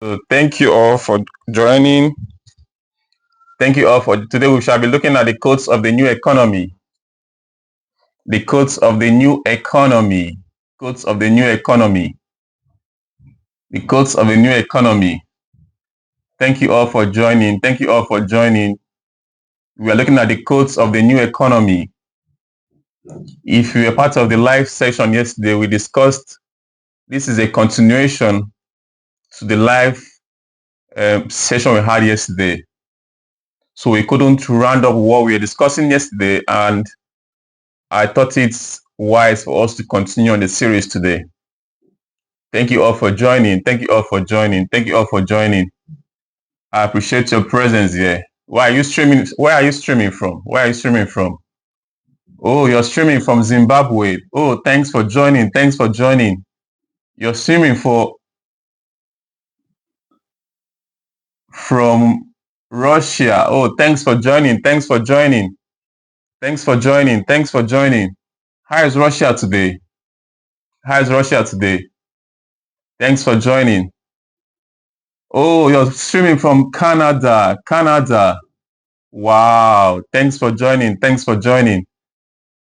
So thank you all for joining. Thank you all for today. We shall be looking at the codes of the new economy. The codes of the new economy. Codes of the new economy. The codes of the new economy. Thank you all for joining. Thank you all for joining. We are looking at the codes of the new economy. If you were part of the live session yesterday, we discussed this is a continuation to the live session we had yesterday. So we couldn't round up what we were discussing yesterday, and I thought it's wise for us to continue on the series today. Thank you all for joining. Thank you all for joining. Thank you all for joining. I appreciate your presence here. Where are you streaming? Where are you streaming from? Where are you streaming from? Oh, you're streaming from Zimbabwe. Oh, thanks for joining. Thanks for joining. You're streaming from Russia. Oh, thanks for joining. Thanks for joining. Thanks for joining. Thanks for joining. How is Russia today? How is Russia today? Thanks for joining. Oh, you're streaming from Canada. Canada. Wow. Thanks for joining. Thanks for joining.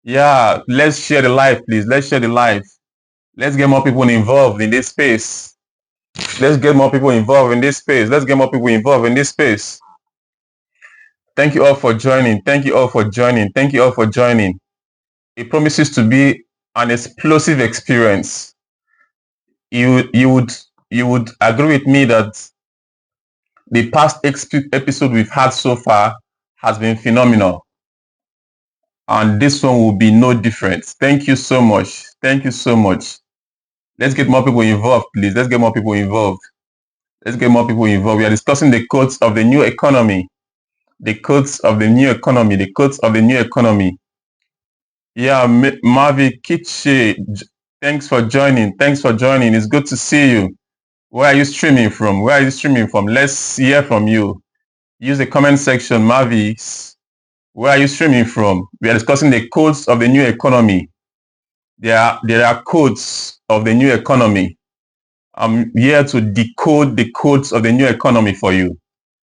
Yeah, let's share the live, please. Let's share the live. Let's get more people involved in this space. Let's get more people involved in this space. Let's get more people involved in this space. Thank you all for joining. Thank you all for joining. Thank you all for joining. It promises to be an explosive experience. You would agree with me that the past episode we've had so far has been phenomenal. And this one will be no different. Thank you so much. Thank you so much. Let's get more people involved, please. Let's get more people involved. Let's get more people involved. We are discussing the codes of the new economy. The codes of the new economy. The codes of the new economy. Yeah, Mavi Kiche, thanks for joining. Thanks for joining. It's good to see you. Where are you streaming from? Where are you streaming from? Let's hear from you. Use the comment section, Mavi. Where are you streaming from? We are discussing the codes of the new economy. There are codes of the new economy. I'm here to decode the codes of the new economy for you.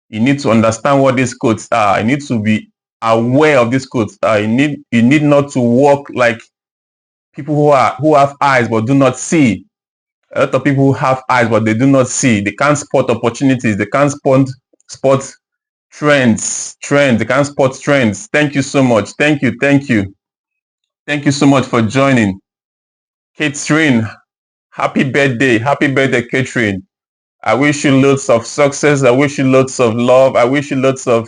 You need to understand what these codes are. You need to be aware of these codes. You need not to walk like people who have eyes but do not see. A lot of people who have eyes but they do not see. They can't spot opportunities. They can't spot trends. They can't spot trends. Thank you so much. Thank you. Thank you so much for joining. Catherine, happy birthday. Happy birthday, Catherine. I wish you lots of success. I wish you lots of love. I wish you lots of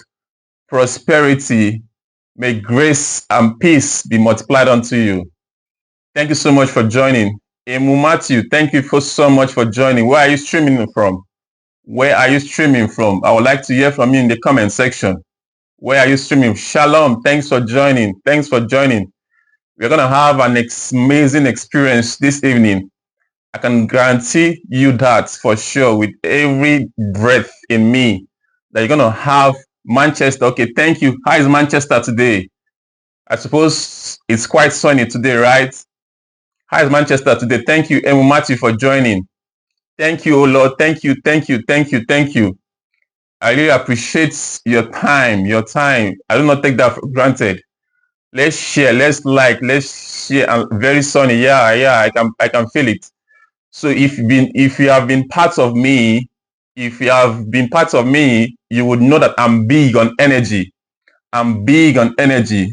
prosperity. May grace and peace be multiplied unto you. Thank you so much for joining. Emu Matthew, thank you so much for joining. Where are you streaming from? Where are you streaming from? I would like to hear from you in the comment section. Where are you streaming? Shalom, thanks for joining. Thanks for joining. We're going to have an amazing experience this evening. I can guarantee you that for sure with every breath in me that you're going to have Manchester. Okay, thank you. How is Manchester today? I suppose it's quite sunny today, right? How is Manchester today? Thank you, Emu Matthew, for joining. Thank you, oh Lord. Thank you. I really appreciate your time. I do not take that for granted. Let's share, let's share. And very sunny. Yeah, I can feel it. So if you have been part of me, you would know that I'm big on energy.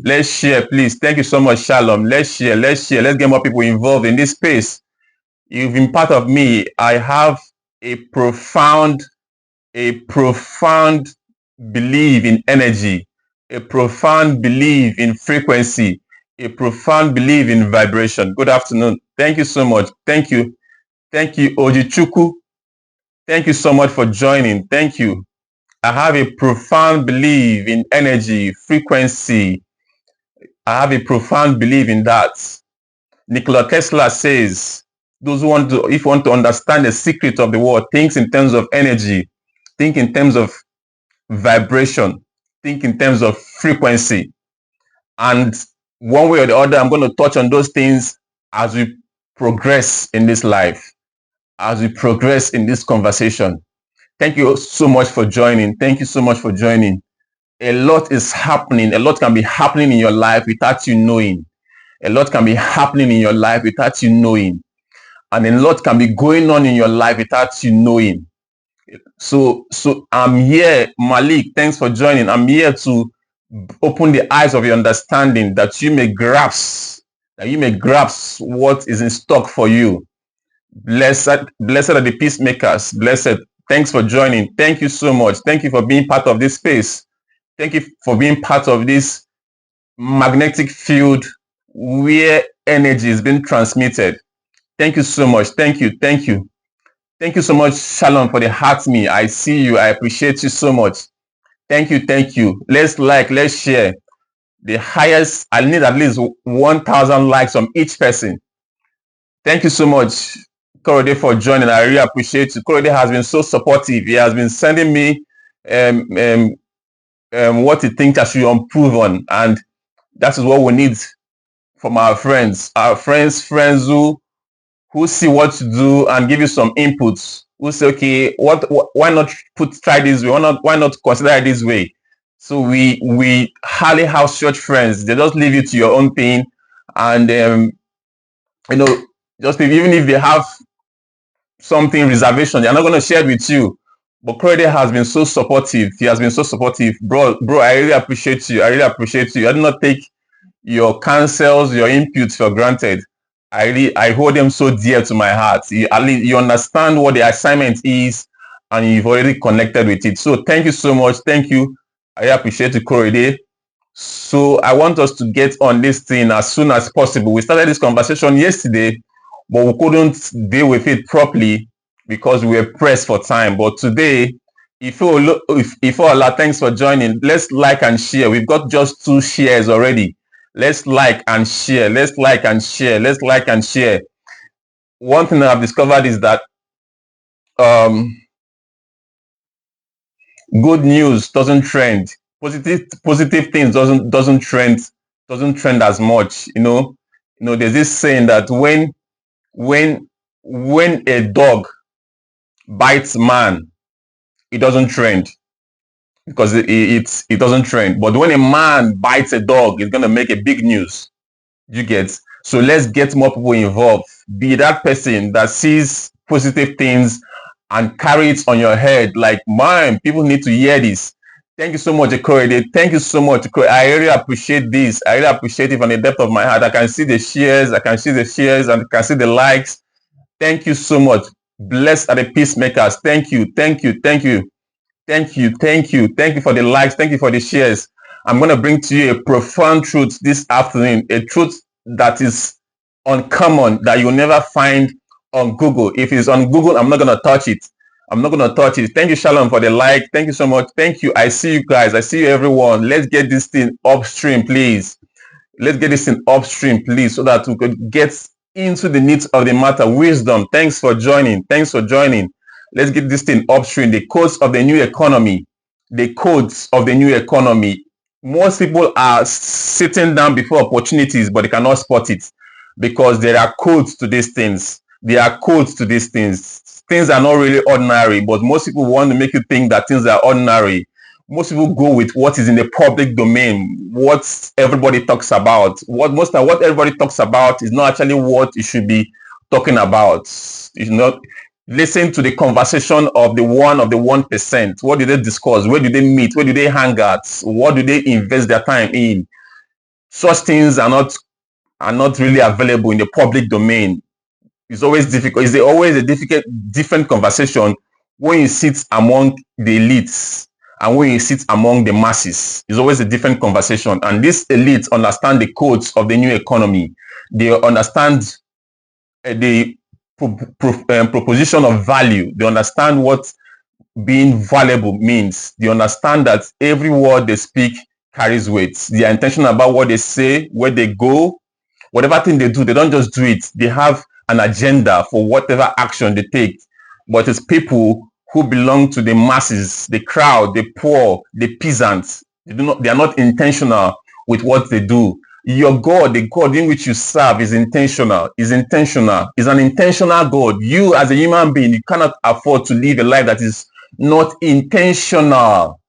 Let's share, please. Thank you so much, Shalom. Let's share. Let's get more people involved in this space. You've been part of me. I have a profound belief in energy, a profound belief in frequency, a profound belief in vibration. Good afternoon. Thank you so much. Thank you, Ojichuku. Thank you so much for joining. Thank you. I have a profound belief in energy, frequency. I have a profound belief in that. Nikola Tesla says, if you want to understand the secret of the world, think in terms of energy, think in terms of vibration, think in terms of frequency. And one way or the other, I'm going to touch on those things as we progress in this life, as we progress in this conversation. Thank you so much for joining. Thank you so much for joining. A lot is happening. A lot can be happening in your life without you knowing. A lot can be happening in your life without you knowing. And a lot can be going on in your life without you knowing. So I'm here, Malik. Thanks for joining. I'm here to open the eyes of your understanding that you may grasp what is in stock for you. Blessed are the peacemakers. Blessed. Thanks for joining. Thank you so much. Thank you for being part of this space. Thank you for being part of this magnetic field where energy is being transmitted. Thank you so much. Thank you. Thank you. Thank you so much, Shalom, for the heart me. I see you. I appreciate you so much. Thank you. Thank you. Let's share. The highest, I need at least 1,000 likes from each person. Thank you so much, Korode, for joining. I really appreciate you. Korode has been so supportive. He has been sending me what he thinks I should improve on. And that is what we need from our friends. Our friends who see what you do and give you some inputs. Who say, okay, why not try this way? Why not consider it this way? So we hardly have such friends. They just leave you to your own thing, and just even if they have something reservation, they're not going to share it with you. But Korede has been so supportive. He has been so supportive, bro. I really appreciate you. I do not take your counsels, your inputs for granted. I hold them so dear to my heart. You understand what the assignment is, and you've already connected with it. So thank you so much. Thank you. I appreciate you, Korede. So I want us to get on this thing as soon as possible. We started this conversation yesterday, but we couldn't deal with it properly because we were pressed for time. But today, if Allah, thanks for joining. Let's like and share. We've got just 2 shares already. Let's like and share. Let's like and share. Let's like and share. One thing that I've discovered is that good news doesn't trend. Positive things doesn't trend as much. There's this saying that when a dog bites man, it doesn't trend because it doesn't trend. But when a man bites a dog, it's gonna make a big news. You get? So let's get more people involved. Be that person that sees positive things and carry it on your head. Like, man, people need to hear this. Thank you so much, Korede. Thank you so much, Korede. I really appreciate this. I really appreciate it from the depth of my heart. I can see the shares. I can see the shares and I can see the likes. Thank you so much. Blessed are the peacemakers. Thank you. Thank you. Thank you. Thank you. Thank you. Thank you for the likes. Thank you for the shares. I'm going to bring to you a profound truth this afternoon, a truth that is uncommon, that you'll never find on Google. If it's on Google, I'm not going to touch it. I'm not going to touch it. Thank you, Shalom, for the like. Thank you so much. Thank you. I see you guys. I see you, everyone. Let's get this thing upstream, please. Let's get this thing upstream, please, so that we could get into the needs of the matter. Wisdom. Thanks for joining. Thanks for joining. Let's get this thing upstream. The codes of the new economy. The codes of the new economy. Most people are sitting down before opportunities, but they cannot spot it because there are codes to these things. There are codes to these things. Things are not really ordinary, but most people want to make you think that things are ordinary. Most people go with what is in the public domain, what everybody talks about. What everybody talks about is not actually what you should be talking about. It's not. Listen to the conversation of the 1%. What do they discuss? Where do they meet? Where do they hang out? What do they invest their time in? Such things are not really available in the public domain. It's always difficult. It's always a different conversation when you sit among the elites and when you sit among the masses. It's always a different conversation. And these elites understand the codes of the new economy. They understand the proposition of value. They understand what being valuable means. They understand that every word they speak carries weight. They are intentional about what they say, where they go, whatever thing they do. They don't just do it. They have an agenda for whatever action they take. But it's people who belong to the masses, the crowd, the poor, the peasants. They are not intentional with what they do. Your God, the God in which you serve, is intentional. Is an intentional God. You as a human being, you cannot afford to live a life that is not intentional.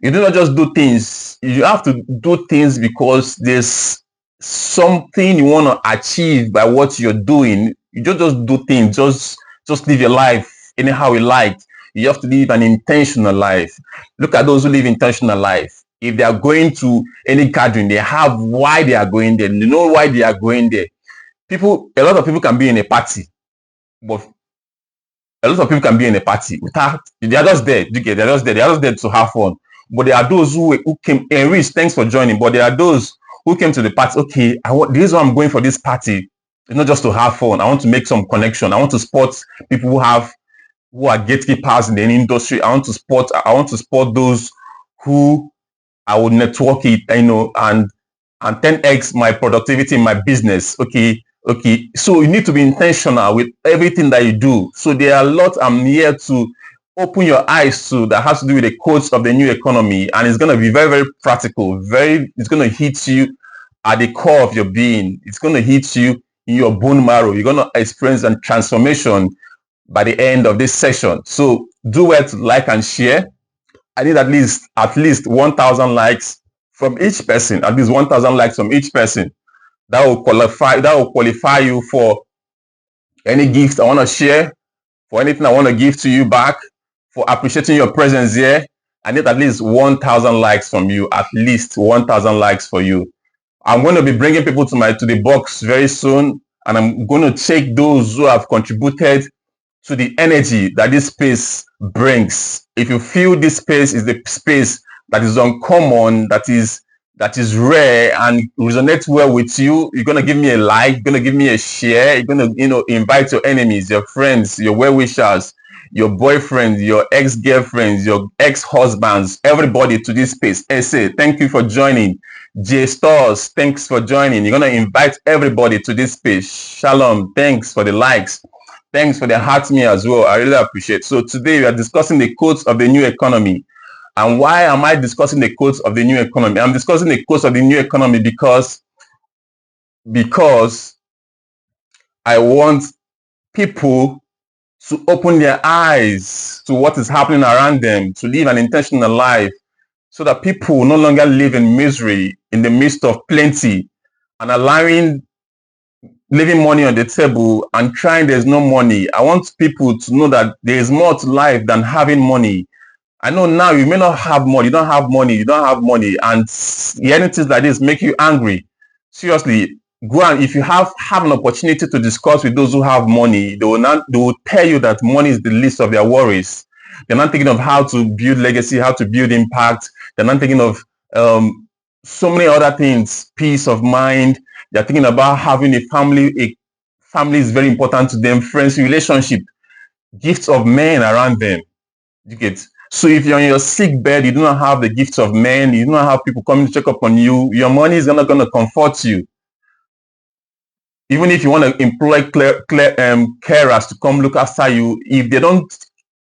You do not just do things. You have to do things because there's something you want to achieve by what you're doing. You don't just do things, just live your life anyhow you like. You have to live an intentional life. Look at those who live intentional life. If they are going to any gathering, they have why they are going there. They know why they are going there. A lot of people can be in a party, but a lot of people can be in a party without, they are just there. They're just there. They are just there to have fun. But there are those who came. Enrich, thanks for joining. But there are those who came to the party. Okay, this is why I'm going for this party. It's not just to have fun. I want to make some connection. I want to spot people who are gatekeepers in the industry. I want to spot those who I would network it, and 10x my productivity in my business. Okay. So you need to be intentional with everything that you do. So there are a lot I'm here to open your eyes to that has to do with the codes of the new economy, and it's going to be very, very practical. It's going to hit you at the core of your being. It's going to hit you in your bone marrow. You're going to experience a transformation by the end of this session. So do well to like and share. I need at least 1,000 likes from each person. At least 1,000 likes from each person. That will qualify you for any gift I want to share, for anything I want to give to you back, for appreciating your presence here. I need at least 1,000 likes from you. At least 1,000 likes for you. I'm going to be bringing people to the box very soon, and I'm going to take those who have contributed to the energy that this space brings. If you feel this space is the space that is uncommon, that is rare and resonates well with you, you're going to give me a like, you're going to give me a share, you're going to invite your enemies, your friends, your well-wishers, your boyfriends, your ex-girlfriends, your ex-husbands, everybody to this space. Say thank you for joining. J Stars, thanks for joining. You're going to invite everybody to this space. Shalom, thanks for the likes. Thanks for the heart me as well. I really appreciate it. So today we are discussing the codes of the new economy. And why am I discussing the codes of the new economy? I'm discussing the codes of the new economy because I want people to open their eyes to what is happening around them, to live an intentional life, so that people no longer live in misery in the midst of plenty and leaving money on the table and crying there's no money. I want people to know that there is more to life than having money. I know now you may not have money, you don't have money, and hearing things like this make you angry. Seriously, go and if you have an opportunity to discuss with those who have money, they will tell you that money is the least of their worries. They're not thinking of how to build legacy, how to build impact. They're not thinking of so many other things, peace of mind. They're thinking about having a family. A family is very important to them. Friends, relationship, gifts of men around them. You get. So if you're on your sick bed, you do not have the gifts of men, you do not have people coming to check up on you, your money is not going to comfort you. Even if you want to employ carers to come look after you, if they don't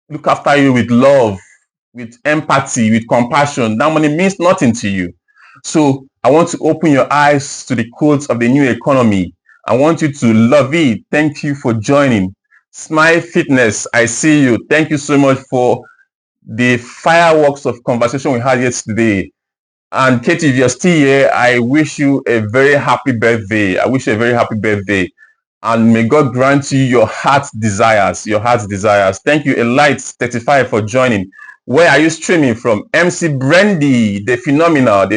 look after you with love, with empathy, with compassion, that money means nothing to you. So I want to open your eyes to the codes of the new economy. I want you to love it. Thank you for joining. Smile Fitness, I see you. Thank you so much for the fireworks of conversation we had yesterday. And Katie, if you're still here, I wish you a very happy birthday. And may God grant you your heart's desires. Thank you, Elite35, for joining. Where are you streaming from? MC Brandy, the phenomenal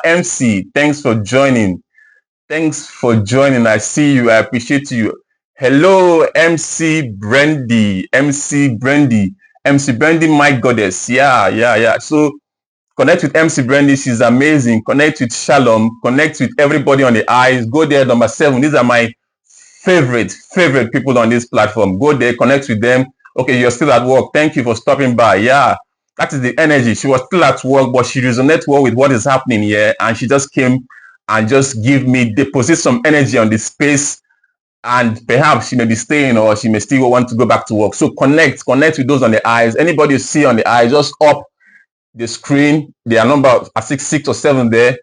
MC. Thanks for joining. I see you. I appreciate you. Hello, MC Brandy, my goddess. Yeah. So connect with MC Brandy. She's amazing. Connect with Shalom. Connect with everybody on the eyes. Go there, number 7. These are my favorite people on this platform. Go there, connect with them. Okay, you're still at work. Thank you for stopping by. Yeah, that is the energy. She was still at work, but she resonates well with what is happening here. And she just came and just deposit some energy on the space. And perhaps she may be staying or she may still want to go back to work. So connect with those on the eyes. Anybody you see on the eyes, just up the screen. Their number, I think 6 or 7 there.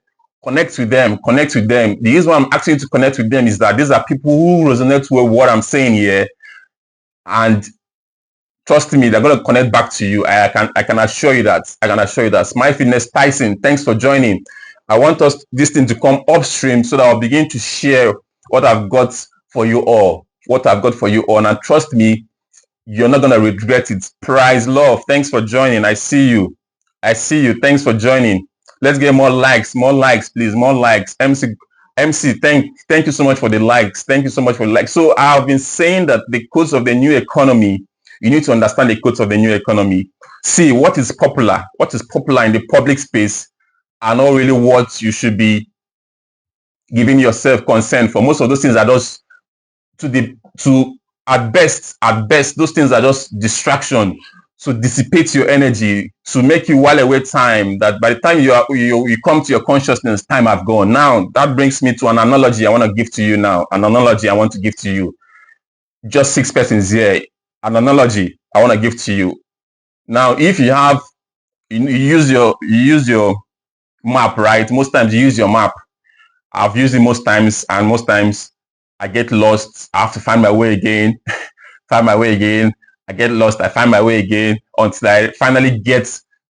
Connect with them. The reason why I'm asking you to connect with them is that these are people who resonate with what I'm saying here. And trust me, they're going to connect back to you. I can assure you that. I can assure you that. Smile Fitness Tyson, thanks for joining. I want this thing to come upstream so that I'll begin to share what I've got for you all. What I've got for you all. And trust me, you're not going to regret it. Prize Love, thanks for joining. I see you. I see you. Thanks for joining. Let's get more likes, please, more likes. MC, thank you so much for the likes. Thank you so much for the likes. So I've been saying that the codes of the new economy, you need to understand the codes of the new economy. See what is popular in the public space are not really what you should be giving yourself consent for. Most of those things are just at best, those things are just distraction to dissipate your energy, to make you while away time, that by the time you come to your consciousness, time have gone. Now, that brings me to an analogy I want to give to you now. An analogy I want to give to you. Just 6 persons here. An analogy I want to give to you. Now, if you have, you use your map, right? Most times you use your map. I've used it most times, and most times I get lost. I have to find my way again. I get lost. I find my way again until I finally get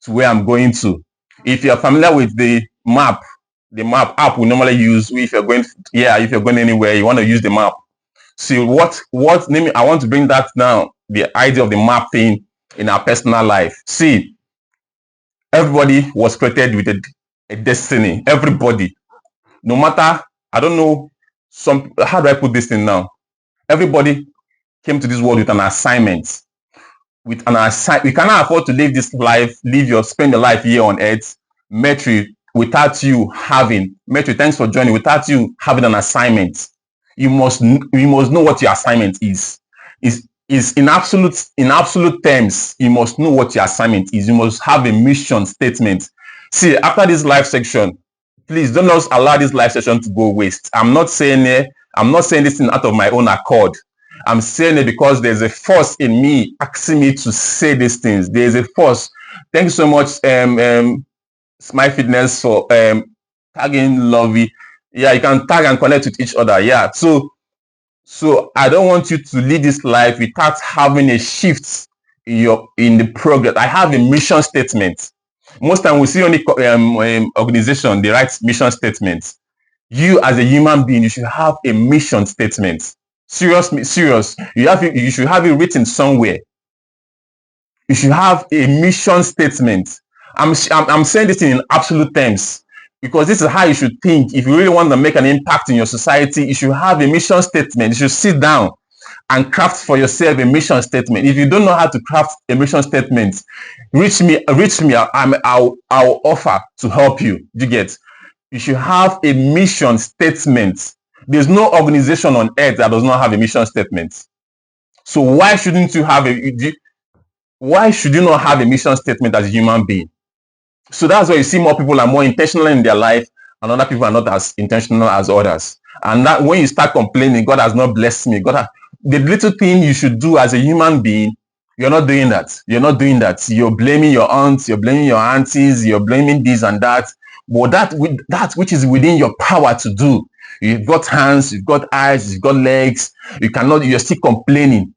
to where I'm going to. If you're familiar with the map app we normally use, if you're going anywhere, you want to use the map. See I want to bring that now, the idea of the map thing in our personal life. See, everybody was created with a destiny. Everybody, no matter, I don't know, how do I put this thing now? Everybody came to this world with an assignment. We cannot afford to live this life, spend your life here on earth, Metri, without you having, Metri, thanks for joining, without you having an assignment. You must know what your assignment is. Is in absolute terms, you must know what your assignment is. You must have a mission statement. See, after this live section, please don't just allow this live session to go waste. I'm not saying this thing out of my own accord. I'm saying it because there's a force in me asking me to say these things. There's a force. Thank you so much, Smile Fitness, for tagging Lovey. Yeah, you can tag and connect with each other. Yeah. So I don't want you to lead this life without having a shift in the progress. I have a mission statement. Most time we see only organization, they write mission statements. You as a human being, you should have a mission statement. Serious. You should have it written somewhere. You should have a mission statement. I'm saying this in absolute terms because this is how you should think. If you really want to make an impact in your society, you should have a mission statement. You should sit down and craft for yourself a mission statement. If you don't know how to craft a mission statement, reach me. I'll offer to help you. You get? You should have a mission statement. There's no organization on earth that does not have a mission statement. So why shouldn't you have why should you not have a mission statement as a human being? So that's why you see more people are more intentional in their life and other people are not as intentional as others. And that when you start complaining, God has not blessed me. The little thing you should do as a human being, you're not doing that. You're blaming your aunts, you're blaming your aunties, you're blaming this and that. But that which is within your power to do. You've got hands, you've got eyes, you've got legs. You're still complaining.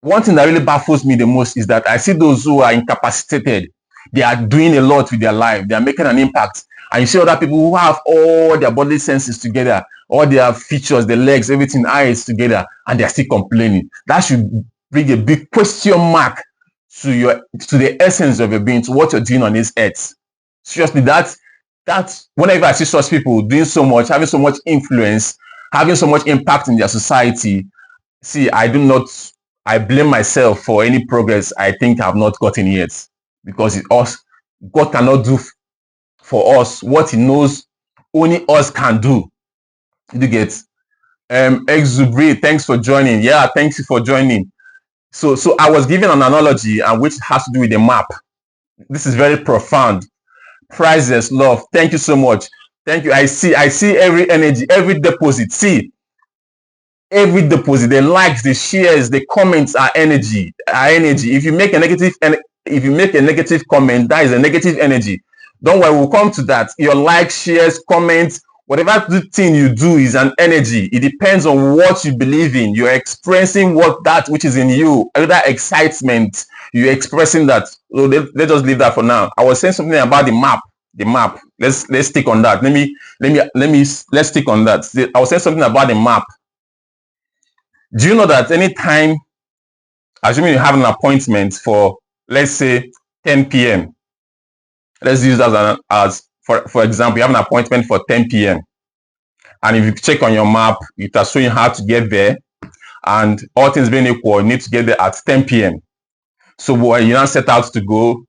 One thing that really baffles me the most is that I see those who are incapacitated. They are doing a lot with their life. They are making an impact. And you see other people who have all their bodily senses together, all their features, their legs, everything, eyes together, and they're still complaining. That should bring a big question mark to the essence of your being, to what you're doing on this earth. Seriously, that's whenever I see such people doing so much, having so much influence, having so much impact in their society, see, I blame myself for any progress I think I've not gotten yet. Because God cannot do for us what he knows only us can do. You get? Exubri, thanks for joining. Yeah, thanks for joining. So I was giving an analogy and which has to do with the map. This is very profound. Priceless love. Thank you so much. Thank you. I see every energy, every deposit. See, every deposit, the likes, the shares, the comments are energy. If you make a negative comment, that is a negative energy. Don't worry, we'll come to that. Your likes, shares, comments, Whatever thing you do is an energy. It depends on what you believe in. You're expressing that which is in you. That excitement, you're expressing that. So let's just leave that for now. I was saying something about the map. The map. Let's stick on that. Let's stick on that. I was saying something about the map. Do you know that anytime, assuming you have an appointment for, let's say, 10 p.m. Let's use that as for example, you have an appointment for 10 p.m. and if you check on your map, it has shown you how to get there, and all things being equal, you need to get there at 10 p.m. So when you now set out to go,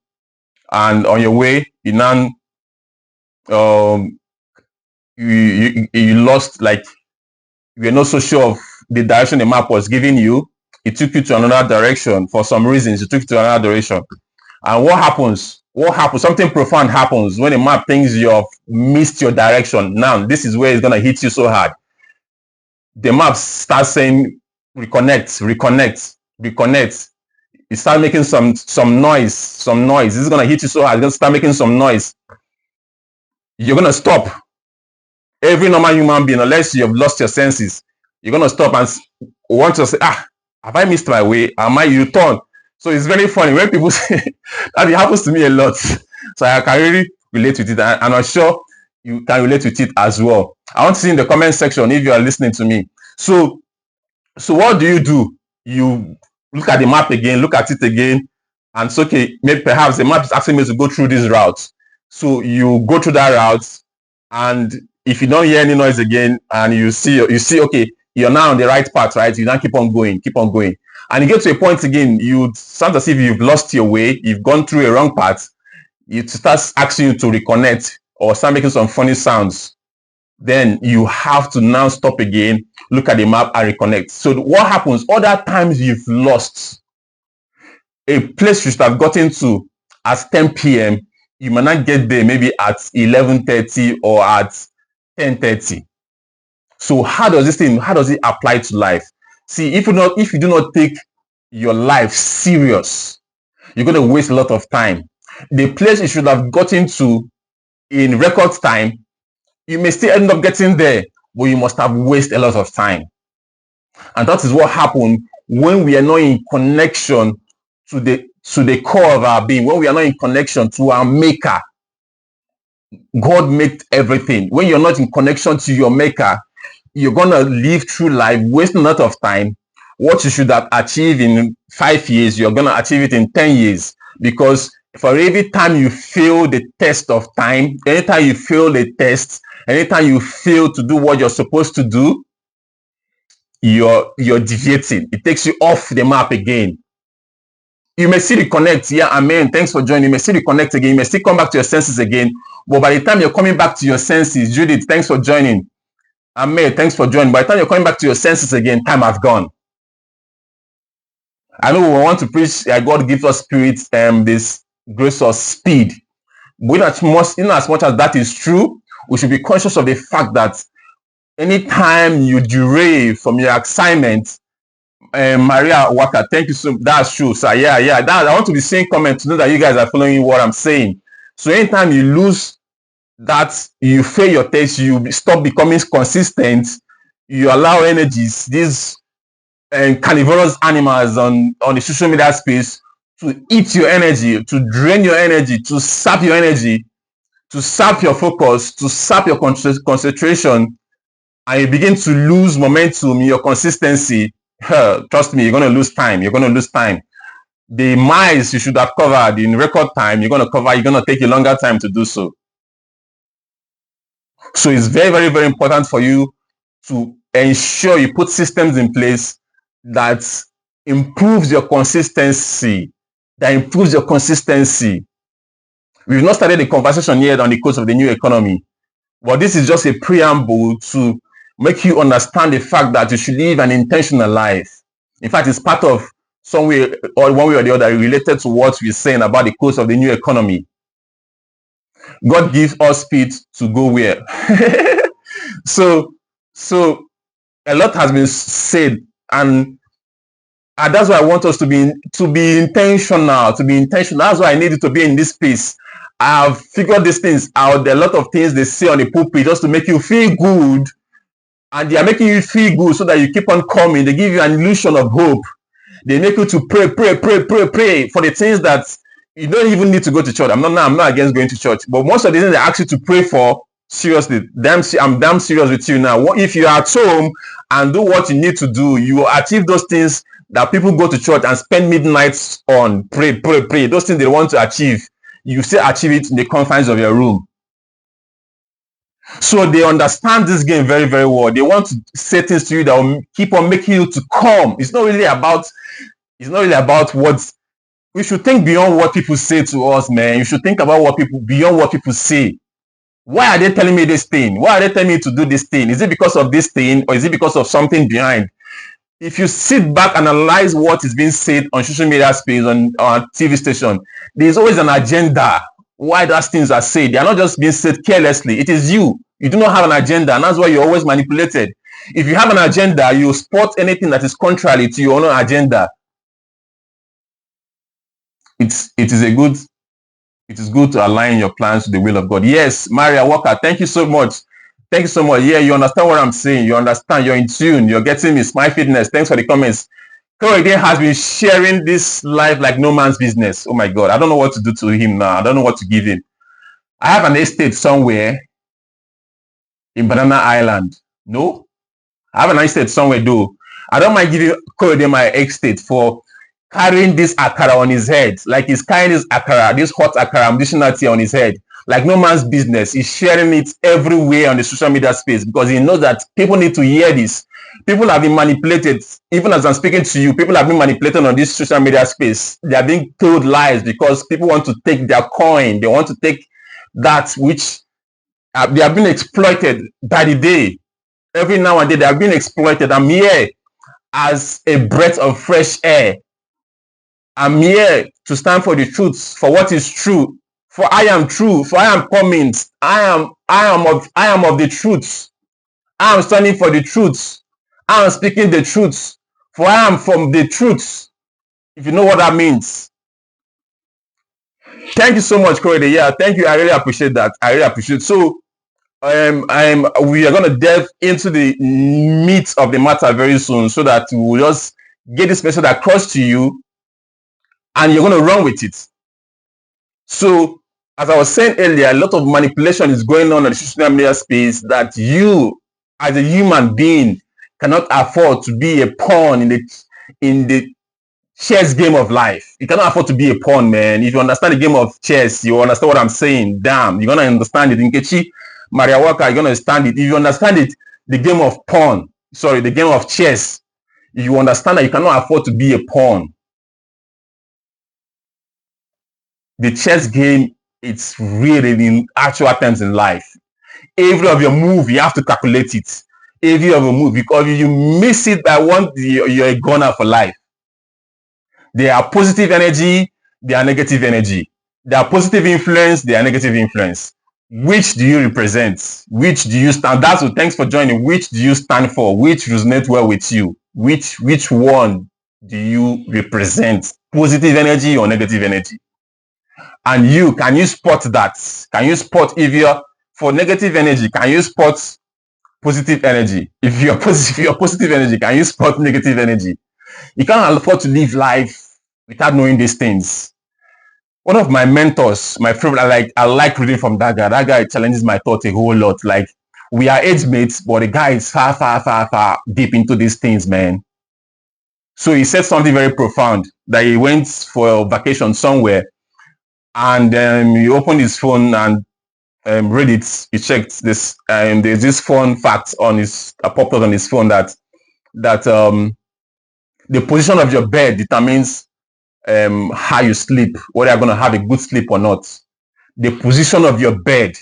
and on your way, you now you lost, like, you're not so sure of the direction the map was giving you. It took you to another direction for some reasons. It took you to another direction. And what happens? Something profound happens when the map thinks you've missed your direction. Now, this is where it's going to hit you so hard. The map starts saying, reconnect. It starts making some noise. This is going to hit you so hard. It's going to start making some noise. You're going to stop. Every normal human being, unless you've lost your senses, you're going to stop and want to say, have I missed my way? Am I U-turn? So it's very funny when people say that. It happens to me a lot. So I can really relate with it, and I'm sure you can relate with it as well. I want to see in the comment section if you are listening to me. So what do? You look at the map again, look at it again, and it's okay, maybe perhaps the map is asking me to go through this route. So you go through that route, and if you don't hear any noise again, and you see, okay, you're now on the right path, right? You now keep on going. And you get to a point again, you sound as if you've lost your way, you've gone through a wrong path. It starts asking you to reconnect or start making some funny sounds. Then you have to now stop again, look at the map and reconnect. So what happens? Other times you've lost a place you should have gotten to at 10 p.m. You might not get there maybe at 11:30 or at 10:30. So how does it apply to life? See, if you do not take your life serious, you're going to waste a lot of time. The place you should have gotten to in record time, you may still end up getting there, but you must have wasted a lot of time. And that is what happened when we are not in connection to the core of our being, when we are not in connection to our maker. God made everything. When you're not in connection to your maker, you're going to live through life wasting a lot of time. What you should have achieved in 5 years, you're going to achieve it in 10 years. Because for every time you fail the test of time, anytime you fail the test, anytime you fail to do what you're supposed to do, you're deviating. It takes you off the map again. You may still reconnect. Yeah, amen. Thanks for joining. You may still reconnect again. You may still come back to your senses again. But by the time you're coming back to your senses, Judith, thanks for joining. Amen. Thanks for joining. By the time you're coming back to your senses again, time has gone. I know we want to preach that God gives us spirit, this grace of speed. But in as much as that is true, we should be conscious of the fact that anytime you derail from your assignment, Maria Waka, thank you so much. That's true, sir. Yeah. I want to be seeing comments to know that you guys are following what I'm saying. So anytime you lose that, you fail your test, you stop becoming consistent, you allow energies, these carnivorous animals on the social media space, to eat your energy, to drain your energy, to sap your energy, to sap your focus, to sap your concentration, and you begin to lose momentum, your consistency. Trust me, you're going to lose time. The miles you should have covered in record time, you're going to take a longer time to do so. So it's very, very, very important for you to ensure you put systems in place that improves your consistency. We've not started the conversation yet on the course of the new economy, but this is just a preamble to make you understand the fact that you should live an intentional life. In fact, it's part of some way or one way or the other related to what we're saying about the course of the new economy. God gives us speed to go where. So a lot has been said, and that's why I want us to be intentional. That's why I need you to be in this space. I have figured these things out. There are a lot of things they say on the pulpit just to make you feel good, and they are making you feel good so that you keep on coming. They give you an illusion of hope. They make you to pray for the things that you don't even need to go to church. I'm not against going to church, but most of the things they ask you to pray for, seriously, I'm damn serious with you now. If you are at home and do what you need to do, you will achieve those things that people go to church and spend midnights on. Pray. Those things they want to achieve, you still achieve it in the confines of your room. So they understand this game very, very well. They want to say things to you that will keep on making you to come. It's not really about what we should think beyond what people say to us, man. You should think about beyond what people say. Why are they telling me this thing? Why are they telling me to do this thing? Is it because of this thing, or is it because of something behind? If you sit back and analyze what is being said on social media space, on TV station, there's always an agenda why those things are said. They are not just being said carelessly. It is you. You do not have an agenda, and that's why you're always manipulated. If you have an agenda, you spot anything that is contrary to your own agenda. It is good to align your plans to the will of God. Yes, Maria Walker, thank you so much. Thank you so much. Yeah, you understand what I'm saying. You understand. You're in tune. You're getting me. Smile Fitness. Thanks for the comments. Korede has been sharing this life like no man's business. Oh my God. I don't know what to do to him now. I don't know what to give him. I have an estate somewhere in Banana Island. No? I have an estate somewhere though. I don't mind giving Korede my estate for carrying this akara on his head. Like he's carrying this akara, this hot akara, medicinal tea on his head. Like no man's business. He's sharing it everywhere on the social media space because he knows that people need to hear this. People have been manipulated. Even as I'm speaking to you, people have been manipulated on this social media space. They are being told lies because people want to take their coin. They want to take that which they have been exploited by the day. Every now and then they have been exploited. I'm here as a breath of fresh air. I'm here to stand for the truth, for what is true. For I am true. For I am coming. I am of the truth. I am standing for the truth. I am speaking the truth. For I am from the truth. If you know what that means. Thank you so much, Korede. Yeah, thank you. I really appreciate that. I really appreciate it. So we are going to delve into the meat of the matter very soon so that we will just get this message across to you and you're going to run with it. So, as I was saying earlier, a lot of manipulation is going on in the social media space that you, as a human being, cannot afford to be a pawn in the chess game of life. You cannot afford to be a pawn, man. If you understand the game of chess, you understand what I'm saying. Damn, you're gonna understand it. Nkechi, Maria Walker, you're gonna understand it. If you understand it, the game of the game of chess, you understand that you cannot afford to be a pawn. The chess game, it's really in actual terms in life. Every of your move, you have to calculate it. Every of your move, because if you miss it by one, you're a goner for life. There are positive energy, there are negative energy. There are positive influence, there are negative influence. Which do you represent? Which do you stand? That's what. Thanks for joining. Which do you stand for? Which resonates well with you? Which one do you represent? Positive energy or negative energy? And can you spot that? Can you spot if you're for negative energy? Can you spot positive energy? If you're positive energy, can you spot negative energy? You can't afford to live life without knowing these things. One of my mentors, my favorite, I like reading from that guy. That guy challenges my thoughts a whole lot. Like, we are age mates, but the guy is far deep into these things, man. So he said something very profound, that he went for a vacation somewhere and he opened his phone and read it. He checked this, and there's this fun fact on popped up on his phone that the position of your bed determines how you sleep, whether you're going to have a good sleep or not. The position of your bed.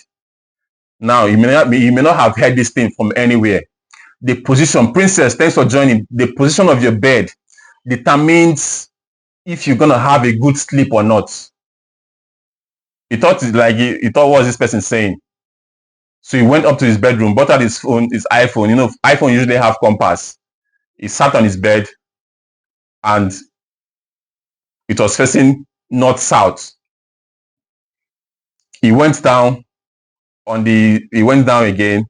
Now, you may not have heard this thing from anywhere. The position, Princess, thanks for joining. The position of your bed determines if you're going to have a good sleep or not. He thought what was this person saying? So he went up to his bedroom, brought out his phone, his iPhone. You know, iPhone usually have compass. He sat on his bed and it was facing north-south. He went down he went down again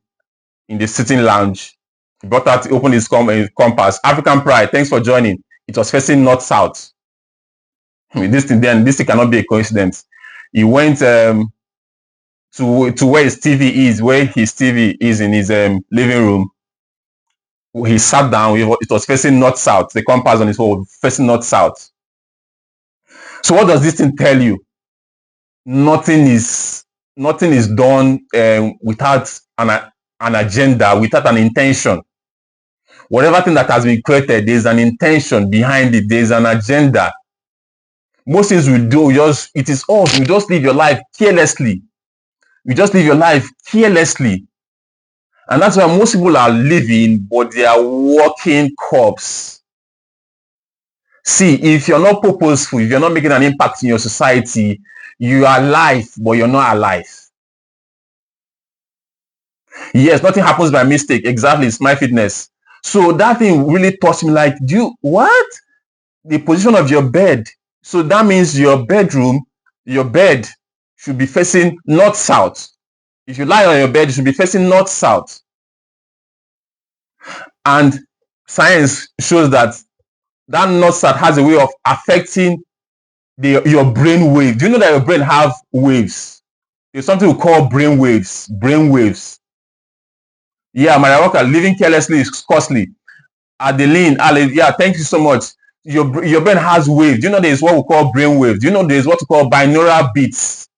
in the sitting lounge. He got out, opened his compass. African Pride, thanks for joining. It was facing north south. This thing cannot be a coincidence. He went to where his TV is, where his TV is in his living room. He sat down. It was facing north south. The compass on his wall facing north south. So what does this thing tell you? Nothing is done without an agenda, without an intention. Whatever thing that has been created, there's an intention behind it. There's an agenda. Most things we do, it is us. You just live your life carelessly. You just live your life carelessly. And that's why most people are living, but they are walking corpse. See, if you're not purposeful, if you're not making an impact in your society, you are alive, but you're not alive. Yes, nothing happens by mistake. Exactly, it's my fitness. So that thing really touched me like, what? The position of your bed. So that means your bed should be facing north-south. If you lie on your bed, it should be facing north-south. And science shows that north-south has a way of affecting your brain wave. Do you know that your brain have waves? There's something we call brain waves. Brain waves. Yeah, Maria Walker, living carelessly is costly. Adeline, yeah, thank you so much. Your brain has waves. Do you know there's what we call brain waves? Do you know there's what we call binaural beats?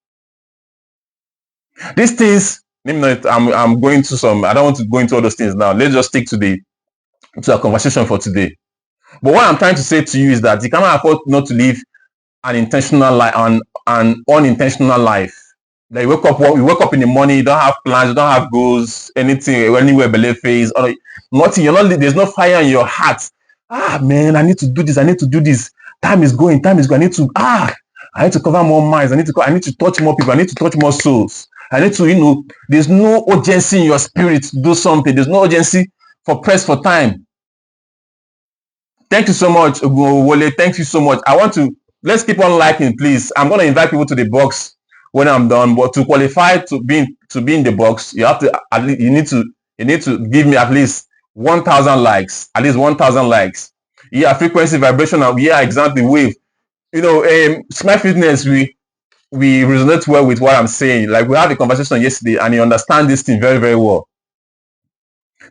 These things, I'm going to some, I don't want to go into all those things now. Let's just stick to our conversation for today. But what I'm trying to say to you is that you cannot afford not to live an intentional life, an unintentional life. Like you wake up in the morning, you don't have plans, you don't have goals, anything, anywhere below phase, or nothing. There's no fire in your heart. Man, I need to do this. Time is going. I need to cover more minds. I need to touch more people. I need to touch more souls. I need to, there's no urgency in your spirit to do something. There's no urgency press for time. Thank you so much, Wole. Thank you so much. Let's keep on liking, please. I'm going to invite people to the box when I'm done. But to qualify to be in the box, you need to give me at least 1,000 likes. At least 1,000 likes. Yeah, frequency, vibration, yeah, exactly. Wave. Smart Fitness, we resonate well with what I'm saying. Like, we had a conversation yesterday, and you understand this thing very, very well.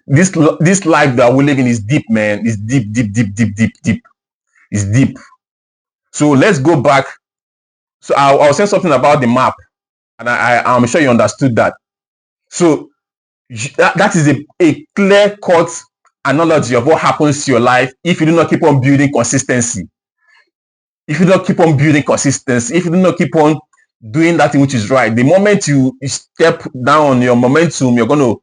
This life that we live in is deep, man. It's deep. It's deep. So let's go back. So I'll say something about the map, and I'm sure you understood that. So that is a clear-cut analogy of what happens to your life if you do not keep on building consistency. If you don't keep on building consistency, if you do not keep on doing that thing which is right, the moment you step down your momentum, you're gonna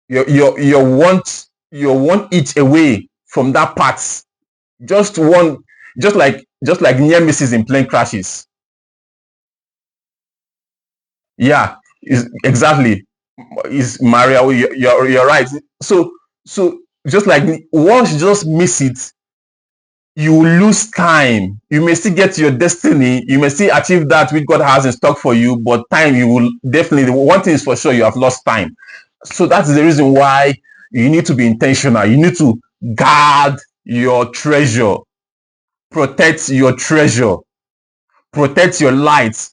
you want it away from that path. Just like near misses in plane crashes. Yeah, exactly. Is Maria? You're right. So just like once you just miss it, you will lose time. You may still get to your destiny. You may still achieve that which God has in stock for you, but time, you will definitely, one thing is for sure, you have lost time. So that's the reason why you need to be intentional. You need to guard your treasure. Protect your treasure. Protect your light.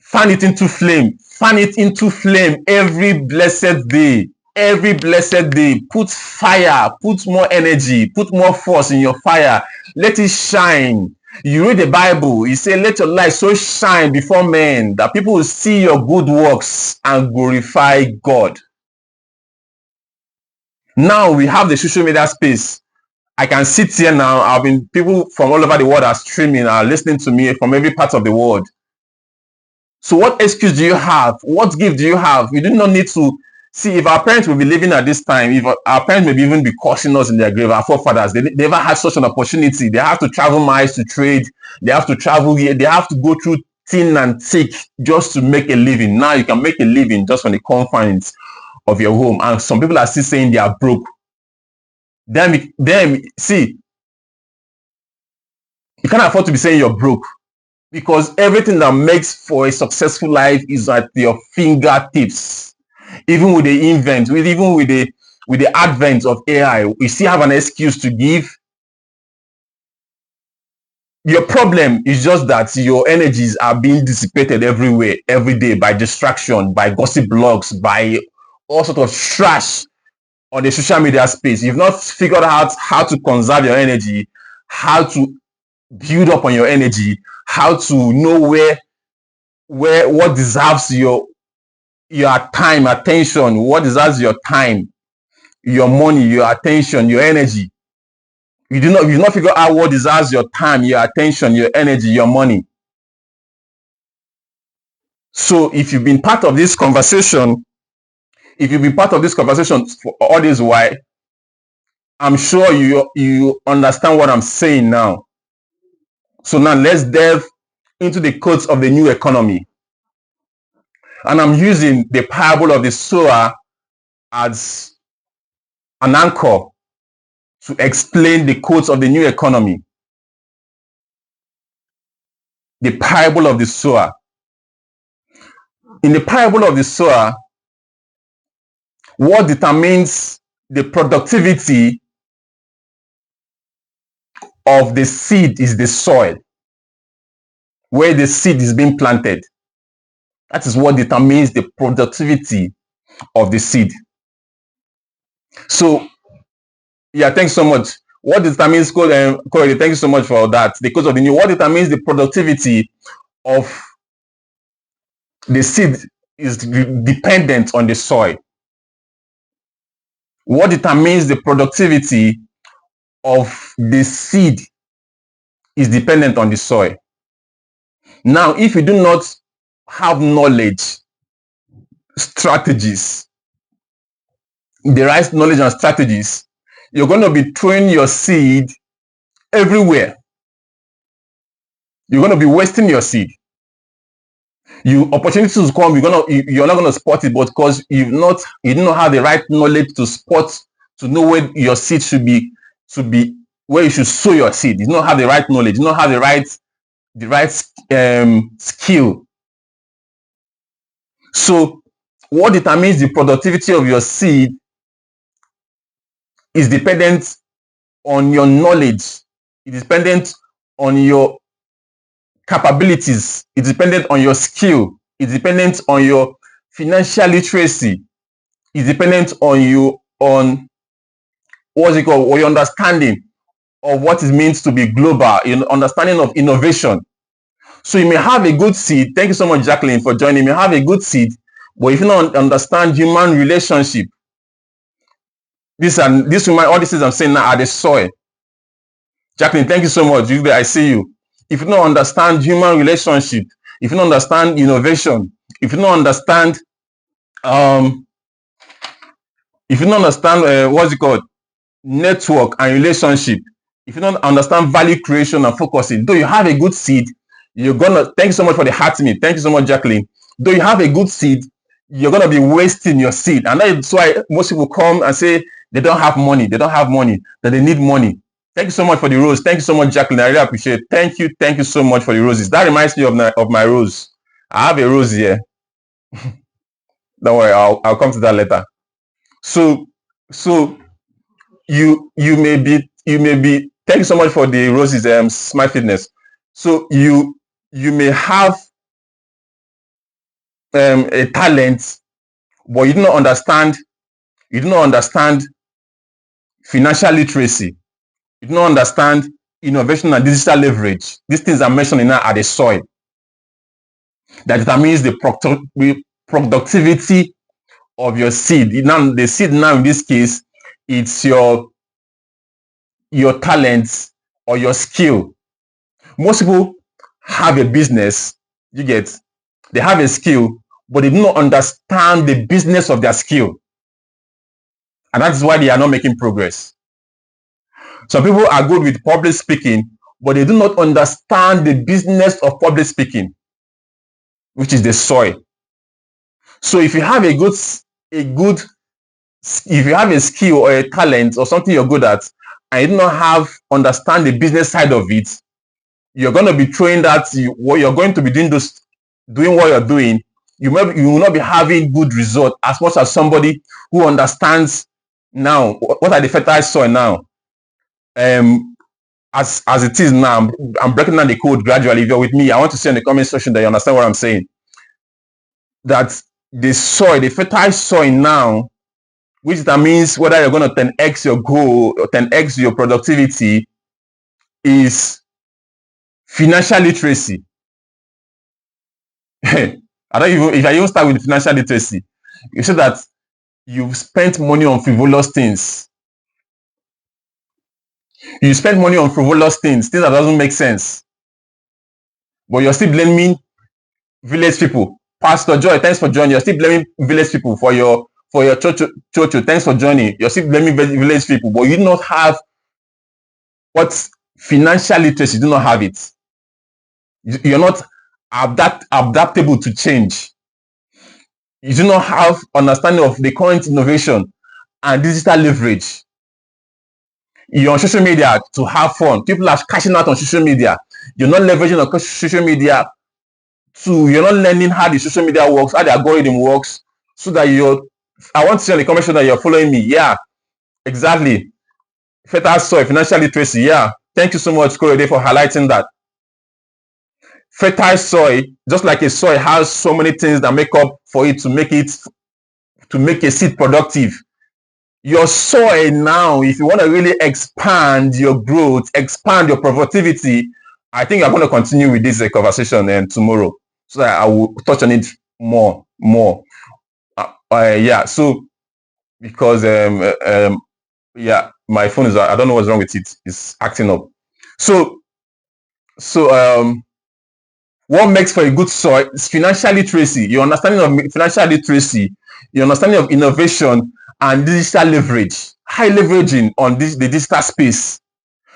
Fan it into flame. Fan it into flame every blessed day. Every blessed day. Put fire. Put more energy. Put more force in your fire. Let it shine. You read the Bible. You say, let your light so shine before men that people will see your good works and glorify God. Now we have the social media space. I can sit here now. People from all over the world are streaming, are listening to me from every part of the world. So what excuse do you have? What gift do you have? You do not need to see. If our parents will be living at this time, if our parents maybe even be cursing us in their grave, our forefathers, they never had such an opportunity. They have to travel miles to trade. They have to travel here. They have to go through thin and thick just to make a living. Now you can make a living just from the confines of your home. And some people are still saying they are broke. Then see, you can't afford to be saying you're broke. because everything that makes for a successful life is at your fingertips. Even with the with the advent of AI, we still have an excuse to give. Your problem is just that your energies are being dissipated everywhere, every day, by distraction, by gossip blogs, by all sort of trash on the social media space. You've not figured out how to conserve your energy, how to build up on your energy, how to know what deserves your time, attention, what deserves your time, your money, your attention, your energy. You've not figured out what deserves your time, your attention, your energy, your money. So if you've been part of this conversation, for all this while, I'm sure you understand what I'm saying now. So now let's delve into the codes of the new economy. And I'm using the parable of the sower as an anchor to explain the codes of the new economy. The parable of the sower. In the parable of the sower, what determines the productivity of the seed is the soil where the seed is being planted. That is what determines the productivity of the seed. So, yeah, thanks so much. What determines Corey? Thank you so much for that. The cause of the new. What determines the productivity of the seed is dependent on the soil. What determines the productivity of the seed is dependent on the soil. Now, if you do not have knowledge, strategies, the right knowledge and strategies, you're going to be throwing your seed everywhere. You're going to be wasting your seed. Opportunities come, you're not going to spot it, but because you do not have the right knowledge to spot, to know where your seed should be, where you should sow your seed. You do not have the right knowledge. You do not have the right skill. So what determines the productivity of your seed is dependent on your knowledge. It's dependent on your capabilities. It's dependent on your skill. It's dependent on your financial literacy. It's dependent on your understanding of what it means to be global, understanding of innovation. So you may have a good seed. Thank you so much, Jacqueline, for joining. You may have a good seed, but if you don't understand human relationship, all these things I'm saying now are the soil. Jacqueline, thank you so much. I see you. If you don't understand human relationship, if you don't understand innovation, if you don't understand network and relationship, if you don't understand value creation and focusing, though you have a good seed, thank you so much for the heart me. Thank you so much, Jacqueline. Though you have a good seed, you're gonna be wasting your seed. And that's why most people come and say they don't have money, that they need money. Thank you so much for the rose. Thank you so much, Jacqueline. I really appreciate it. Thank you so much for the roses. That reminds me of my rose. I have a rose here. Don't worry, I'll come to that later. So you may be thank you so much for the roses, Smart Fitness. So you may have a talent, but you do not understand financial literacy. You do not understand innovation and digital leverage. These things I'm mentioning now are the soil that determines the productivity of your seed. Now, the seed now in this case, it's your talents or your skill. Most people have a business, they have a skill, but they do not understand the business of their skill. And that's why they are not making progress. Some people are good with public speaking, but they do not understand the business of public speaking, which is the soil. So if you have if you have a skill or a talent or something you're good at, and you do not understand the business side of it, you're going to be throwing that, what you're going to be doing, doing what you're doing, you will not be having good result as much as somebody who understands now what are the fertile soil now. As it is now, I'm breaking down the code gradually. If you're with me, I want to see in the comment section that you understand what I'm saying. That the soil, the fertile soil now, which that means whether you're going to 10x your goal or 10x your productivity, is financial literacy. I don't even, if I even start with financial literacy, you say that you've spent money on frivolous things. You spend money on frivolous things that doesn't make sense. But you're still blaming village people. Pastor Joy, thanks for joining. You're still blaming village people for your church. Thanks for joining. You're still blaming village people, but you do not have what financial literacy. You do not have it. You're not adaptable to change. You do not have understanding of the current innovation and digital leverage. You're on social media to have fun. People are cashing out on social media. You're not leveraging on social media you're not learning how the social media works, how the algorithm works, so that I want to see on the comment section that you're following me. Yeah, exactly. Fertile soil, financial literacy. Yeah. Thank you so much, Korede, for highlighting that. Fertile soil, just like a soil, has so many things that make up for it to make a seed productive. Your soil now, if you want to really expand your growth, expand your productivity, I think I'm going to continue with this conversation tomorrow, so that I will touch on it more. Yeah. So because yeah, my phone is, I don't know what's wrong with it. It's acting up. So what makes for a good soil is financial literacy, your understanding of financial literacy, your understanding of innovation and digital leverage, high leveraging on the digital space,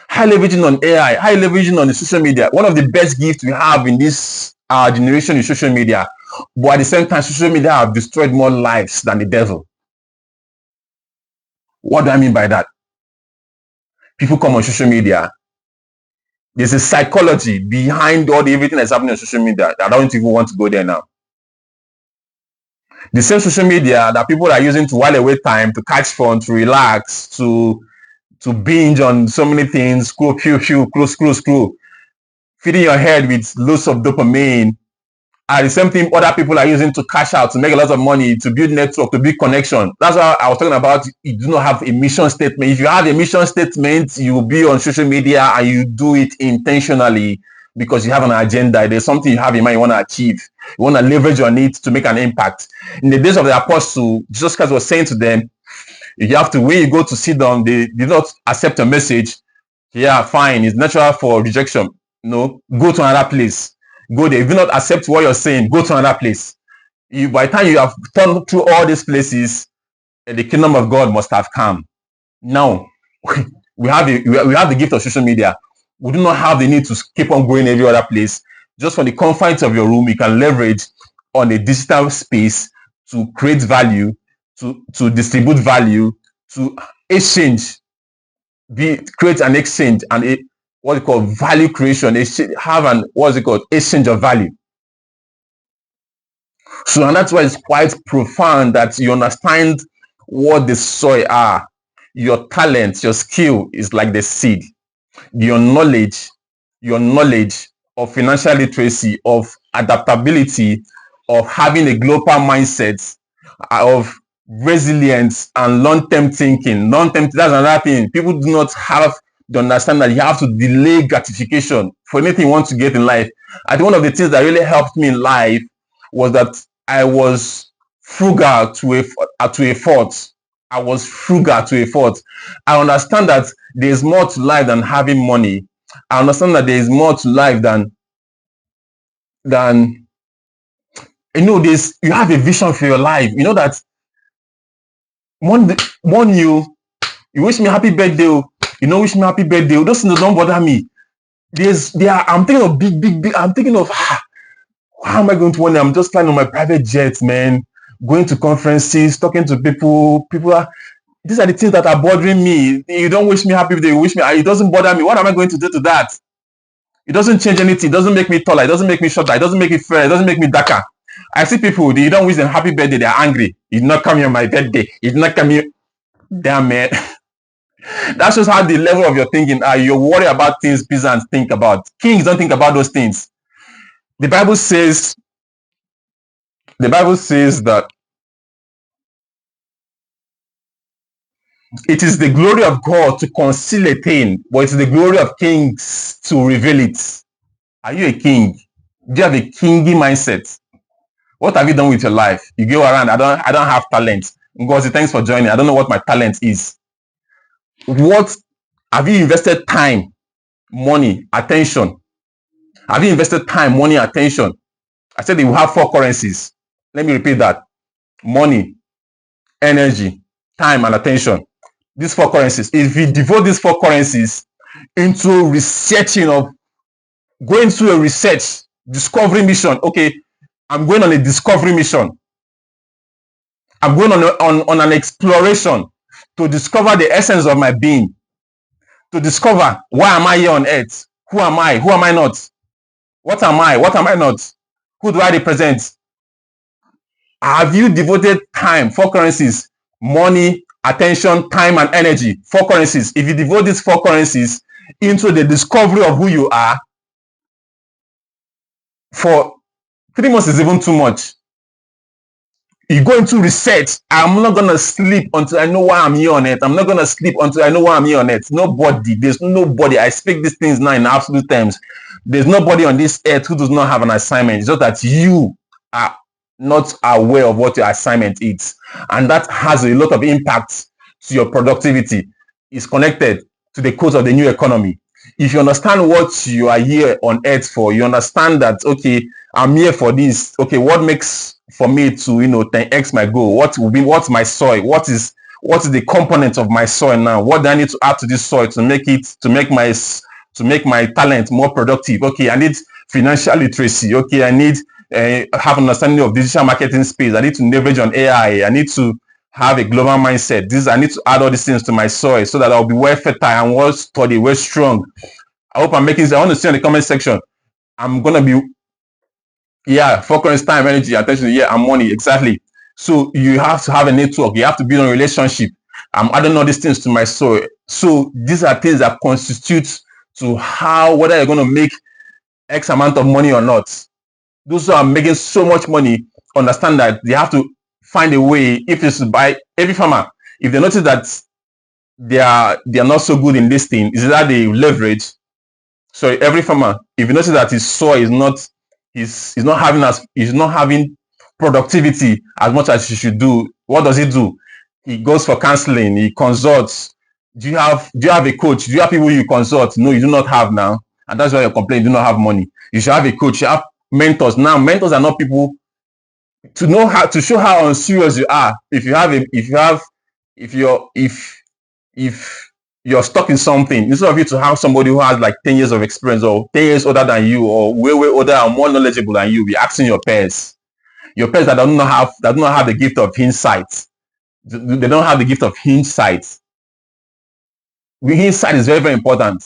high leveraging on AI, high leveraging on the social media. One of the best gifts we have in this generation is social media. But at the same time, social media have destroyed more lives than the devil. What do I mean by that? People come on social media. There's a psychology behind everything that's happening on social media. I don't even want to go there now. The same social media that people are using to while away time, to catch fun, to relax, to binge on so many things, scroll, feeding your head with loads of dopamine, and the same thing other people are using to cash out, to make a lot of money, to build network, to build connection. That's why I was talking about, you do not have a mission statement. If you have a mission statement, you will be on social media and you do it intentionally because you have an agenda. There's something you have in mind you want to achieve. You want to leverage on it to make an impact. In the days of the apostle, Jesus Christ was saying to them, you have to, when you go to sit down, they did not accept a message. Yeah, fine. It's natural for rejection. No, go to another place. Go there. If you not accept what you're saying, go to another place. By the time you have turned through all these places, the kingdom of God must have come. Now, we have the gift of social media. We do not have the need to keep on going every other place. Just from the confines of your room, you can leverage on a digital space to create value, to distribute value, to exchange, create an exchange and what we call value creation, have an exchange of value. So, and that's why it's quite profound that you understand what the soil are. Your talent, your skill is like the seed. Your knowledge of financial literacy, of adaptability, of having a global mindset, of resilience and long-term thinking. That's another thing. People do not have to understand that you have to delay gratification for anything you want to get in life. I think one of the things that really helped me in life was that I was frugal to a fault. I was frugal to a fault. I understand that there's more to life than having money. I understand that there is more to life than you have a vision for your life. You know that one you wish me happy birthday. Wish me happy birthday. Those things don't bother me. I'm thinking of big. I'm thinking of how am I going to one day? I'm just flying on my private jet, man. Going to conferences, talking to people. These are the things that are bothering me. You don't wish me happy birthday. You wish me. It doesn't bother me. What am I going to do to that? It doesn't change anything. It doesn't make me taller. It doesn't make me shorter. It doesn't make me fairer. It doesn't make me darker. I see people, you don't wish them happy birthday, they're angry. You did not come here on my birthday. You did not come here. Damn, man. That shows how the level of your thinking are. You worry about things peasants think about. Kings don't think about those things. The Bible says that it is the glory of God to conceal a thing, but it's the glory of kings to reveal it. Are you a king? Do you have a kingy mindset? What have you done with your life? You go around, I don't have talent. Ngozi, thanks for joining. I don't know what my talent is. What have you invested time, money, attention? Have you invested time, money, attention? I said you have 4 currencies. Let me repeat that. Money, energy, time, and attention. These 4 currencies. If you devote these 4 currencies into researching of going through a research, discovery mission. Okay, I'm going on a discovery mission. I'm going on an exploration to discover the essence of my being, to discover why am I here on earth? Who am I? Who am I not? What am I? What am I not? Who do I represent? Have you devoted time, 4 currencies, money, attention, time, and energy, 4 currencies? If you devote these 4 currencies into the discovery of who you are, for 3 months is even too much. You go into research. I'm not gonna sleep until I know why I'm here on earth. I'm not gonna sleep until I know why I'm here on earth. Nobody, there's nobody. I speak these things now in absolute terms. There's nobody on this earth who does not have an assignment. It's just that you are not aware of what your assignment is, and that has a lot of impact to your productivity. It's connected to the cause of the new economy. If you understand what you are here on earth for, you understand that, okay, I'm here for this. Okay, what makes for me to 10x my goal? What's my soil? What is the component of my soil now? What do I need to add to this soil to make my talent more productive? Okay, I need financial literacy. Okay, I need have an understanding of digital marketing space. I need to leverage on AI. I need to have a global mindset. I need to add all these things to my soil so that I'll be well fertile and well studied, well strong. I hope I'm making sense. I want to see in the comment section. I'm gonna be, yeah, focus, time, energy, attention, yeah, and money, exactly. So you have to have a network. You have to build a relationship. I'm adding all these things to my soul. So these are things that constitute to how whether you're going to make X amount of money or not. Those who are making so much money understand that they have to find a way. If it's by every farmer, if they notice that they are not so good in this thing, is that they leverage. So every farmer, if you notice that his soil is not having productivity as much as he should do, what does he do? He goes for counseling. He consults. Do you have a coach? Do you have people you consult? No, you do not have now, and that's why you're complaining. You do not have money. You should have a coach. You have mentors. Now, mentors are not people to know how to show how unserious you are. If you're stuck in something, instead of you to have somebody who has like 10 years of experience or 10 years older than you or way older and more knowledgeable than you, be asking your peers that do not have the gift of insight. They don't have the gift of insight. Insight is very, very important,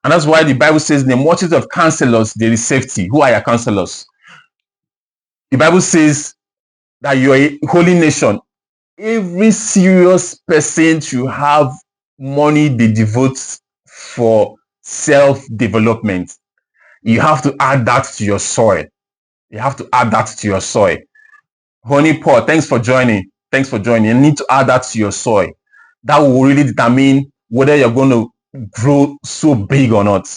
and that's why the Bible says, "The multitude of counselors, there is safety." Who are your counselors? The Bible says that you are a holy nation. Every serious person should have money they devote for self-development. You have to add that to your soil. Honey Paul, thanks for joining. You need to add that to your soil. That will really determine whether you're going to grow so big or not.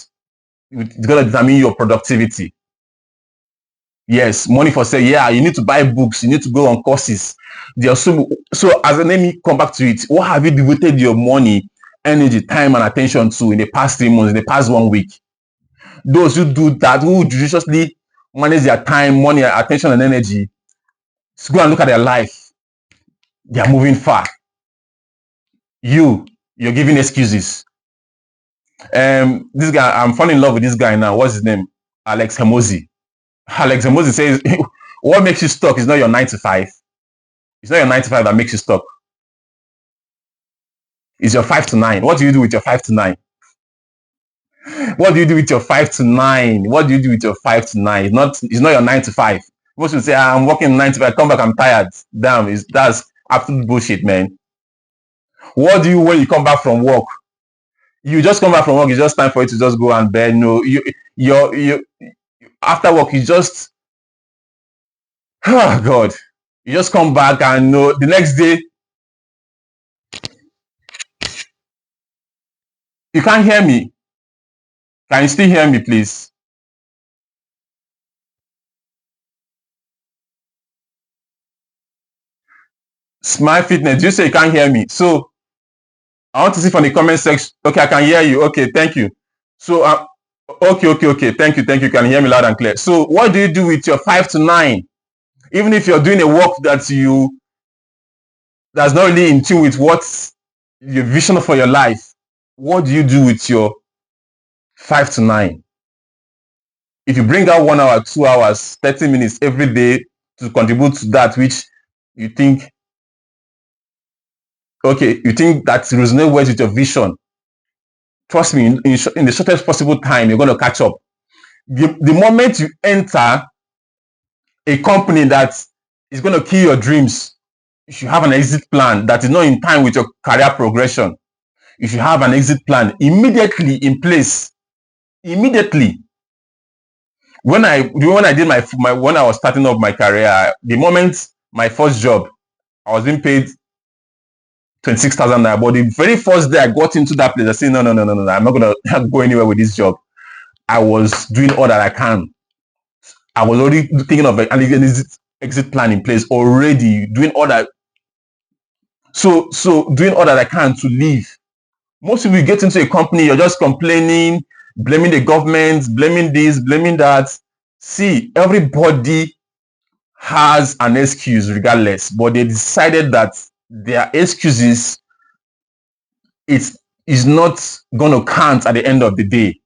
It's going to determine your productivity. Yes, money for sale. Yeah, you need to buy books. You need to go on courses. So let me come back to it. What have you devoted your money, energy, time, and attention to in the past 3 months, in the past 1 week? Those who do that, who judiciously manage their time, money, attention, and energy, just go and look at their life. They are moving far. You're giving excuses. This guy, I'm falling in love with this guy now. What's his name? Alex Hormozi. Alex Hormozi says, what makes you stuck is not your 9 to 5. It's not your 9 to 5 that makes you stuck. It's your 5 to 9. What do you do with your 5 to 9? What do you do with your 5 to 9? What do you do with your 5 to 9? It's not your 9 to 5. Most people say, I'm working 9 to 5, come back, I'm tired. Damn, that's absolute bullshit, man. What do you when you come back from work? You just come back from work, it's just time for you to just go and bed. No, you after work, you just oh God. You just come back and no the next day you can't hear me. Can you still hear me, please? Smile Fitness, you say you can't hear me. So I want to see from the comment section. Okay, I can hear you. Okay, thank you. So okay. Thank you. Can you hear me loud and clear? So what do you do with your 5 to 9? Even if you're doing a work that's not really in tune with what's your vision for your life, what do you do with your 5 to 9? If you bring out 1 hour, 2 hours, 30 minutes every day to contribute to that which you think you think that resonates well with your vision, trust me, in the shortest possible time, you're going to catch up. The moment you enter a company that is going to kill your dreams, you should have an exit plan that is not in time with your career progression. You should have an exit plan immediately in place. Immediately. When I did when I was starting up my career, the moment my first job, I was being paid 26,000 naira. But the very first day I got into that place, I said, no, I'm not gonna go anywhere with this job. I was doing all that I can. I was already thinking of an exit plan in place already, doing all that. So doing all that I can to leave. Most people get into a company, you're just complaining, blaming the government, blaming this, blaming that. See, everybody has an excuse regardless, but they decided that their excuses is not going to count at the end of the day.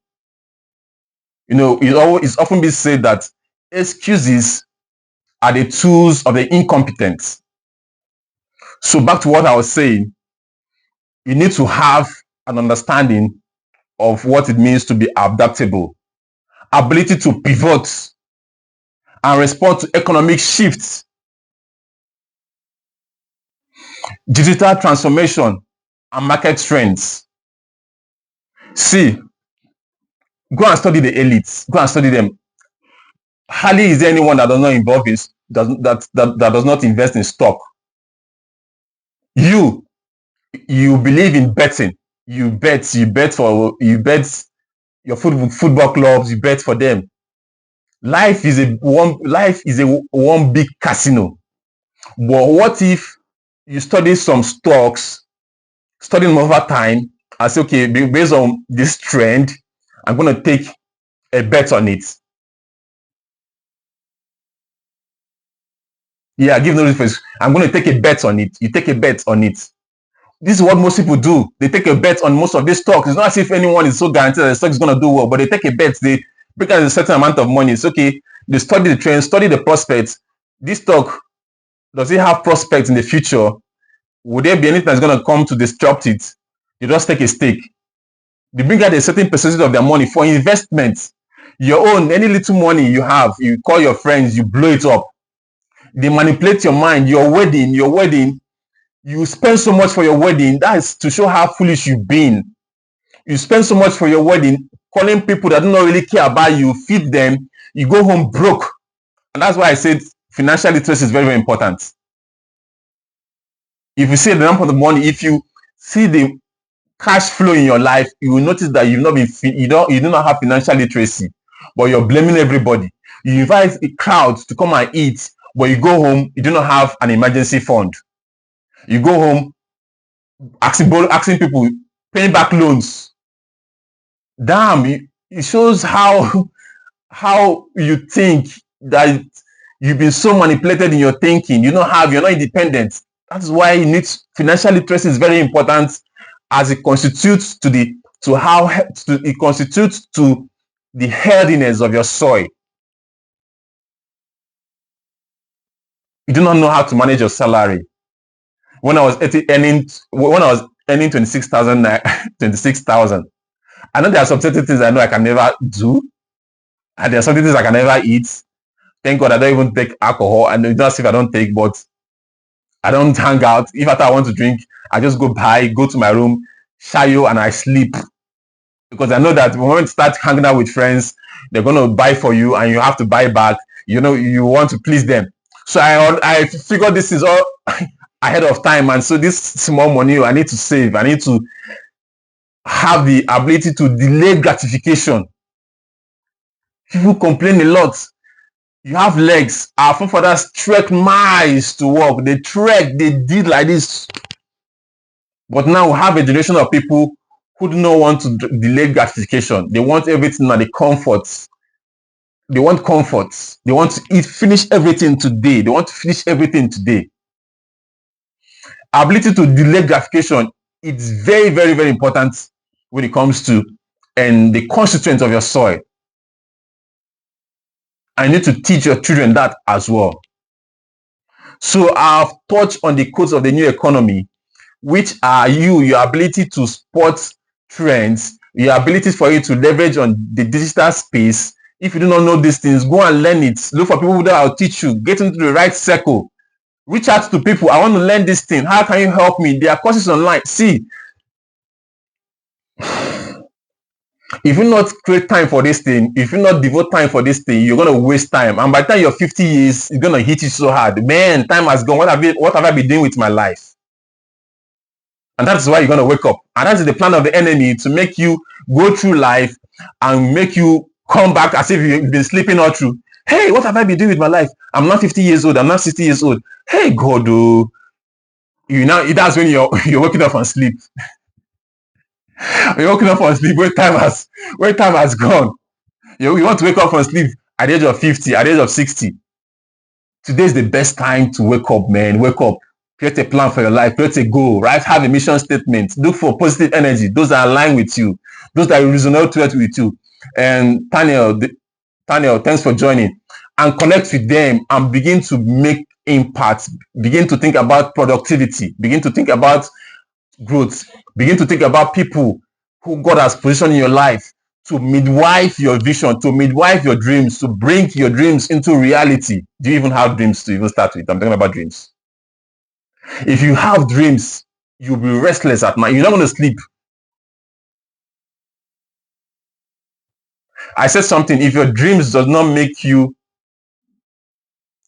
You know, it's often been said that excuses are the tools of the incompetent. So back to what I was saying, you need to have an understanding of what it means to be adaptable, ability to pivot and respond to economic shifts, digital transformation, and market trends. See, go and study the elites. Go and study them. Hardly is there anyone that does not involve in that does not invest in stock. You believe in betting. You bet your football clubs. You bet for them. Life is a one big casino. But what if you study some stocks, study them over time, and say, okay, based on this trend, I'm going to take a bet on it. Yeah, give no reference. I'm going to take a bet on it. You take a bet on it. This is what most people do. They take a bet on most of these stocks. It's not as if anyone is so guaranteed that the stock is going to do well, but they take a bet. They break out a certain amount of money. It's okay. They study the trend, study the prospects. This stock, does it have prospects in the future? Would there be anything that's going to come to disrupt it? You just take a stake. They bring out a certain percentage of their money for investment. Your own, any little money you have, you call your friends, you blow it up. They manipulate your mind. Your wedding, you spend so much for your wedding. That is to show how foolish you've been. You spend so much for your wedding, calling people that do not really care about you, feed them, you go home broke. And that's why I said financial literacy is very, very important. If you see the number of the money, if you see the cash flow in your life, you will notice that you do not have financial literacy, but you're blaming everybody. You invite a crowd to come and eat, but you go home, you do not have an emergency fund. You go home asking people, paying back loans. Damn, it shows how you think that you've been so manipulated in your thinking. You're not independent. That's why financial literacy is very important, as it constitutes to the healthiness of your soil. You do not know how to manage your salary. When I was earning 26,000, I know there are some certain things I know I can never do, and there are some things I can never eat. Thank God I don't even take alcohol, and it's not as if I don't take, but I don't hang out. If after I want to drink, I just go to my room, shayo, and I sleep. Because I know that when you start hanging out with friends, they're going to buy for you and you have to buy back. You know, you want to please them. So I figured this is all ahead of time. And so this small money I need to save, I need to have the ability to delay gratification. People complain a lot. You have legs. Our forefathers trek miles to work. They trek, they did like this. But now we have a generation of people who do not want to delay gratification. They want everything at the comforts. They want comforts. They want to finish everything today. They want to finish everything today. Ability to delay gratification is very, very, very important when it comes to and the constituents of your soil. I need to teach your children that as well. So I've touched on the codes of the new economy, which are your ability to spot trends, your ability for you to leverage on the digital space. If you do not know these things, go and learn it. Look for people that will teach you. Get into the right circle. Reach out to people. I want to learn this thing. How can you help me? There are courses online. See, if you not create time for this thing, if you not devote time for this thing, you're gonna waste time. And by the time you're 50 years, it's gonna hit you so hard. Man, time has gone. What have I been doing with my life? And that's why you're gonna wake up. And that's the plan of the enemy, to make you go through life and make you come back as if you've been sleeping all through. Hey, what have I been doing with my life? I'm not 50 years old. I'm not 60 years old. Hey, God, oh. That's when you're waking up from sleep. You're waking up from sleep when time has gone. You want to wake up from sleep at the age of 50, at the age of 60. Today is the best time to wake up, man. Wake up. Create a plan for your life. Create a goal, right? Have a mission statement. Look for positive energy. Those that align with you. Those that resonate with you. And Daniel, thanks for joining. And connect with them and begin to make impact. Begin to think about productivity. Begin to think about growth. Begin to think about people who God has positioned in your life to midwife your vision, to midwife your dreams, to bring your dreams into reality. Do you even have dreams to even start with? I'm talking about dreams. If you have dreams, you'll be restless at night. You're not going to sleep. I said something. If your dreams does not make you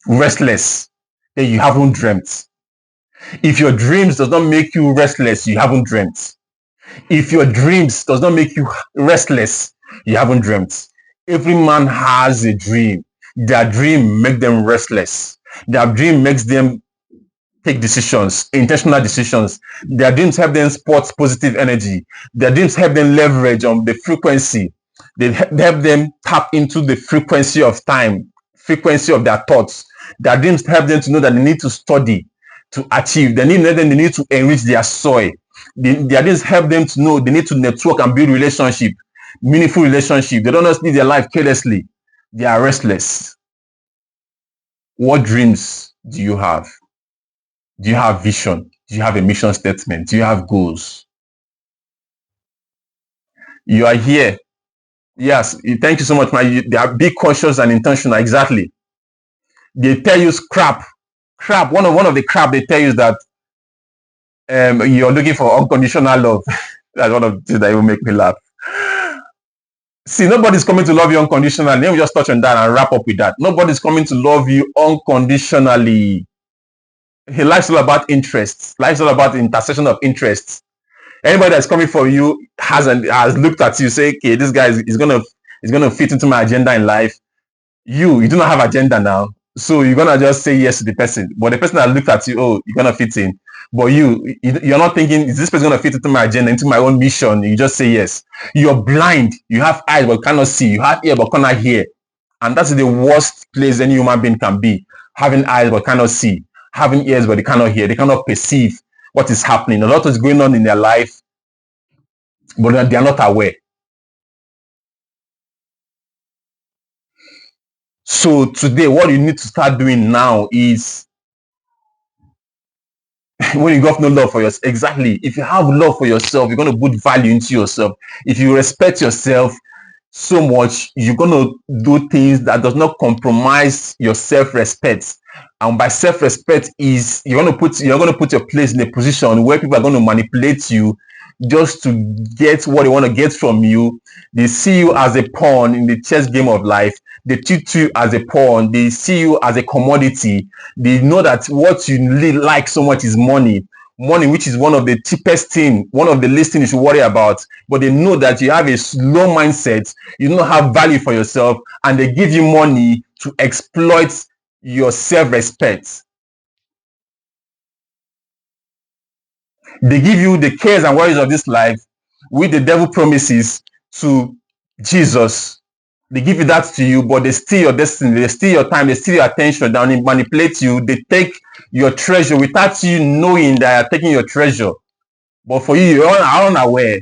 restless, then you haven't dreamt. If your dreams does not make you restless, you haven't dreamt. If your dreams does not make you restless, you haven't dreamt. Every man has a dream. Their dream makes them restless. Their dream makes them take decisions, intentional decisions. Their dreams help them spot positive energy. Their dreams help them leverage on the frequency. They help them tap into the frequency of time, frequency of their thoughts. Their dreams help them to know that they need to study to achieve. They need to enrich their soil. Their dreams help them to know they need to network and build relationship, meaningful relationship. They don't just live their life carelessly. They are restless. What dreams do you have? Do you have vision? Do you have a mission statement? Do you have goals? You are here. Yes, thank you so much, man. They are big, conscious, and intentional. Exactly. They tell you crap. One of the crap they tell you is that you're looking for unconditional love. That's one of the things that will make me laugh. See, nobody's coming to love you unconditionally. Let me just touch on that and wrap up with that. Nobody's coming to love you unconditionally. Life's all about interests. Life's all about the intersection of interests. Anybody that's coming for you has looked at you, say, okay, this guy is gonna fit into my agenda in life. You do not have agenda now, so you're gonna just say yes to the person. But the person that looked at you, oh, you're gonna fit in. But you're not thinking, is this person gonna fit into my agenda, into my own mission? You just say yes. You're blind. You have eyes but cannot see. You have ear but cannot hear. And that's the worst place any human being can be. Having eyes but cannot see. Having ears but they cannot hear. They cannot perceive what is happening. A lot is going on in their life, but they are not aware. So today, what you need to start doing now is when you got no love for yourself, exactly. If you have love for yourself, you're going to put value into yourself. If you respect yourself so much, you're going to do things that does not compromise your self-respect. And by self-respect is you're going to put your place in a position where people are going to manipulate you just to get what they want to get from you. They see you as a pawn in the chess game of life. They treat you as a pawn. They see you as a commodity. They know that what you really like so much is money. Money, which is one of the cheapest thing, one of the least things you should worry about. But they know that you have a low mindset, you don't have value for yourself, and they give you money to exploit your self-respect. They give you the cares and worries of this life with the devil promises to Jesus. They give you that to you, but they steal your destiny, they steal your time, they steal your attention, they manipulate you, they take your treasure without you knowing they are taking your treasure. But for you, you're unaware.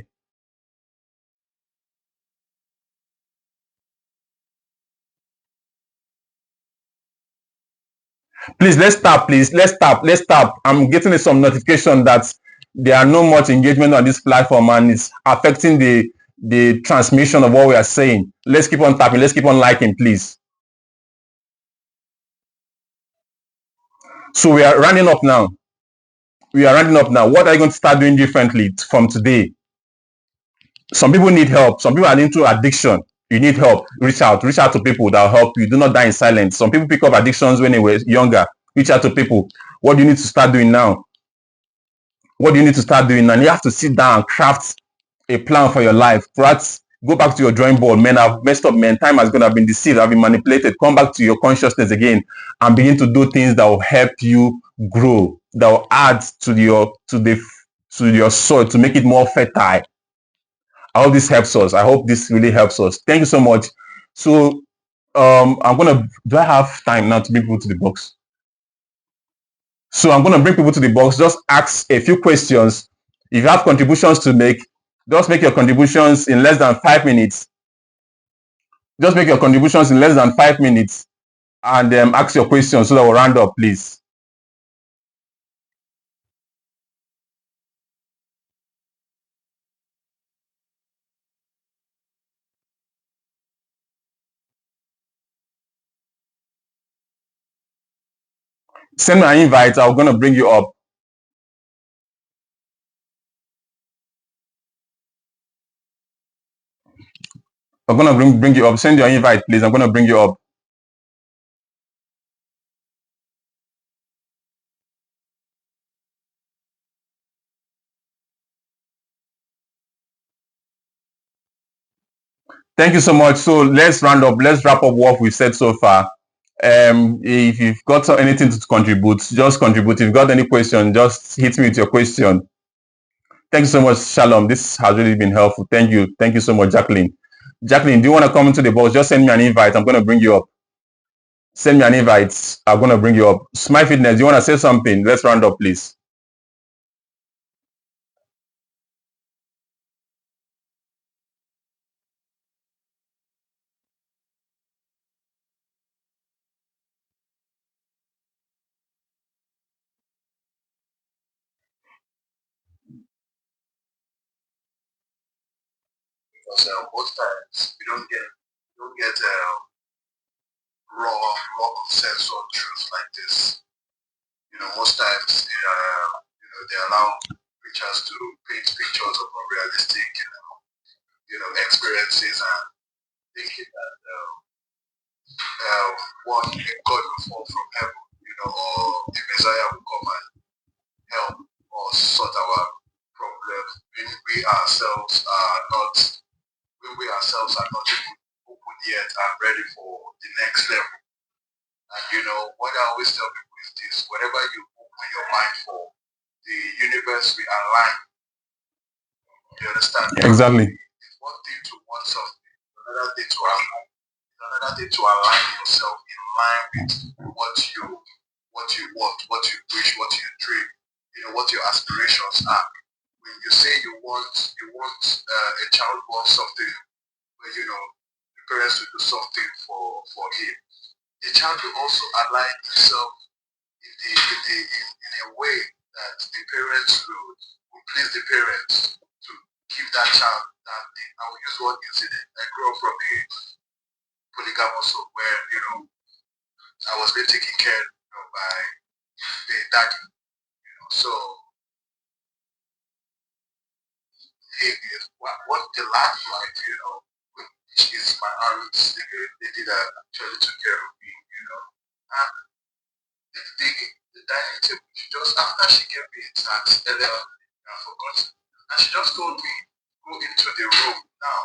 Please, let's stop, please. Let's stop. I'm getting some notification that there are no much engagement on this platform and it's affecting the transmission of what we are saying. Let's keep on tapping, let's keep on liking, please. So we are running up now. We are running up now. What are you going to start doing differently from today? Some people need help. Some people are into addiction. You need help. Reach out to people that will help you. Do not die in silence. Some people pick up addictions when they were younger. Reach out to people. What do you need to start doing now? What do you need to start doing now? And you have to sit down and craft a plan for your life. Perhaps go back to your drawing board. Men, I've messed up, man. Time has gone. I've been deceived. I've been manipulated. Come back to your consciousness again and begin to do things that will help you grow, that will add to your soil to make it more fertile. I hope this helps us. I hope this really helps us. Thank you so much. So I'm gonna do I have time now to bring people to the box? So I'm gonna bring people to the box, just ask a few questions. If you have contributions to make, just make your contributions in less than 5 minutes. Just make your contributions in less than 5 minutes and ask your questions so that we'll round up, please. Send me an invite. I'm gonna bring you up. I'm gonna bring you up. Send your invite, please. I'm gonna bring you up. Thank you so much. So let's round up. Let's wrap up what we've said so far. If you've got anything to contribute, just contribute. If you've got any question, just hit me with your question. Thank you so much, Shalom. This has really been helpful. Thank you. Thank you so much, Jacqueline. Jacqueline, do you want to come into the box? Just send me an invite. I'm going to bring you up. Send me an invite. I'm going to bring you up. Smile Fitness, do you want to say something? Let's round up, please. Because most times we don't get raw sense of truth like this. Most times they allow preachers to paint pictures of unrealistic experiences and thinking that one God will fall from heaven, or the Messiah will come and help us sort our problems when we ourselves are not even open yet and ready for the next level. And what I always tell people is this: whatever you open your mind for, the universe will align. You understand? Exactly. It's one thing to want something, another thing to align yourself in line with what you want, what you wish, what you dream, what your aspirations are. When you say you want a child wants something, but the parents will do something for him. The child will also align himself in a way that the parents would please the parents to give that child that thing. I will use one incident. I grew up from a polygamous home where, I was being taken care of by the daddy, So what the life like, which is my aunts, they did actually took care of me, And the dining table, she just, after she gave me a tax earlier, I forgot, and she just told me, go into the room. Now,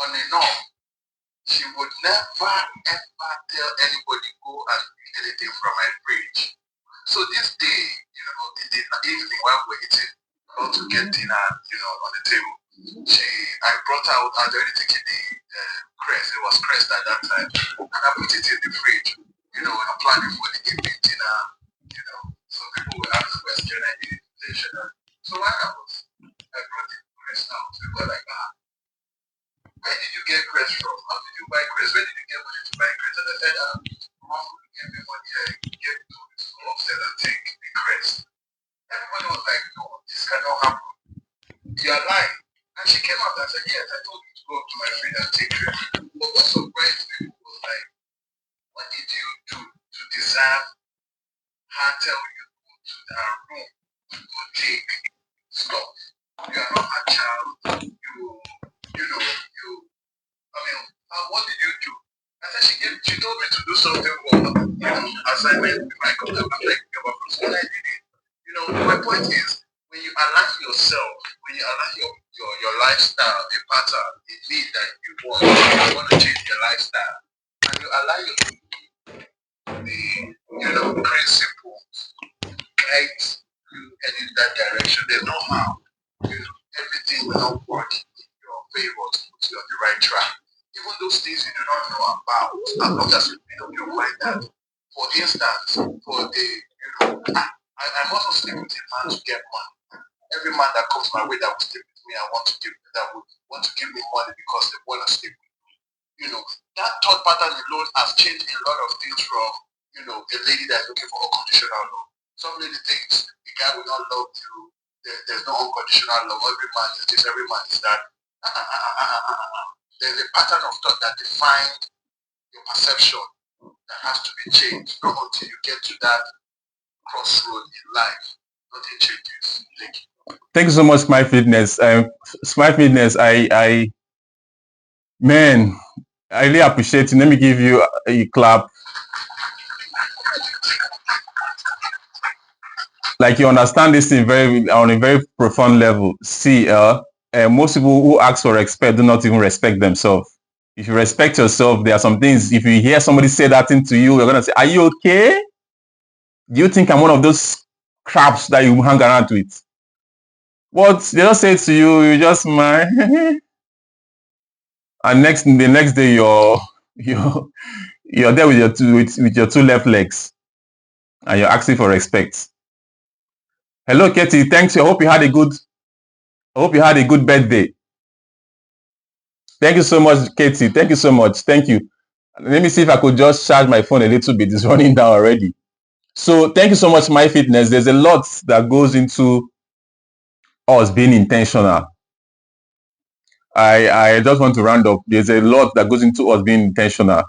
on and off, she would never ever tell anybody go and eat anything from my fridge. So this day, in the evening while we're eating, about to get dinner, on the table, I brought out, I'd already taken the crest, it was crest at that time, and I put it in the fridge, I'm planning for the evening dinner, so people will ask questions, I need invitation. So when I brought the crest out, they were like, where did you get crest from? How did you buy crest? Where did you get money to buy crest? And I said, Mom gave me money, I gave it to the school upstairs and take the crest. Everybody was like, no, this cannot happen. You're lying. And she came out and said, yes, I told you to go up to my friend and take crest. But what surprised me was like, what did you do to deserve her telling you to go to her room to go take stuff? You are not a child. What did you do? I said she told me to do something assignment with my computer. I'm like, from school I did it. My point is, when you align yourself, when you align your lifestyle, a pattern, a need that you want to change your lifestyle, and you align the principles, guide you head in that direction. There's no how. Everything will not work in your favor to put you on the right track. Even those things you do not know about, as long as you made up your mind that, for instance, I must not sleep with a man to get money. Every man that comes my way that will sleep with me, that would want to give me money because they want to sleep with me. That thought pattern alone has changed a lot of things from, a lady that's looking for unconditional love. Some lady thinks the guy will not love you. There's no unconditional love. Every man is this, every man is that. There's a pattern of thought that defines your perception that has to be changed. Not until you get to that crossroad in life, nothing changes. Thank you. Thank you so much, Smile Fitness. Smile Fitness, man, I really appreciate it. Let me give you a clap. Like, you understand this thing on a very profound level. See, most people who ask for respect do not even respect themselves. If you respect yourself, there are some things, if you hear somebody say that thing to you, you're going to say, are you okay? Do you think I'm one of those craps that you hang around with? What they don't say to you, you just smile. And the next day you're there with your two left legs and you're asking for respect. Hello, Katie. Thanks. I hope you had a good birthday. Thank you so much, Katie. Thank you so much. Thank you. Let me see if I could just charge my phone a little bit. It's running down already. So thank you so much, My Fitness. There's a lot that goes into us being intentional. I just want to round up. There's a lot that goes into us being intentional.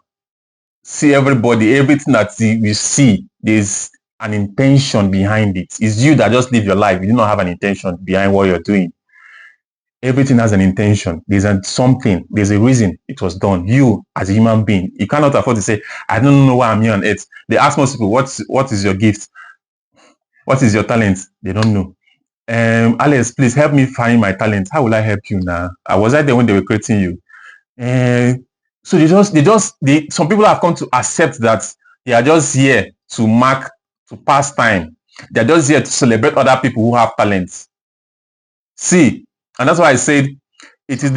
See everybody, everything that you see, there's an intention behind it. It's you that just live your life. You do not have an intention behind what you're doing. Everything has an intention. There's a reason it was done. You, as a human being, you cannot afford to say, I don't know why I'm here on earth. They ask most people, what is your gift? What is your talent? They don't know. Alex, please help me find my talent. How will I help you now? Was I there when they were creating you? So some people have come to accept that they are just here to pass time. They're just here to celebrate other people who have talents. See, and that's why I said it is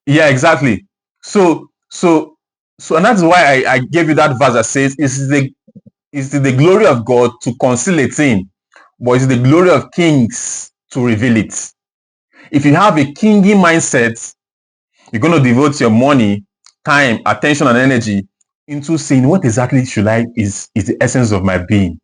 yeah, exactly. So, and that's why I gave you that verse that says it's the glory of God to conceal a thing, but it's the glory of kings to reveal it. If you have a kingy mindset, you're going to devote your money, time, attention, and energy into saying, what exactly is the essence of my being?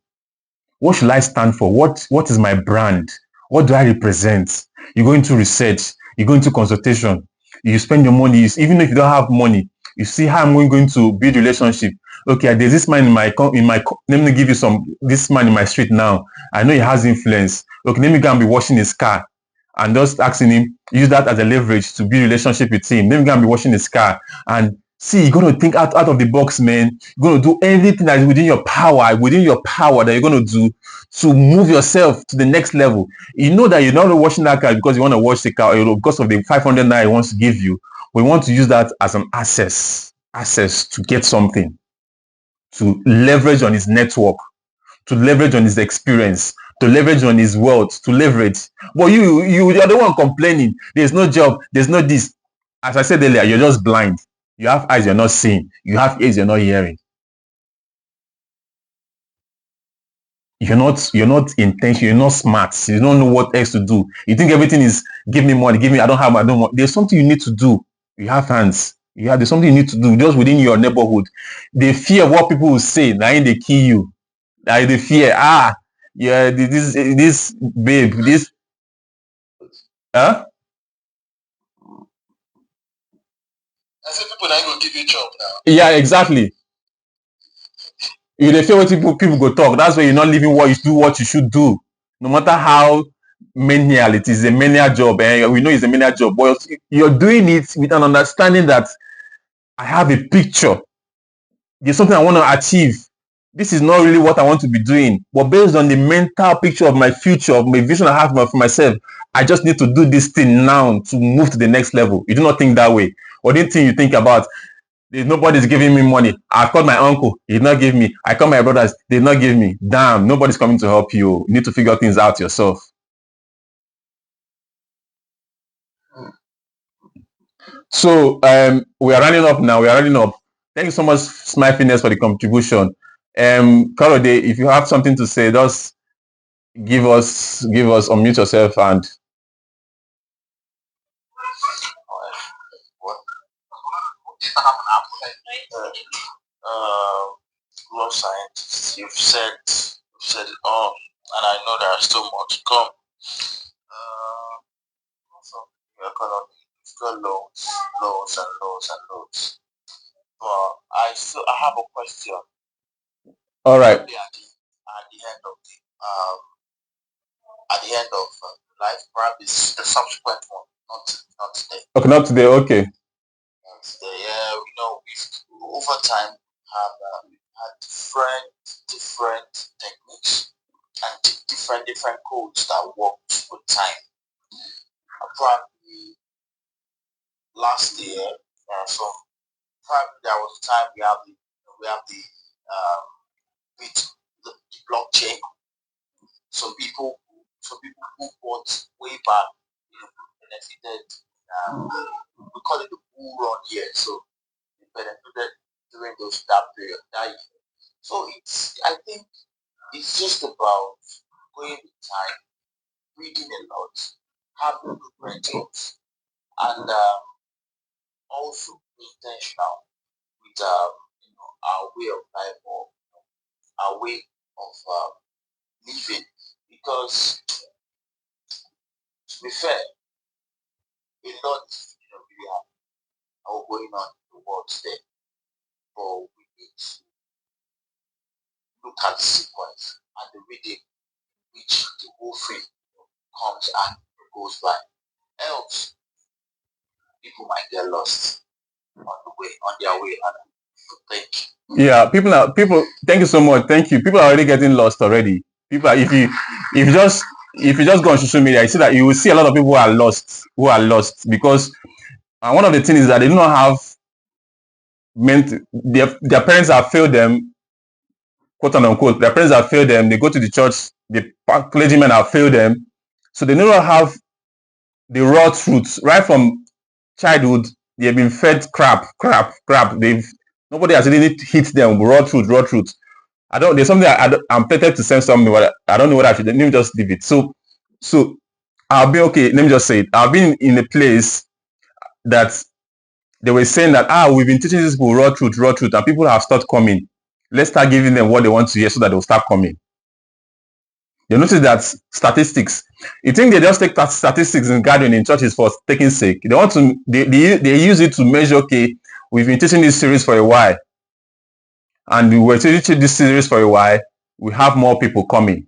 What should I stand for? What is my brand? What do I represent? You go into research, you go into consultation, you spend your money, even if you don't have money, you see how I'm going to build relationship. Okay, there's this man let me give you this man in my street now. I know he has influence. Okay, let me go and be washing his car and just asking him, use that as a leverage to build relationship with him. Let me go and be washing his car. And see, you're going to think out of the box, man. You're going to do everything that is within your power that you're going to do to move yourself to the next level. You know that you're not washing that car because you want to wash the car or because of the 500 naira he wants to give you. We want to use that as an access to get something, to leverage on his network, to leverage on his experience, to leverage on his wealth, to leverage. But you're the one complaining. There's no job. There's no this. As I said earlier, you're just blind. You have eyes you're not seeing. You have ears you're not hearing. You're not intentional. You're not smart. You don't know what else to do. You think everything is give me money, give me. I don't have. I don't want. There's something you need to do. You have hands. There's something you need to do just within your neighborhood. The fear of what people will say, now they kill you. The fear. Yeah, this babe, this. Huh? I said people ain't gonna give you a job now. Yeah, exactly. You dey fear what people go talk. That's why you're not living what you should do. No matter how menial it is, a menial job, and we know it's a menial job, but you're doing it with an understanding that I have a picture. There's something I want to achieve. This is not really what I want to be doing, but based on the mental picture of my future, of my vision I have for myself, I just need to do this thing now to move to the next level. You do not think that way. Or the thing you think about, nobody's giving me money. I called my uncle, he did not give me. I called my brothers, they did not give me. Damn, nobody's coming to help you. You need to figure things out yourself. So we are running up now. Thank you so much, Smile Fitness, for the contribution. Korode, if you have something to say, just give us, unmute yourself and. Love scientists, you've said it all, and I know there are still more to come. Also, the economy, it's got lows and lows. I have a question. All right. At the end of life, perhaps the subsequent one, not today. Okay, not today. Okay. Yeah, we've over time have had different techniques and different codes that work with time. Probably last year, so probably there was a time we have the blockchain. Some people who bought way back, benefited. We call it the bull run year. So they benefited during that period, that year. So I think it's just about going with time, reading a lot, having good mentors, and also be intentional with our way of life or our way of living. Because to be fair, a lot is really happening going on in the world today. But we need to look at the sequence and the rhythm which the whole thing comes and goes by. Else, people might get lost on their way. Thank you. Yeah, people. Thank you so much. Thank you. People are already getting lost already. People, if you just go on social media, you see that you will see a lot of people who are lost because one of the things is that they do not have their parents have failed them, quote unquote. Their parents have failed them. They go to the church. The clergymen have failed them, so they do not have the raw truths right from childhood. They have been fed crap. Nobody has really hit them raw truth. There's something I'm tempted to send something, but I don't know what I should. Let me just leave it. So I'll be okay. Let me just say it. I've been in a place that they were saying that we've been teaching these people raw truth, and people have stopped coming. Let's start giving them what they want to hear so that they'll start coming. You notice that statistics. You think they just take statistics in gathering in churches for taking sake. They want to they use it to measure. Okay, we've been teaching this series for a while, and we were teaching this series for a while. We have more people coming.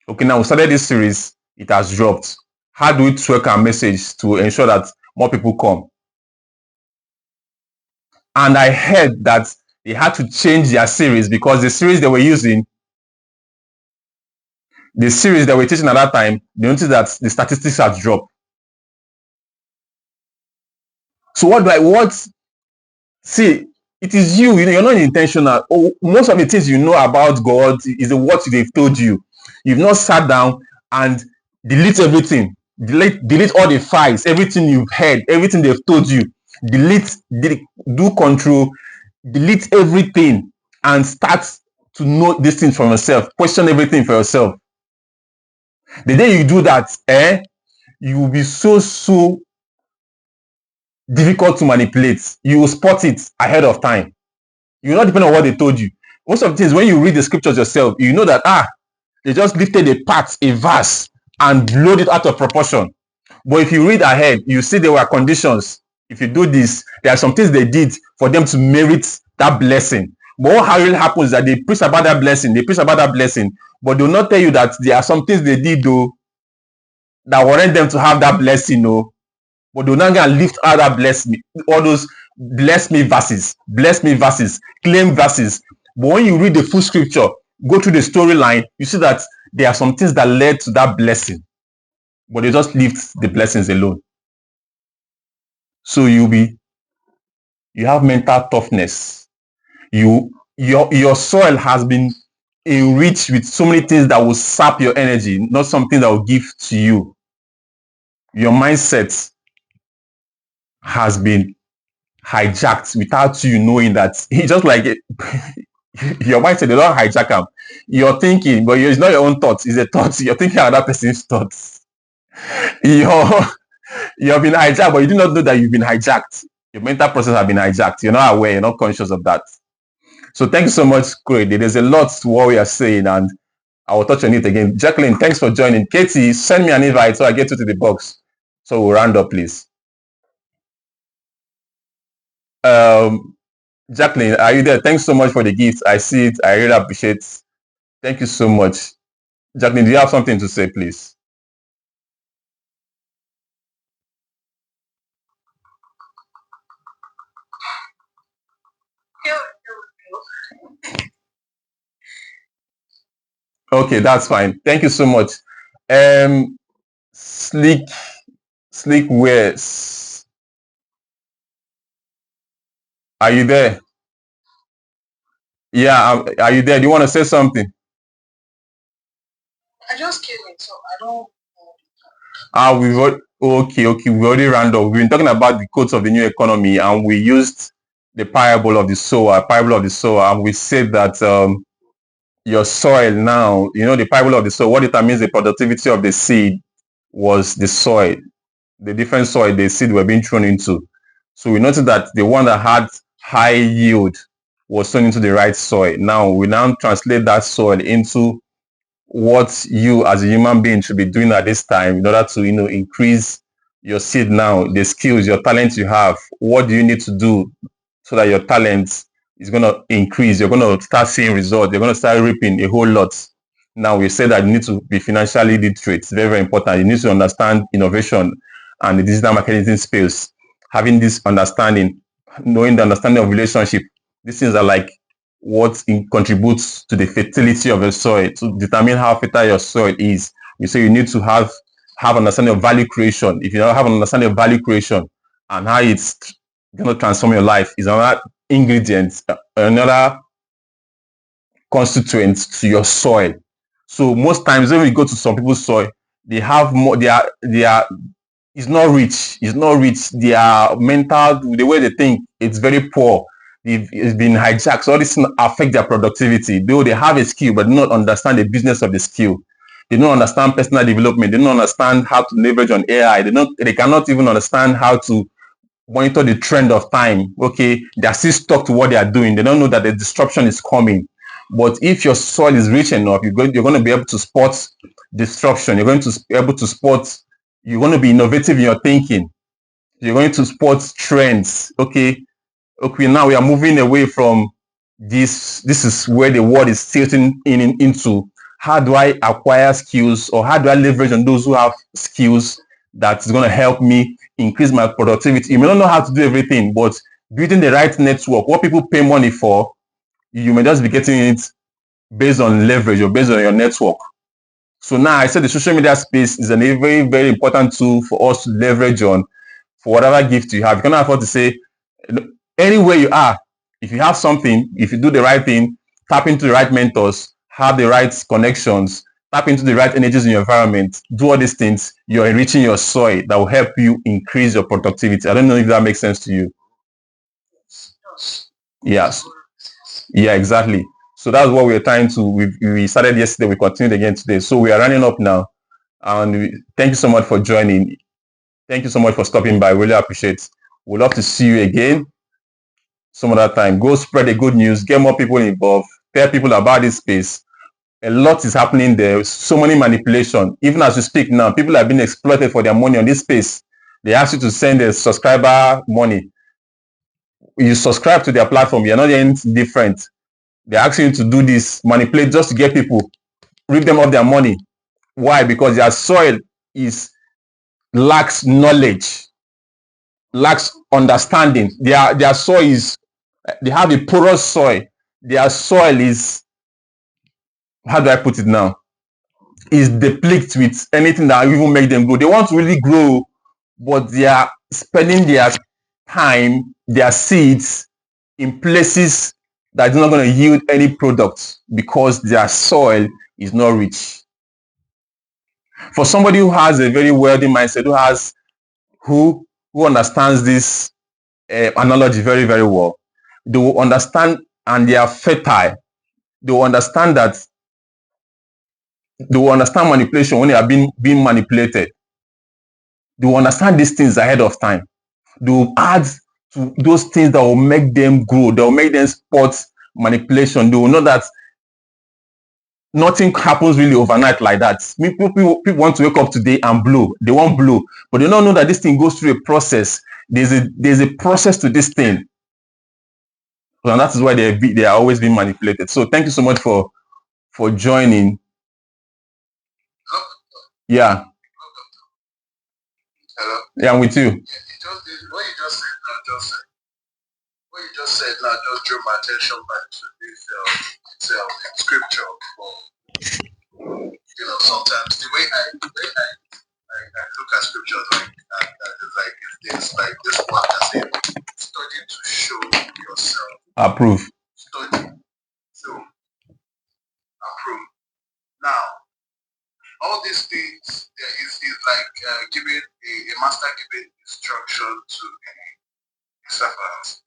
Okay, now we started this series. It has dropped. How do we tweak our message to ensure that more people come? And I heard that they had to change their series because the series they were using, the series that we're teaching at that time, they noticed that the statistics have dropped. So see, it is you, you're not intentional. Most of the things you know about God is what they've told you. You've not sat down and delete everything. Delete all the files, everything you've heard, everything they've told you. Do control, delete everything and start to know these things for yourself. Question everything for yourself. The day you do that, you will be so difficult to manipulate. You will spot it ahead of time. You will not depend on what they told you. Most of the things, when you read the scriptures yourself, you know that they just lifted a verse and blowed it out of proportion. But if you read ahead, you see there were conditions. If you do this, there are some things they did for them to merit that blessing. But what really happens is that they preach about that blessing, but they will not tell you that there are some things they did though that warrant them to have that blessing, but they're not gonna lift out that all those bless me verses, claim verses. But when you read the full scripture, go through the storyline, you see that there are some things that led to that blessing, but they just lift the blessings alone. So you have mental toughness. Your soil has been enriched with so many things that will sap your energy, not something that will give to you. Your mindset has been hijacked without you knowing that. It's just like your mindset, they don't hijack them. You're thinking, but it's not your own thoughts. It's a thought. You're thinking another person's thoughts. You've been hijacked, but you do not know that you've been hijacked. Your mental process has been hijacked. You're not aware. You're not conscious of that. So thank you so much, Craig. There's a lot to what we are saying, and I will touch on it again. Jacqueline, thanks for joining. Katie, send me an invite so I get you to the box. So we'll round up, please. Jacqueline, are you there? Thanks so much for the gift. I see it. I really appreciate it. Thank you so much. Jacqueline, do you have something to say, please? Okay, that's fine. Thank you so much. Sleek Wears. Are you there? Yeah, are you there? Do you want to say something? I just came in, so I don't. Okay. We already ran up. We've been talking about the codes of the new economy, and we used the parable of the sower, and we said that your soil now, the parable of the soil, what determines the productivity of the seed was the soil, the different soil the seed were being thrown into. So we noticed that the one that had high yield was thrown into the right soil. Now we translate that soil into what you as a human being should be doing at this time in order to increase your seed. Now the skills, your talent you have, what do you need to do so that your talent is going to increase? You're going to start seeing results. You're going to start reaping a whole lot. Now we say that you need to be financially literate. It's very, very important. You need to understand innovation and the digital marketing space. Having this understanding, knowing the understanding of relationship, these things are like what contributes to the fertility of the soil, to determine how fertile your soil is. We say you need to have understanding of value creation. If you don't have an understanding of value creation and how it's going to transform your life, is another ingredient, another constituent to your soil. So most times when we go to some people's soil, they have more, it's not rich. Their mental, the way they think, it's very poor. It's been hijacked. So all this affect their productivity. Though they have a skill, but do not understand the business of the skill. They don't understand personal development. They don't understand how to leverage on AI. They cannot even understand how to monitor the trend of time. Okay, they are still stuck to what they are doing. They don't know that the disruption is coming. But if your soil is rich enough, you're going to be able to spot disruption. You're going to be able to spot. You're going to be innovative in your thinking. You're going to spot trends. Okay, now we are moving away from this is where the world is tilting into. How do I acquire skills, or how do I leverage on those who have skills that is going to help me increase my productivity? You may not know how to do everything, but building the right network, what people pay money for, you may just be getting it based on leverage or based on your network. So now I said the social media space is a very, very important tool for us to leverage on for whatever gift you have. You cannot afford to say, anywhere you are, if you have something, if you do the right thing, tap into the right mentors, have the right connections, tap into the right energies in your environment, do all these things, you're enriching your soil that will help you increase your productivity. I don't know if that makes sense to you. Yes. Yeah, exactly. So that's what we're trying to, we started yesterday, we continued again today. So we are running up now. And thank you so much for joining. Thank you so much for stopping by. Really appreciate it. We'd love to see you again some other time. Go spread the good news, get more people involved, tell people about this space. A lot is happening there. So many manipulation. Even as we speak now, people are being exploited for their money on this space. They ask you to send a subscriber money. You subscribe to their platform, you're not anything different. They're asking you to do this, manipulate just to get people, rip them of their money. Why? Because their soil is lacks knowledge, lacks understanding. Their soil is, they have a porous soil. Their soil is, how do I put it now? Is depleted with anything that even make them grow. They want to really grow, but they are spending their time, their seeds in places that are not going to yield any products because their soil is not rich. For somebody who has a very wealthy mindset, who understands this analogy very, very well, they will understand, and they are fertile. They will understand that, they will understand manipulation when they are being manipulated. They will understand these things ahead of time. They will add to those things that will make them grow. That will make them spot manipulation. They will know that nothing happens really overnight like that. People want to wake up today and blow. They won't blow, but they don't know that this thing goes through a process. There's a process to this thing, and that is why they are always being manipulated. So thank you so much for joining. Yeah. Hello? Yeah, I'm with you. What you just said now, what you just said now just drew my attention back to this scripture. Sometimes the way I look at scriptures like this one that says, study to show yourself. Approve. Study. So approve. Now, all these things is like giving a master giving instruction to a servant.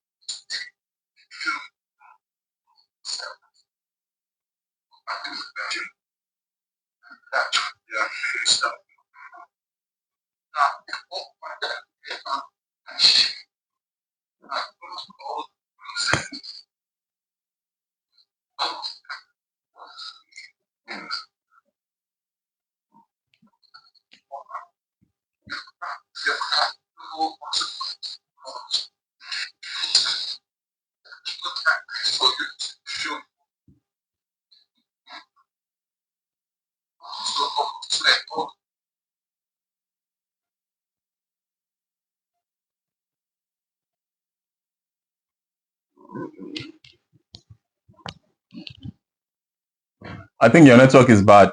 I think your network is bad.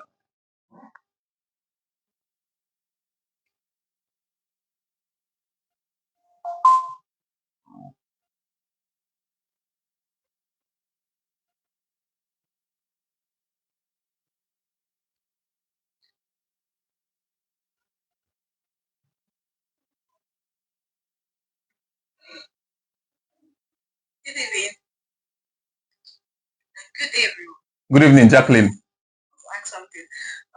Good evening. Good day, everyone. Good evening, Jacqueline. Like something.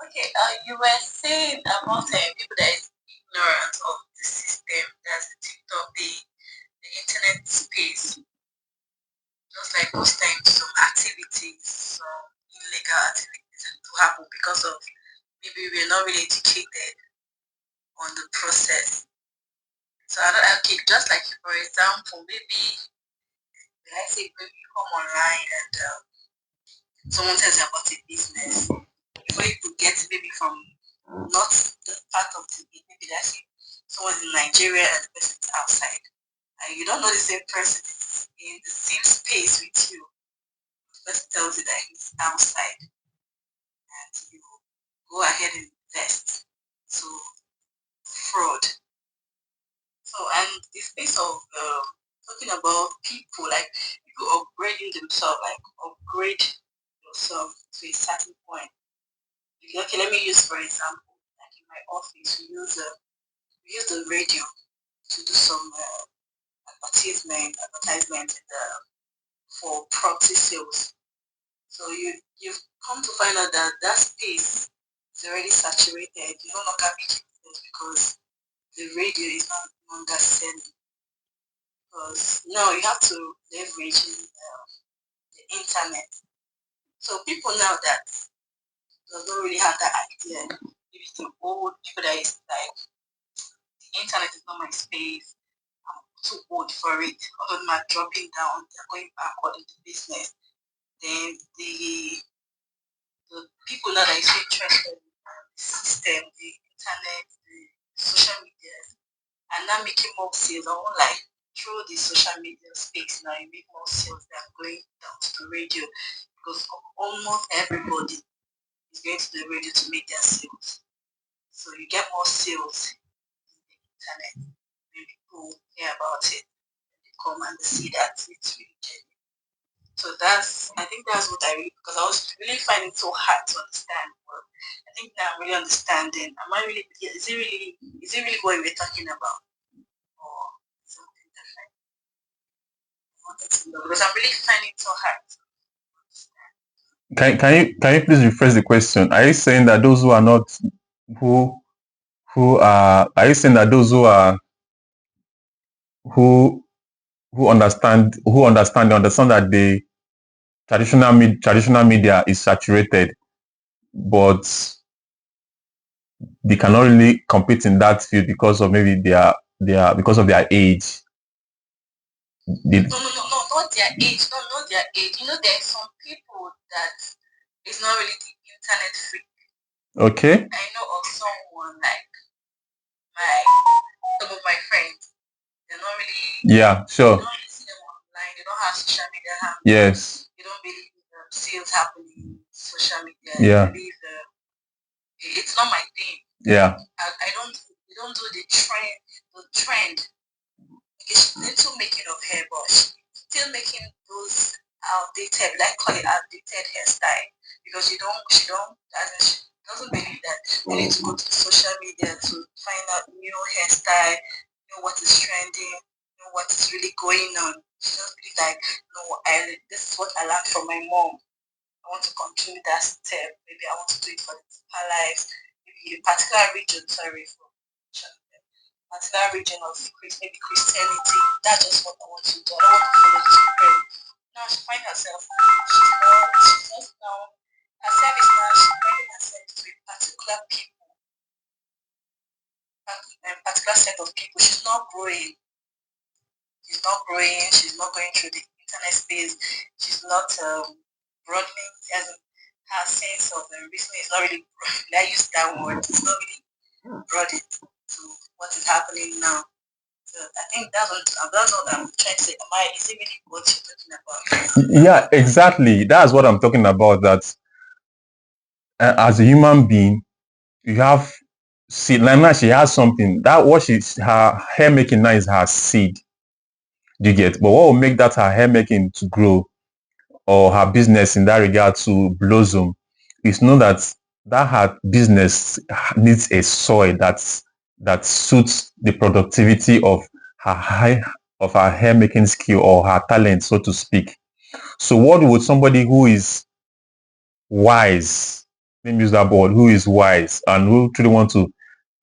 Okay, you were saying about people that is ignorant of the system, that's the TikTok, the internet space. Just like most times, some activities activities, some illegal activities to happen because of maybe we're not really educated on the process. So I don't okay, just like for example, maybe let's say maybe you come online and someone tells you about a business. Before you could get maybe from not the part of the maybe let's say someone's in Nigeria and the person's outside. And you don't know the same person is in the same space with you. The person tells you that he's outside and you go ahead and invest. So fraud. So and the space of talking about people like people upgrading themselves, like upgrade yourself to a certain point. Okay, let me use for example, like in my office, we use the radio to do some advertisement for property sales. So you've come to find out that that space is already saturated. You no longer make it because the radio is not longer selling. Because now you have to leverage the internet. So people now that does not really have that idea, maybe the old people that is like the internet is not my space. I'm too old for it. All of them are dropping down. They're going backward into business. Then the people now that is so interested in the system, the internet, the social media, are now making more sales. I won't like through the social media space now, you make more sales than going down to the radio because almost everybody is going to the radio to make their sales. So you get more sales in the internet when people hear about it and they come and see that it's really genuine. So I think that's what I really, because I was really finding it so hard to understand. But I think now I'm really understanding. Am I really, is it really what we're talking about? Or something different? I wanted to know, because I'm really finding it so hard to understand. Can you please rephrase the question? Are you saying that those who are not are you saying that those who understand that the traditional media is saturated, but they cannot really compete in that field because of maybe because of their age? No, not their age. No, not their age. You know, there are some people that is not really the internet freak. Okay. I know of someone like some of my friends. They're not really. Yeah, sure. You don't really see them online. They don't have social media handles. Yes. They don't believe sales happening social media. Yeah. They believe it's not my thing. Yeah. I don't. We don't do the trend. The trend. It's little making of hair, but still making those outdated, like call it outdated hairstyle, because she doesn't believe that you need to go to social media to find out new hairstyle, know what is trending, know what is really going on. She doesn't believe like, no, this is what I learned from my mom. I want to continue that step. Maybe I want to do it for her life. Maybe a particular region, sorry for particular region of maybe Christianity. That's just what I want to do. I don't want to follow this trend. Now she finds herself, she's just now, herself is now, she's bringing herself to a particular people, a particular set of people. She's not growing. She's not growing. She's not going through the internet space. She's not broadening as her sense of reasoning is not really, I use that word, it's not really broadened to what is happening now. So I think that's what I'm trying to say. Is it really what you're talking about? Yeah, exactly. That's what I'm talking about. That as a human being, you have seed. Like now, she has something that her hair making now is her seed. Do you get? But what will make that her hair making to grow or her business in that regard to blossom is know that her business needs a soil that suits the productivity of her hair making skill or her talent, so to speak. So what would somebody who is wise, let me use that word, who is wise and who truly want to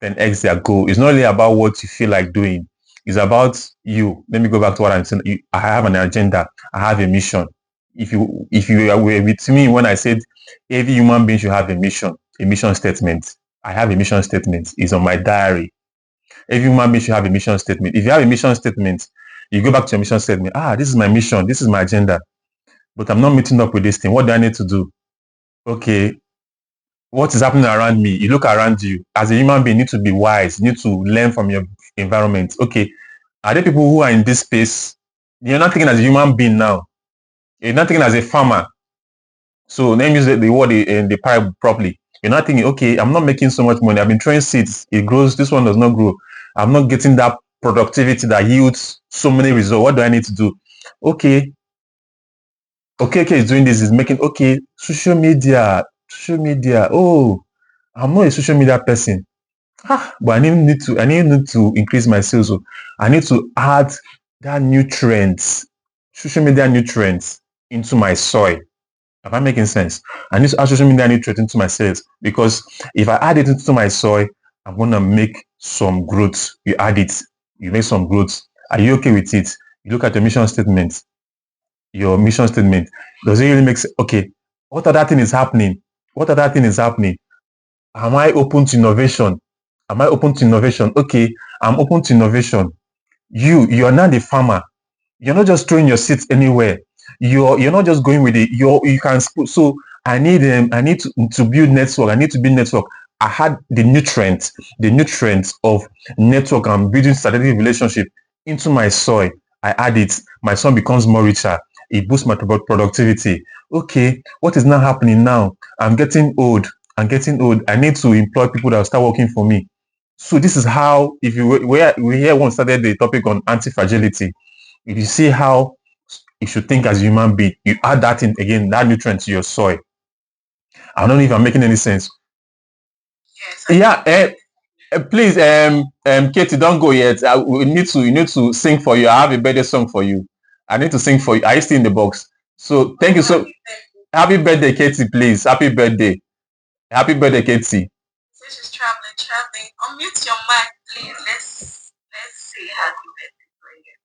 10x their goal, it's not really about what you feel like doing. It's about you. Let me go back to what I'm saying. I have an agenda. I have a mission. if you were with me when I said every human being should have a mission statement. I have a mission statement. It's on my diary. Every human being should have a mission statement. If you have a mission statement, you go back to your mission statement. This is my mission. This is my agenda. But I'm not meeting up with this thing. What do I need to do? Okay, what is happening around me? You look around you. As a human being, you need to be wise. You need to learn from your environment. Okay, are there people who are in this space? You're not thinking as a human being now. You're not thinking as a farmer. So let me use the word in the parable properly. You're not thinking, okay, I'm not making so much money. I've been throwing seeds. It grows. This one does not grow. I'm not getting that productivity that yields so many results. What do I need to do? Okay, okay, is doing this. Is making okay. Social media. Oh, I'm not a social media person. But I need to increase my sales. So I need to add that nutrients, social media nutrients into my soil. Am I making sense? I need to add social media nutrients into my sales because if I add it into my soil, I'm gonna make some growth. You add it, you make some growth. Are you okay with it? You look at your mission statement. Your mission statement. Does it really make sense? Okay, what other thing is happening? What other thing is happening? Am I open to innovation? Am I open to innovation? Okay, I'm open to innovation. You're not the farmer. You're not just throwing your seeds anywhere. You're not just going with it. You can so I need to build network. I need to build network. I had the nutrients of network and building strategic relationship into my soil. I add it. My soil becomes more richer. It boosts my productivity. Okay, what is now happening now? I'm getting old. I'm getting old. I need to employ people that will start working for me. So this is how, if you we here once started the topic on anti-fragility, if you see how you should think as a human being, you add that in again, that nutrient to your soil. I don't know if I'm making any sense. Yes. Yeah, please, Katie, don't go yet. You need to sing for you. I have a birthday song for you. I need to sing for you. Are you still in the box? So thank you so. Happy birthday, Katie, please. Happy birthday. Happy birthday, Katie. So she's traveling. Unmute your mic, please. Let's say happy birthday for you.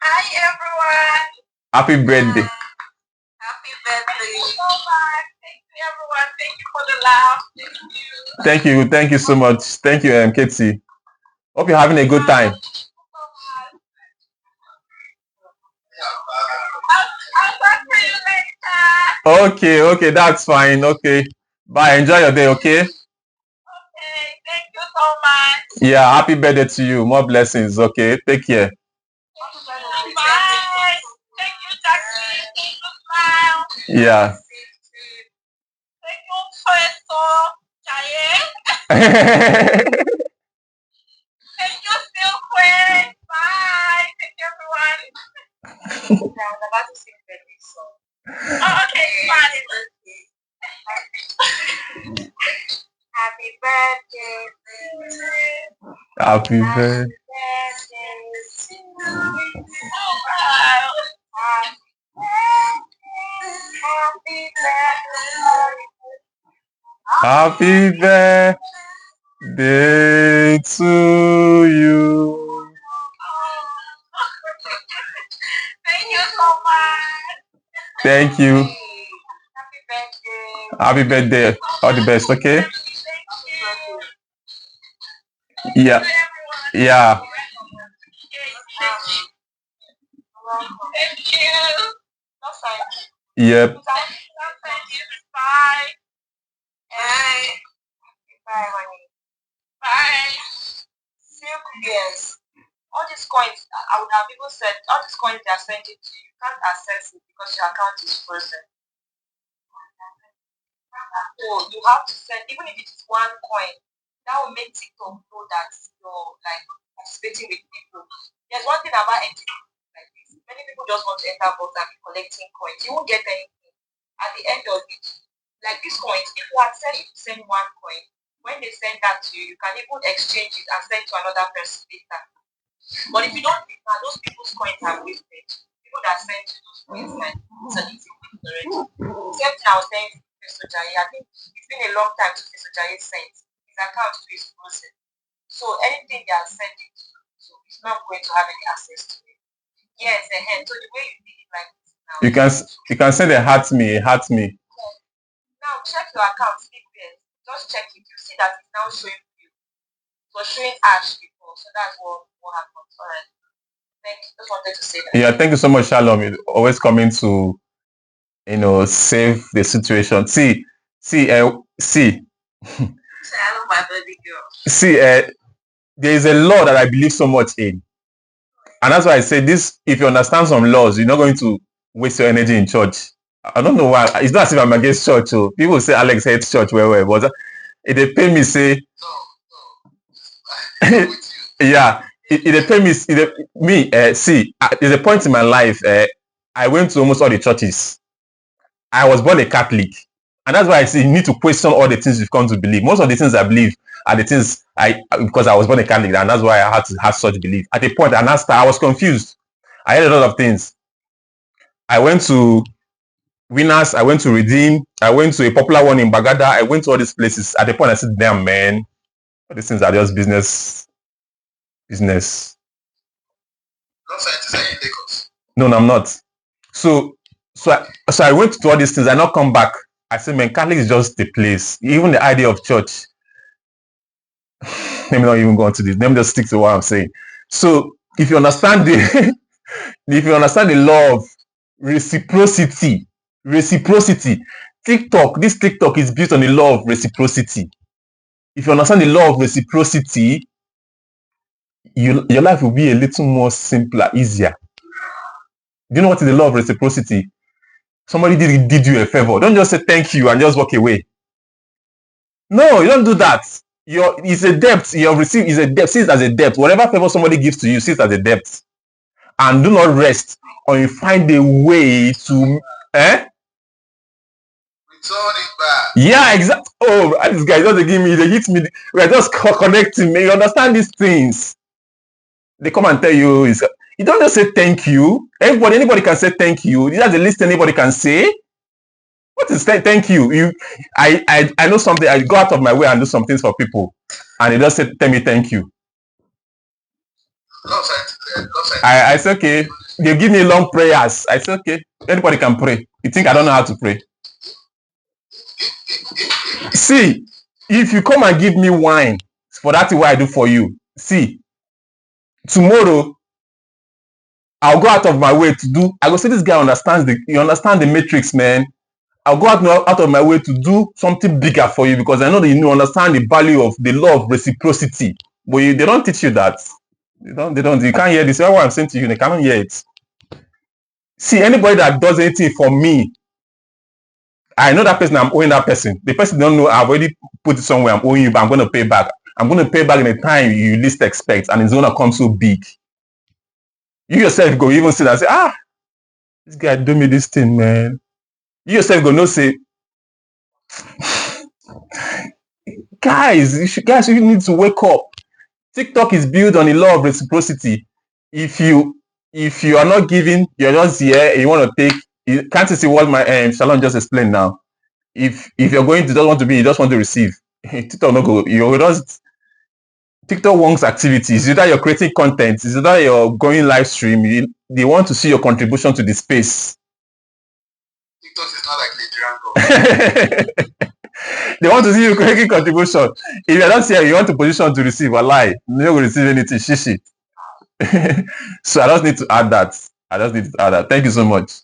Hi everyone. Happy birthday. Happy birthday. Thank you so much. Thank you everyone. Thank you for the laugh. Thank you. Thank you so much. Thank you, Katie. Hope you're having a good time. I'll talk to you later. Okay, that's fine. Okay. Bye. Enjoy your day, okay? Okay, thank you so much. Yeah, happy birthday to you. More blessings, okay? Take care. Bye. Thank you, Jackie. Thank you, Smile. Yeah. Thank you, Professor Jaye. Thank you, Silkwe. Bye. Thank you, everyone. I'm about to sing birthday song. Oh, okay, fine. Happy birthday to you. Happy birthday. Happy birthday to you. Thank you so much. Thank you. Happy birthday. Happy birthday. All the best, okay? Thank you. Yeah. Yeah. Thank you. Yep. Bye. Bye. Bye, honey. Bye. Silk beers. All these coins, I would have even said, all these coins they are sending to you, you can't access it because your account is frozen. So you have to send, even if it is one coin, that will make TikTok know that you're like participating with people. There's one thing about entity like this. Many people just want to enter box and be collecting coins. You won't get anything. At the end of it, like this coins, if you had said you send one coin, when they send that to you, you can even exchange it and send to another person later. But if you don't think that those people's coins are wasted, people that send you those coins, like it's an easy way already. Same thing I was saying to Mr. Jaye, I think it's been a long time since Mr. Jaye sent. His account is frozen. So anything they are sending to you, so he's not going to have any access to it. Yes, so the way you did it like this now. You can send a heart me. Now check your account, just check it. You see that it's now showing you. It was showing ash before, so that's what happened. Alright. Thank you. Just wanted to say that. Yeah, thank you so much, Shalom. You're always coming to, save the situation. See. Shalom, my baby girl. See, there is a law that I believe so much in. And that's why I say this, if you understand some laws, you're not going to waste your energy in church. I don't know why. It's not as if I'm against church. So people say Alex hates church, but it they pay me say, yeah, it they pay me. See, there's a point in my life. I went to almost all the churches. I was born a Catholic, and that's why I say you need to question all the things you've come to believe. Most of the things I believe are the things because I was born a Catholic, and that's why I had to have such belief. At a point, I was confused. I had a lot of things. I went to Winners, I went to Redeem, I went to a popular one in Bagada, I went to all these places. At the point, I said, damn, man, all these things are just business. No, I'm not. So I went to all these things. I not come back. I said, man, Catholic is just the place. Even the idea of church. Let me not even go into this. Let me just stick to what I'm saying. So if you understand the law of reciprocity, this TikTok is built on the law of reciprocity. If you understand the law of reciprocity, your life will be a little more simpler, easier. Do you know what is the law of reciprocity? Somebody did you a favor. Don't just say thank you and just walk away. No, you don't do that. It's a debt. You have received is a debt. See it as a debt. Whatever favor somebody gives to you, see it as a debt. And do not rest or you find a way to return it back. Yeah, exactly. Oh, this guy doesn't give me, they hit me. We are just connecting me. You understand these things? They come and tell you, you don't just say thank you. Anybody can say thank you. Is that the least anybody can say? What is thank you? I know something. I go out of my way and do some things for people, and they just say, tell me thank you. I say, okay. They give me long prayers. I say, okay. Anybody can pray. You think I don't know how to pray? See, if you come and give me wine for that, what I do for you. See, tomorrow I'll go out of my way to do. I go say this guy understands you understand the matrix, man. I'll go out of my way to do something bigger for you because I know that you understand the value of the law of reciprocity. But they don't teach you that. They don't. You can't hear this. That's what I'm saying to you. They cannot hear it. See, anybody that does anything for me, I know that person. I'm owing that person. The person don't know. I've already put it somewhere. I'm owing you, but I'm going to pay back. I'm going to pay back in the time you least expect, and it's going to come so big. You yourself go even sit and say, this guy do me this thing, man. You yourself go no say, guys, you need to wake up. TikTok is built on the law of reciprocity. If you are not giving, you're just here and you want to take. You can't see what my Shalom just explained now. If you're going to just want to be, you just want to receive. TikTok no go. You just TikTok wants activities. Either you're creating content, either you're going live stream. They want to see your contribution to the space. TikTok is not like Nigerian. They want to see you making contribution. If you're not here, you want to position to receive a lie. You're not going to receive anything. Shishi. So I just need to add that. Thank you so much.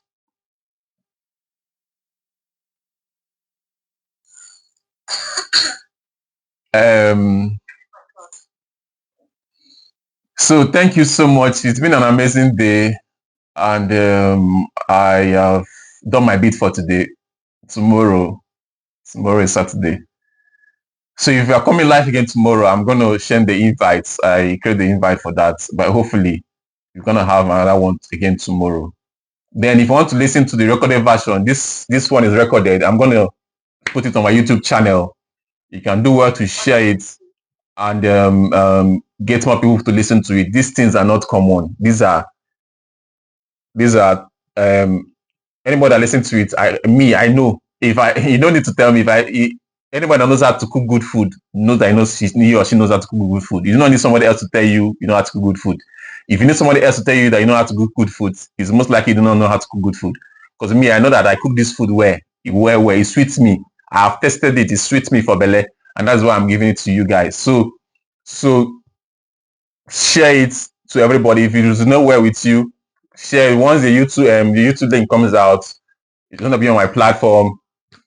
So thank you so much. It's been an amazing day, and I have done my bit for today. Tomorrow is Saturday. So if you are coming live again tomorrow, I'm going to send the invites. I create the invite for that, but hopefully you're going to have another one again tomorrow. Then if you want to listen to the recorded version, this one is recorded. I'm going to put it on my YouTube channel. You can do well to share it and get more people to listen to it. These things are not common. These are anybody that listens to it, I know. You don't need to tell me anybody that knows how to cook good food knows that he or she knows how to cook good food. You don't need somebody else to tell you know how to cook good food. If you need somebody else to tell you that you know how to cook good food, it's most likely you do not know how to cook good food. Because me, I know that I cook this food well, it sweets me. I've tested it, it sweets me for belle, and that's why I'm giving it to you guys. So share it to everybody. If it is not well with you, share it. Once the YouTube link comes out, it's gonna be on my platform,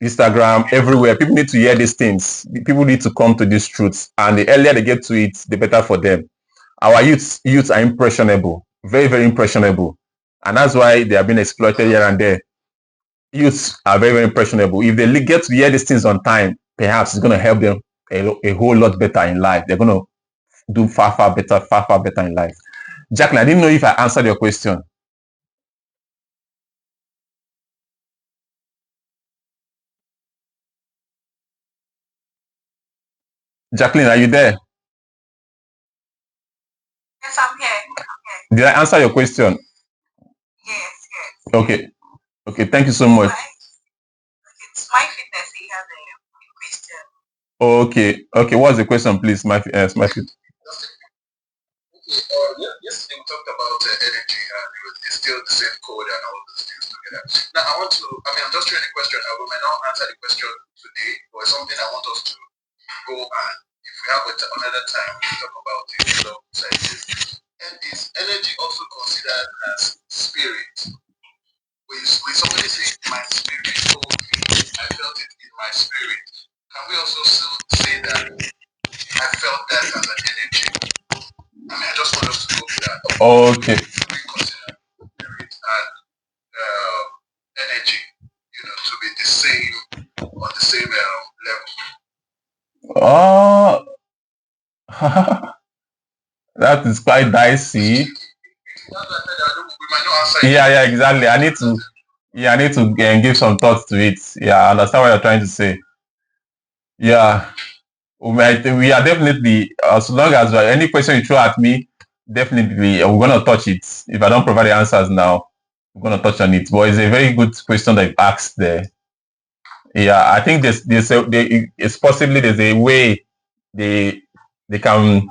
Instagram, everywhere. People need to hear these things. People need to come to these truths, and the earlier they get to it, the better for them. Our youths are impressionable, very, very impressionable, and that's why they are being exploited here and there. Youths are very, very impressionable. If they get to hear these things on time, perhaps it's going to help them a whole lot better in life. They're going to do far, far better in life. Jacqueline, I didn't know if I answered your question. Jacqueline, are you there? Yes, I'm here. Did I answer your question? Yes. Okay. Okay, thank you so much. It's my fitness. He has a question. Okay. What's the question, please? My fit. Yesterday we talked about energy, and it's still the same code and all those things together. Now I'm just throwing a question. I may not answer the question today, but it's something I want us to go and if we have another time we talk about it alongside this. And is energy also considered as spirit? When somebody says my spirit told me, I felt it in my spirit, can we also still say that I felt that as an energy? I just want us to go with that. Okay. We consider spirit and energy, to be the same on the same level. That is quite dicey. Yeah, exactly. I need to give some thoughts to it. Yeah, I understand what you're trying to say. Yeah, we are definitely, as long as any question you throw at me, definitely we're going to touch it. If I don't provide the answers now, we're going to touch on it. But it's a very good question that you asked there. Yeah, I think it's possibly there's a way they can,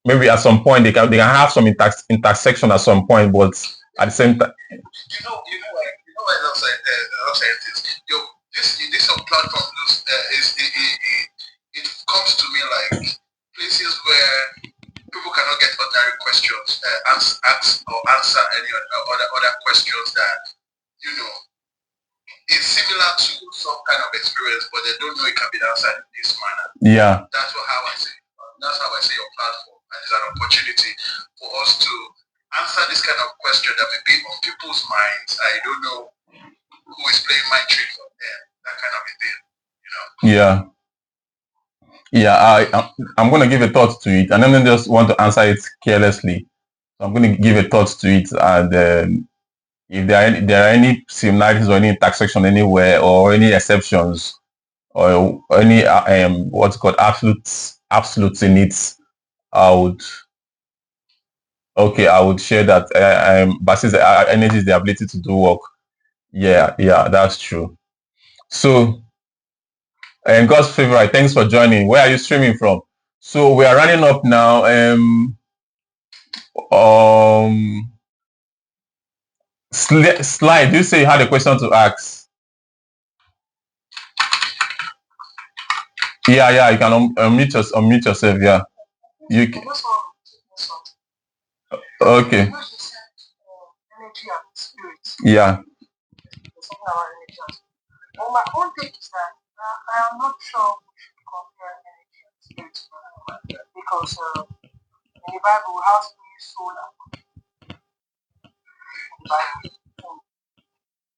maybe at some point they can have some intersection at some point, but at the same time. Why I'm saying this? This platform it comes to me like places where people cannot get ordinary questions, ask or answer any other questions that is similar to some kind of experience, but they don't know it can be answered in this manner. Yeah. That's how I see. That's how I see your platform, and it's an opportunity for us to answer this kind of question that may be on people's minds. I don't know who is playing my tricks on them, that kind of a thing. Yeah, I'm going to give a thought to it, and I don't just want to answer it carelessly. So I'm going to give a thought to it, and if there are any similarities or any intersection anywhere, or any exceptions, or any what's called absolutes in it, I would share that. Basis energy is the ability to do work. Yeah, that's true. So, and God's favorite, thanks for joining. Where are you streaming from? So we are running up now. Slide, you say you had a question to ask. Yeah, you can unmute yourself. Yeah, you can. Okay. Yeah. Well, my own take is that I am not sure we should compare energy and spirit together because in the Bible, how spirit, soul, and the Bible.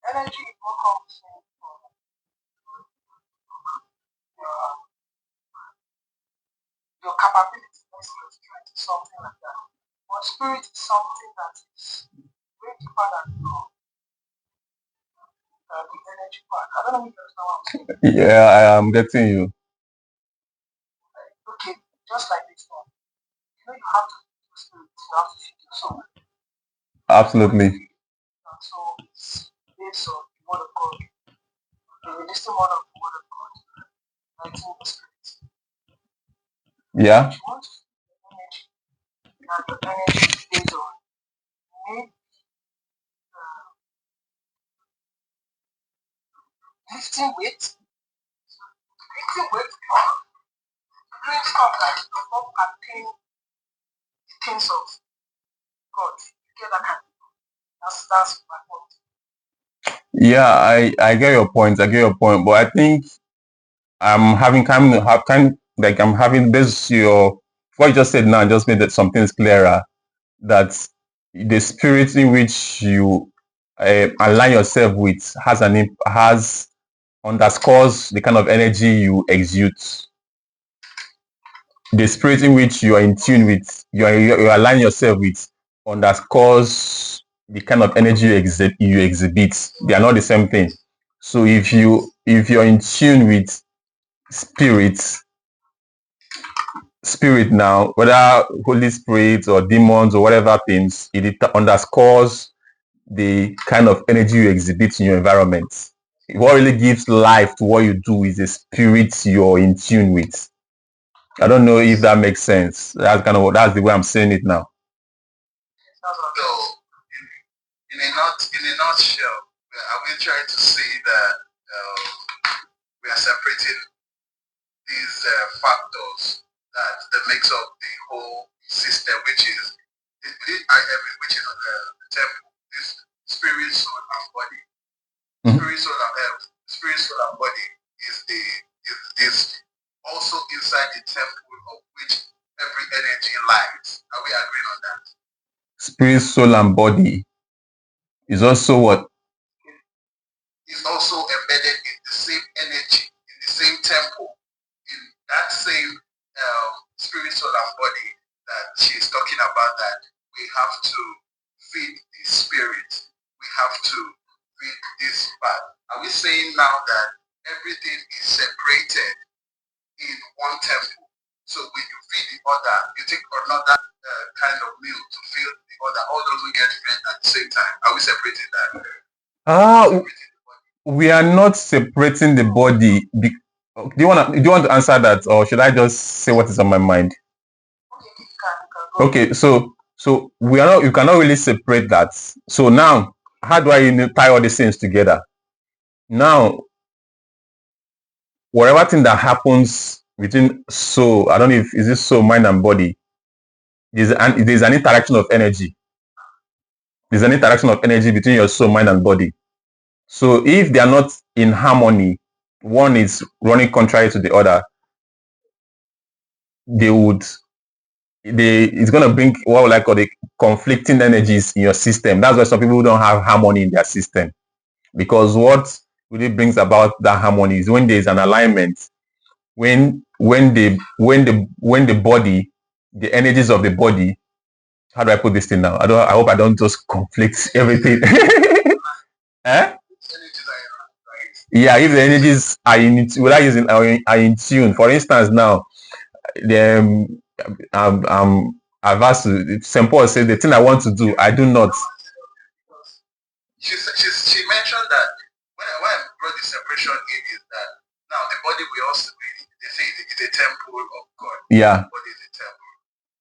Energy is more complicated your capability, your strength, something like that. But spirit is something that is way deeper than the energy part. I don't know if you understand what I'm saying. Yeah, I am getting you. Okay, just like this one. You have to feed your spirit, you have to feed your soul. Absolutely. And so it's based on the word of God, the realistic one of the word of God, and the spirit. Yeah. If you want to feed your energy, you and the energy is based on maybe lifting weight, or doing stuff that does not attain the things of God. You get that kind of thing. That's my point. Yeah, I get your point. I get your point, but I think I'm having I'm having this your what you just said now just made that some things clearer. That the spirit in which you align yourself with has underscores the kind of energy you exude. The spirit in which you are in tune with, you align yourself with, underscores the kind of energy you exhibit. They are not the same thing. So if you're in tune with spirit, spirit now, whether Holy Spirit or demons or whatever things, it underscores the kind of energy you exhibit in your environment. What really gives life to what you do is the spirit you're in tune with. I don't know if that makes sense. That's the way I'm saying it now. So, in a nutshell, are we trying to say that we are separating these factors that makes up the whole system, which is the temple, this spirit, soul, and body. Spirit, soul, and body is also inside the temple of which every energy lies. Are we agreeing on that? Spirit, soul, and body is also what? Is also embedded in the same energy, in the same temple, in that same spirit, soul, and body that she's talking about, that we have to feed the spirit. We have to feed this part. Are we saying now that everything is separated in one temple? So when you feed the other, you take another kind of meal to feed the other. All those will get fed at the same time. Are we separating that? We are not separating the body. Do you want to answer that, or should I just say what is on my mind? Okay, so we are not. You cannot really separate that. So now, how do I tie all these things together? Now, whatever thing that happens between soul, I don't know if is this soul, mind, and body. There's an interaction of energy. There's an interaction of energy between your soul, mind, and body. So if they are not in harmony, one is running contrary to the other, it's going to bring what would I call the conflicting energies in your system. That's why some people don't have harmony in their system, because what really brings about that harmony is when there's an alignment, when the body, the energies of the body, how do I put this thing now? I hope I don't just conflict everything. Eh? Yeah, if the energies are in tune. For instance, now I've asked St. Paul said the thing I want to do, I do not. She mentioned that when I brought the separation in is that now the body will also be, they say it's a temple of God. Yeah. The body is a temple.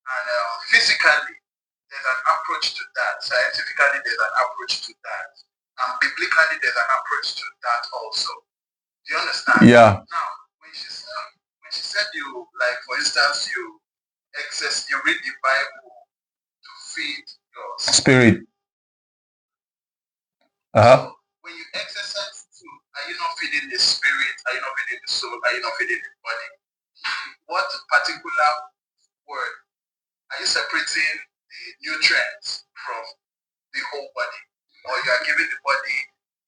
And physically, there's an approach to that. Scientifically, there's an approach to that. And biblically, there's an approach to that also. Do you understand? Yeah. Now, when she said you, like for instance, you read the Bible to feed your spirit. So when you exercise food, are you not feeding the spirit? Are you not feeding the soul? Are you not feeding the body? What particular word are you separating the nutrients from the whole body? Or you are giving the body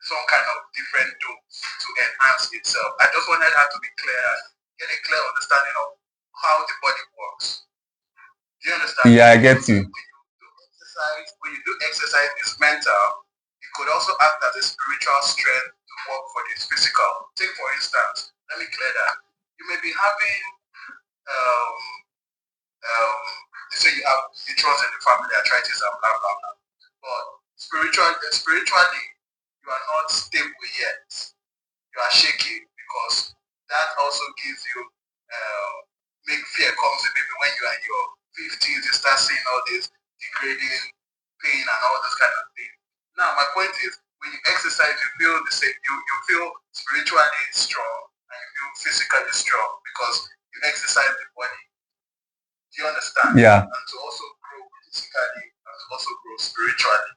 some kind of different dose to enhance itself? I just wanted her to be clear, get a clear understanding of how the body works. Do you understand? Yeah, I get you. When you do exercise, it's mental. It could also act as a spiritual strength to work for the physical. Take for instance, let me clear that. You may be having say you have neutrons in the family, arthritis and blah blah blah. But spiritually, you are not stable yet. You are shaky, because that also gives you make fear comes in maybe when you are in your 50s, you start seeing all this degrading pain and all this kind of thing. Now, my point is, when you exercise, you feel the same. You feel spiritually strong and you feel physically strong because you exercise the body. Do you understand? Yeah. And to also grow physically and to also grow spiritually.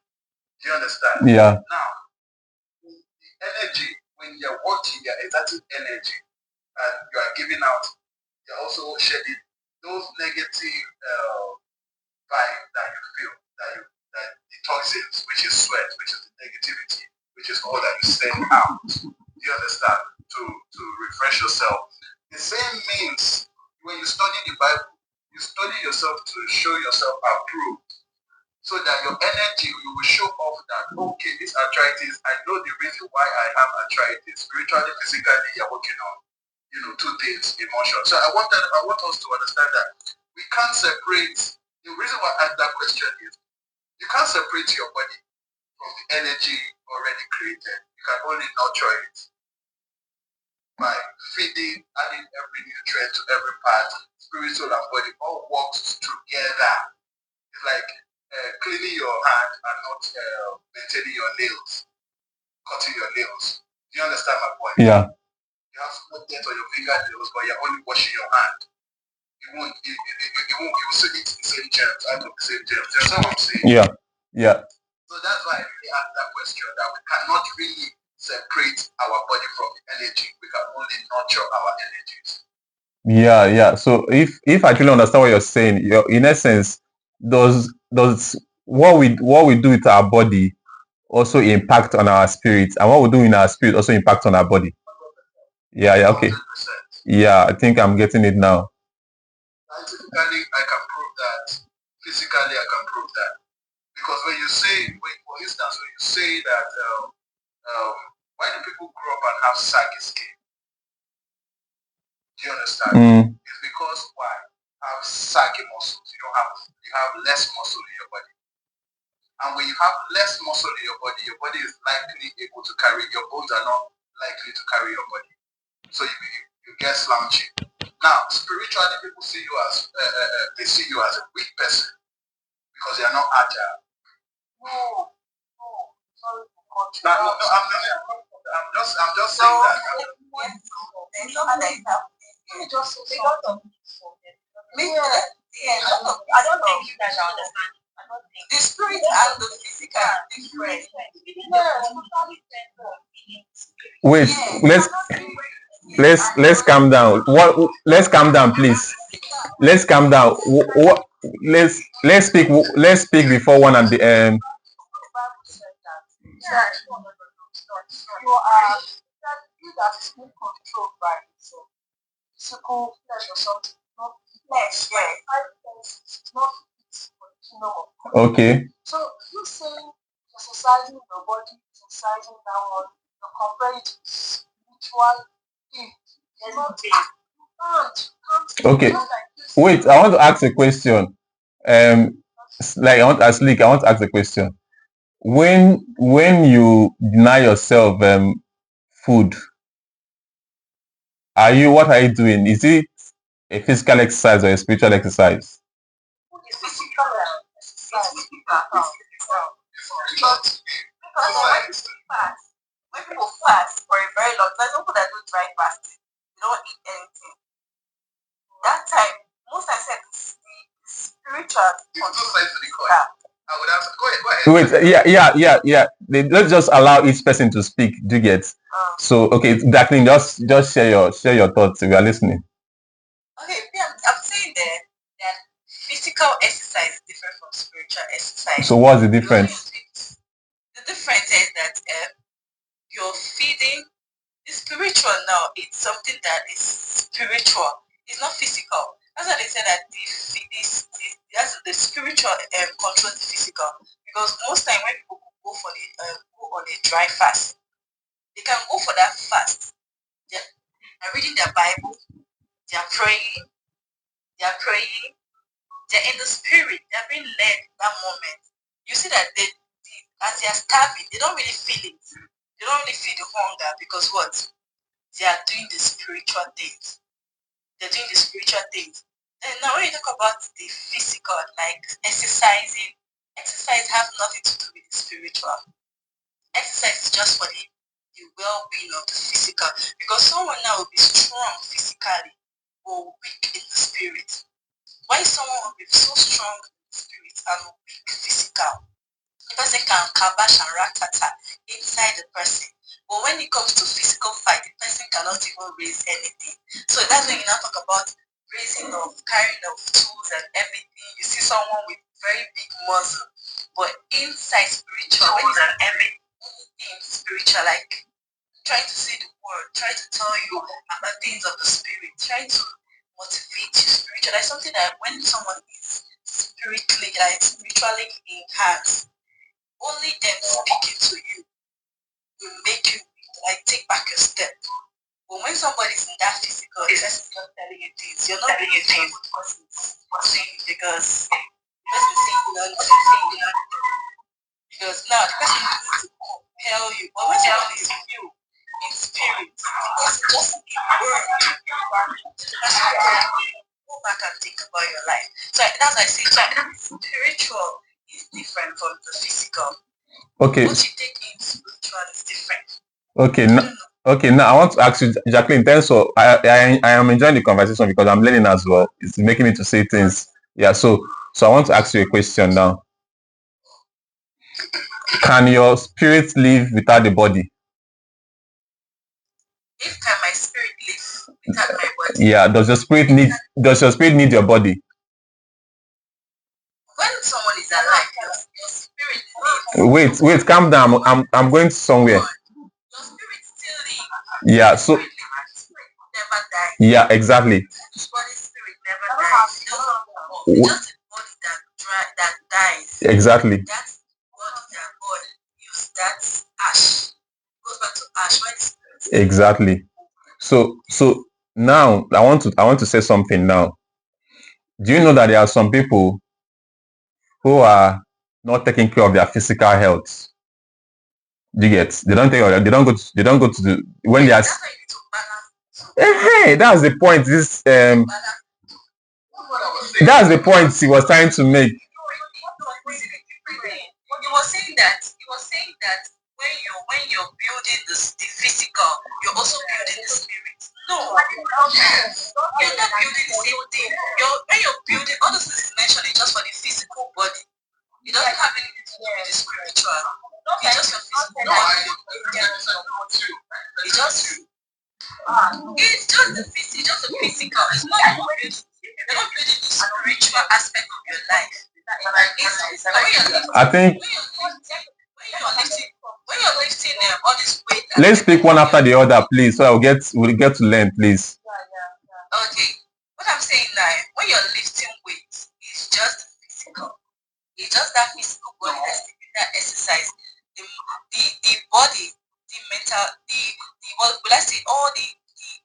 Do you understand? Yeah. Now, the energy, when you're working, you're exerting energy and you are giving out, you're also shedding those negative vibe that you feel, that the toxins, which is sweat, which is the negativity, which is all that you send out. Do you understand? To refresh yourself. The same means when you study the Bible, you study yourself to show yourself approved. So that your energy, you will show off that, okay, this arthritis, I know the reason why I have arthritis. Spiritually, physically, you're working on, two things, emotion. So I want us to understand that we can't separate. The reason why I asked that question is you can't separate your body from the energy already created. You can only nurture it by feeding, adding every nutrient to every part. Spirit, soul, and body all works together. It's like cleaning your hand and not maintaining your nails, cutting your nails. Do you understand my point? Yeah. You have small dent on your fingernails, but you're only washing your hand. You will still eat the same germs, out of the same germs. That's what I'm saying. Yeah. Yeah. So that's why I really asked that question, that we cannot really separate our body from the energy. We can only nurture our energies. Yeah, yeah. So if I truly understand what you're saying, in essence, does what we do with our body also impact on our spirit, and what we do in our spirit also impact on our body? Yeah, yeah, okay. 100%. Yeah, I think I'm getting it now. Scientifically, I can prove that. Physically, I can prove that. Because when you say, for instance, when you say that, why do people grow up and have saggy skin? Do you understand? It's because why? Have saggy muscles. You have less muscle in your body. And when you have less muscle in your body is likely able to carry, your bones are not likely to carry your body. So you get slouchy. Now, spiritually, people see you as, they see you as a weak person because they are not agile. No, sorry. I'm just saying that. I don't think you guys are understanding. The spirit and the physical are different. Wait, let's calm down. Let's calm down, please. Let's calm down. Let's speak before one and the You that is being controlled by physical flesh or something, not flesh, not for the kingdom of God. Okay. So you saying exercising your body, exercising that one, you compare it to spiritual thing. There's no thing. Okay. Wait, I want to ask a question. Like I want to ask a question. When you deny yourself food, what are you doing? Is it a physical exercise or a spiritual exercise? It's physical exercise. When people fast for a very long time, people that do dry fasting, they don't eat anything. That time, most I said the spiritual control. I would have go Wait, ahead. yeah. Let's just allow each person to speak. Do you get? So okay, Jacqueline, just share your thoughts. We are listening. Okay, I'm saying that physical exercise is different from spiritual exercise. So what's the difference? The difference is that you're feeding the spiritual now. It's something that is spiritual. It's not physical. That's why they say that the spiritual controls the physical. Because most time when people go for go on a dry fast, they can go for that fast. They're reading their Bible. They're praying. They're in the spirit. They're being led that moment. You see that as they are starving, they don't really feel it. They don't really feel the hunger because what? They are doing the spiritual things. They're doing the spiritual things. And now when you talk about the physical, like exercising, exercise have nothing to do with the spiritual. Exercise is just for the well-being of the physical. Because someone now will be strong physically or weak in the spirit. Why someone will be so strong in the spirit and weak physical? The person can kabash and ratata inside the person. But when it comes to physical fight, the person cannot even raise anything. So that's when you now talk about raising of, carrying of tools and everything. You see someone with very big muscle, but inside spiritual, when it's anything spiritual, like trying to see the word, trying to tell you about things of the spirit, trying to motivate you spiritual. Like something that when someone is spiritually enhanced, only them speaking to you will make you like take back a step. But when somebody's in that physical, the person is not telling you things. You're not telling you things because the person is saying because now the person needs to compel you. But when someone is you in spirit, it's just a word. The person go back and think about your life. So that's why I say spiritual is different from the physical. Okay. What you take in spiritual is different. Okay. Okay. Now I want to ask you, Jacqueline. Thanks for I am enjoying the conversation because I'm learning as well. It's making me to say things. Yeah. So I want to ask you a question now. Can your spirit live without the body? If can my spirit live without my body? Yeah. Does your spirit need your body? When someone is alive, your spirit lives. Wait, calm down. I'm going somewhere. Your spirit still lives. Yeah. So. Spirit never dies. Yeah. Exactly. Body spirit never dies. It's just a body that dies. Exactly. That's body that God used. That's ash. Goes back to ash when it's exactly. So now I want to say something now. Do you know that there are some people who are not taking care of their physical health? Do you get? They don't go to the when they are. Hey, that's the point. This that's the point he was trying to make. He was saying that when you're building the physical, you're also building the spirit. No, you're not building the same thing. When you're building all those things mentioned is just for the physical body. It doesn't have anything to do with the spiritual. It's just your physical body. It's just the physical. It's not building. You're not building the spiritual aspect of your life. I think. When you're lifting all this weight. Let's speak one after the other, please. So we'll get to learn, please. Okay. What I'm saying now, when you're lifting weight, it's just physical. It's just that physical body that exercise. The body, the mental, what will I say, all the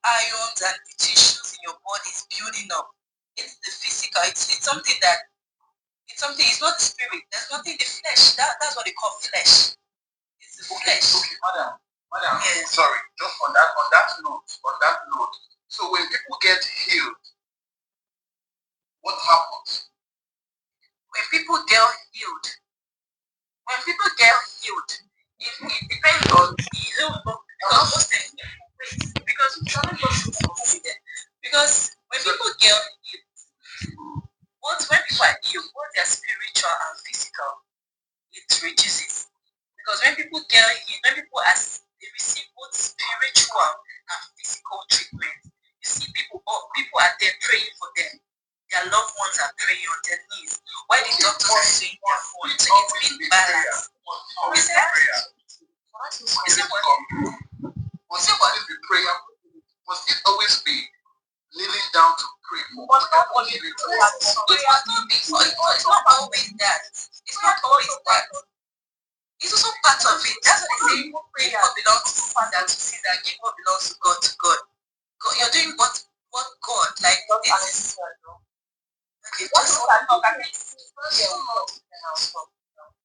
ions and the tissues in your body is building up. It's the physical. It's something that it's not the spirit. There's nothing in the flesh. That's what they call flesh. It's the flesh. Okay, madam. Yes. Sorry, just on that note. So when people get healed, what happens? When people get healed, it depends on because when people get healed, when people are healed, both their spiritual and physical, it reduces. Because when people get healed, when people they receive both spiritual and physical treatment, you see people are there praying for them. Their loved ones are praying on their knees. Why the doctors are saying their phone? So it's being balanced. Must it always be kneeling down to pray for? It's not always that. It's not always that. It's also part of it. That's what they say. Give what belongs to Father to Caesar. Give what belongs to God to God. You're doing what God like. This is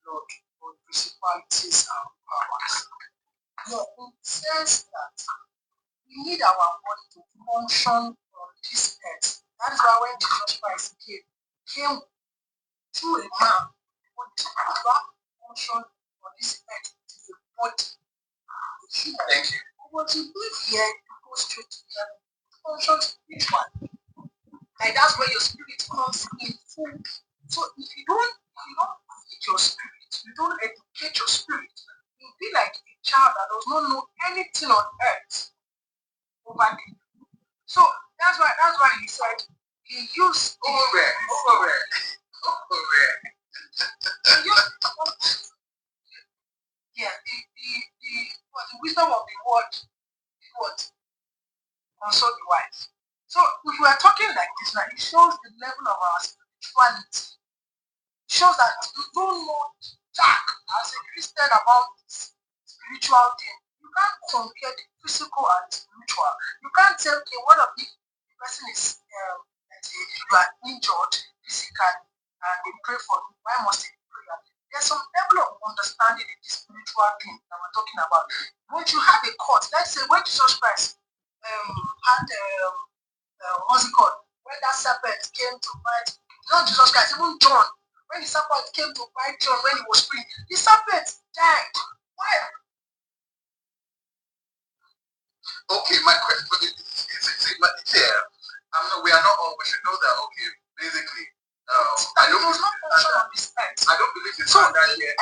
okay. Principalities and powers. No, it says that we need our body to function on this earth That is why when Jesus Christ came through a man, but that function on this earth is a body, a human. Thank you. But you live here, you go straight to heaven. Function spiritual. Like that's where your spirit comes in full. So if you don't feed your spirit, you don't educate your spirit, you'll be like a child that does not know anything on earth over there. So that's why he said he used Over. The wisdom of the word is what? Also the wise. So if we are talking like this now, it shows the level of our spirituality. It shows that you don't know jack as a Christian about this spiritual thing. You can't compare the physical and the spiritual. You can't say, okay, what if the person is, let's say, you are injured physically and they pray for you? Why must they pray? There's some level of understanding in this spiritual thing that we're talking about. When you have a court, let's say when Jesus Christ had what's it called? When that serpent came to bite, not Jesus Christ, even John, when the serpent came to bite John when he was praying, the serpent died. Why? Okay, my question is we are not all, we should know that, okay, basically, I don't believe it's standard here.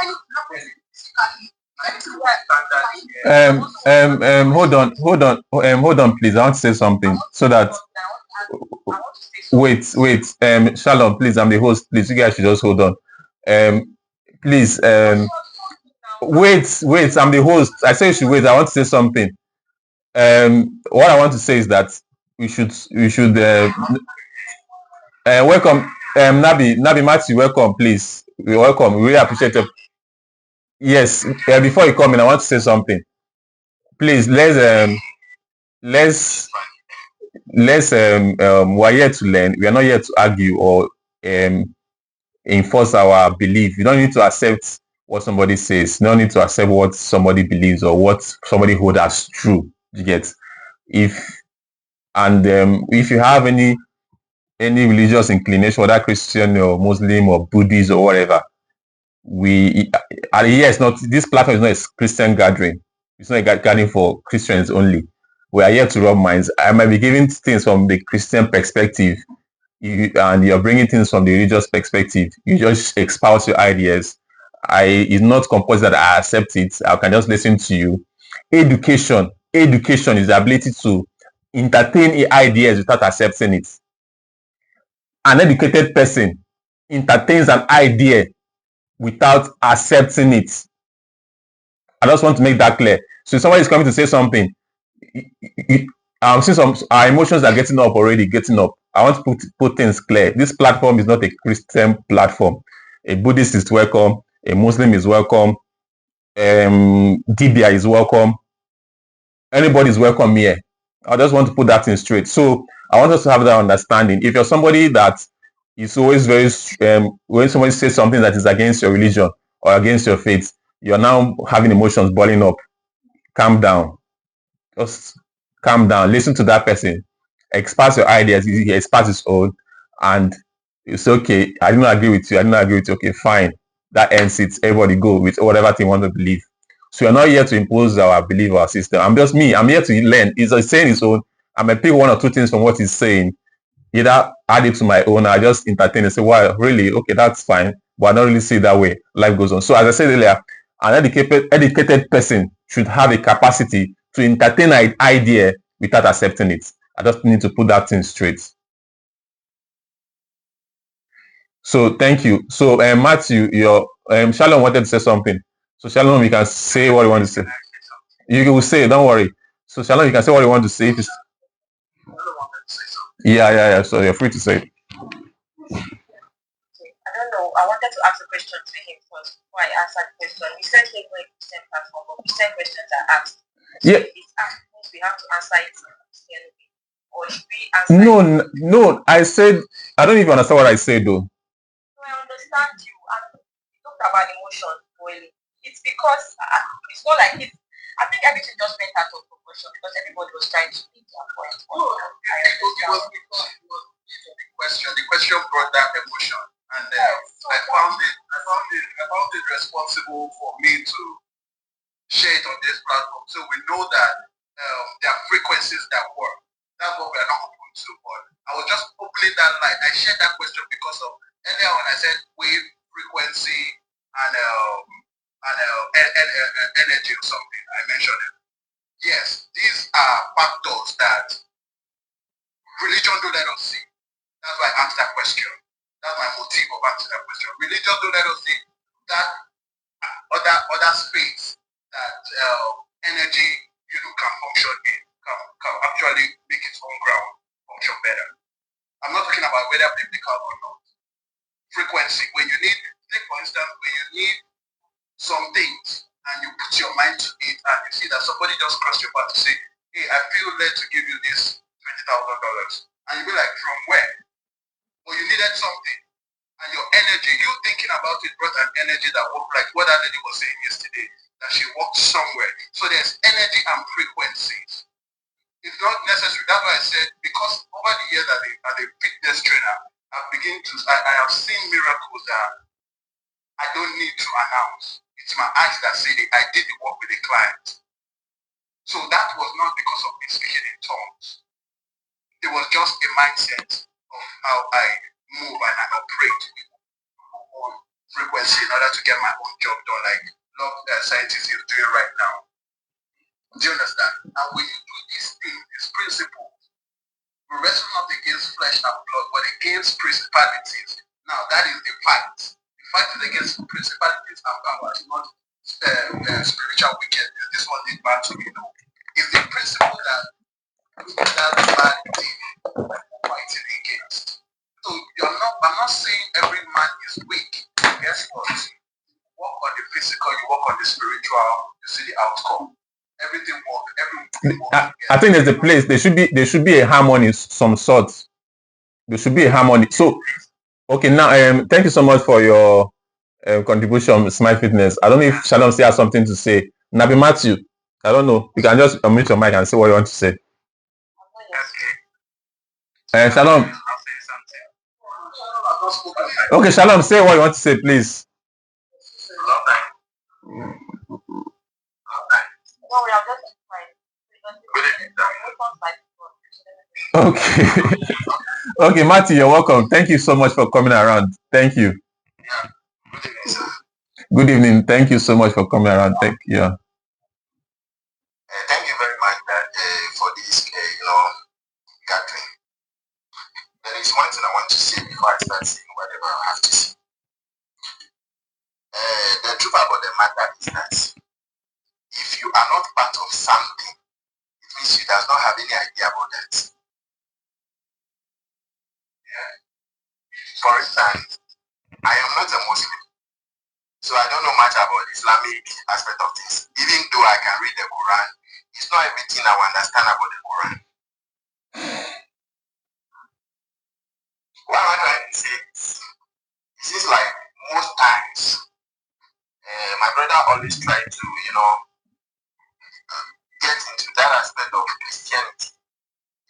Hold on, please. I want to say something so that. Wait. Shalom, please. I'm the host. Please, you guys should just hold on. Please. Wait. I'm the host. I say you should wait. I want to say something. What I want to say is that we should welcome Nabi Matthew. Welcome, please. We welcome. We really appreciate it. Yes. Before you come in, I want to say something. Please, let's we're here to learn. We are not here to argue or enforce our belief. You don't need to accept what somebody says. You don't need to accept what somebody believes or what somebody holds as true. You get? If you have any religious inclination, whether Christian or Muslim or Buddhist or whatever, it's not, this platform is not a Christian gathering. It's not a gathering for Christians only. We are here to rub minds. I might be giving things from the Christian perspective, and you're bringing things from the religious perspective. You just espouse your ideas. It's not compulsory that I accept it. I can just listen to you. Education is the ability to entertain ideas without accepting it. An educated person entertains an idea without accepting it. I just want to make that clear. So if somebody is coming to say something, I'm seeing our emotions are getting up. I want to put things clear. This platform is not a Christian platform. A Buddhist is welcome. A Muslim is welcome. Dibia is welcome. Anybody is welcome here. I just want to put that in straight. So I want us to have that understanding. If you're somebody that is always very, when somebody says something that is against your religion or against your faith, you're now having emotions boiling up. Calm down. Just calm down. Listen to that person. Express your ideas. He express his own, and it's okay. I didn't agree with you. Okay, fine. That ends it. Everybody go with whatever thing you want to believe. So you're not here to impose our belief or our system. I'm just me. I'm here to learn. He's saying his own. I may pick one or two things from what he's saying. Either add it to my own. I just entertain and say, "Wow, really? Okay, that's fine." But I don't really see it that way. Life goes on. So as I said earlier, an educated person should have a capacity to entertain an idea without accepting it. I just need to put that thing straight. So thank you. So Matthew, your Shalom wanted to say something. So Shalom, you can say what you want to say. You will say, don't worry. So Shalom, you can say what you want to say. Yeah. So you're free to say. I don't know. I wanted to ask a question to him first before I answer the question. We said here no Christian platform, but we said questions are asked. So Yeah. it's asked, we have to answer it in Christian way. Or should we answer No. I said, I don't even understand what I said though. No, I understand you. And you talked about emotions boiling. It's because it's not like it. I think everything just went out of proportion because everybody was trying to make their point. The question brought that emotion, and I found it responsible for me to share it on this platform, so we know that there are frequencies that work. That's what we are not open to. But I was just opening that light. I shared that question because of earlier when I said wave frequency and energy or something. I mentioned it. Yes, these are factors that religion don't let us see. That's why I asked that question. That's my motive of asking that question. Religion don't let us see that other space that energy can function in, can actually make its own ground function better. I'm not talking about whether biblical or not. Frequency, when you need, take for instance, when you need some things and you put your mind to it and you see that somebody just crossed your path to say, hey, I feel led to give you this $20,000. And you be like, from where? Well, you needed something. And your energy, you thinking about it brought an energy that worked, like what that lady was saying yesterday, that she walked somewhere. So there's energy and frequencies. It's not necessary. That's why I said, because over the years as a fitness trainer, I have seen miracles that I don't need to announce. It's my eyes that see it. I did the work with the client. So that was not because of me speaking in tongues. It was just a mindset of how I move and I operate with on frequency in order to get my own job done, like scientists is doing right now. Do you understand? And when you do these things, these principles, we wrestle not against flesh and blood, but against principalities. Now that is the fight. The fight is against principalities and powers, not spiritual wickedness. This one is bad to me. No, it's the principle that bad thing fighting against. So I'm not saying every man is weak. Guess what? You work on the physical, you work on the spiritual, you see the outcome. Everything work. I think there's a place. There should be a harmony of some sort. There should be a harmony. So, okay, now thank you so much for your contribution, Smile Fitness. I don't know if Shalom still has something to say. Nabi Matthew, I don't know. You can just unmute your mic and say what you want to say. Shalom. Okay, Shalom, say what you want to say, please. Okay. Okay, Matthew, you're welcome. Thank you so much for coming around. Thank you. Good evening. Thank you so much for coming around. Thank you. Thank you very much for this, gathering. There is one thing I want to say before I start saying whatever I have to say. The truth about the matter is that if you are not part of something, it means you does not have any idea about that. Yeah. For instance, I am not a Muslim, so I don't know much about the Islamic aspect of things. Even though I can read the Quran, it's not everything I understand about the Quran. What am I trying to say? It seems like most times, my brother always try to, get into that aspect of Christianity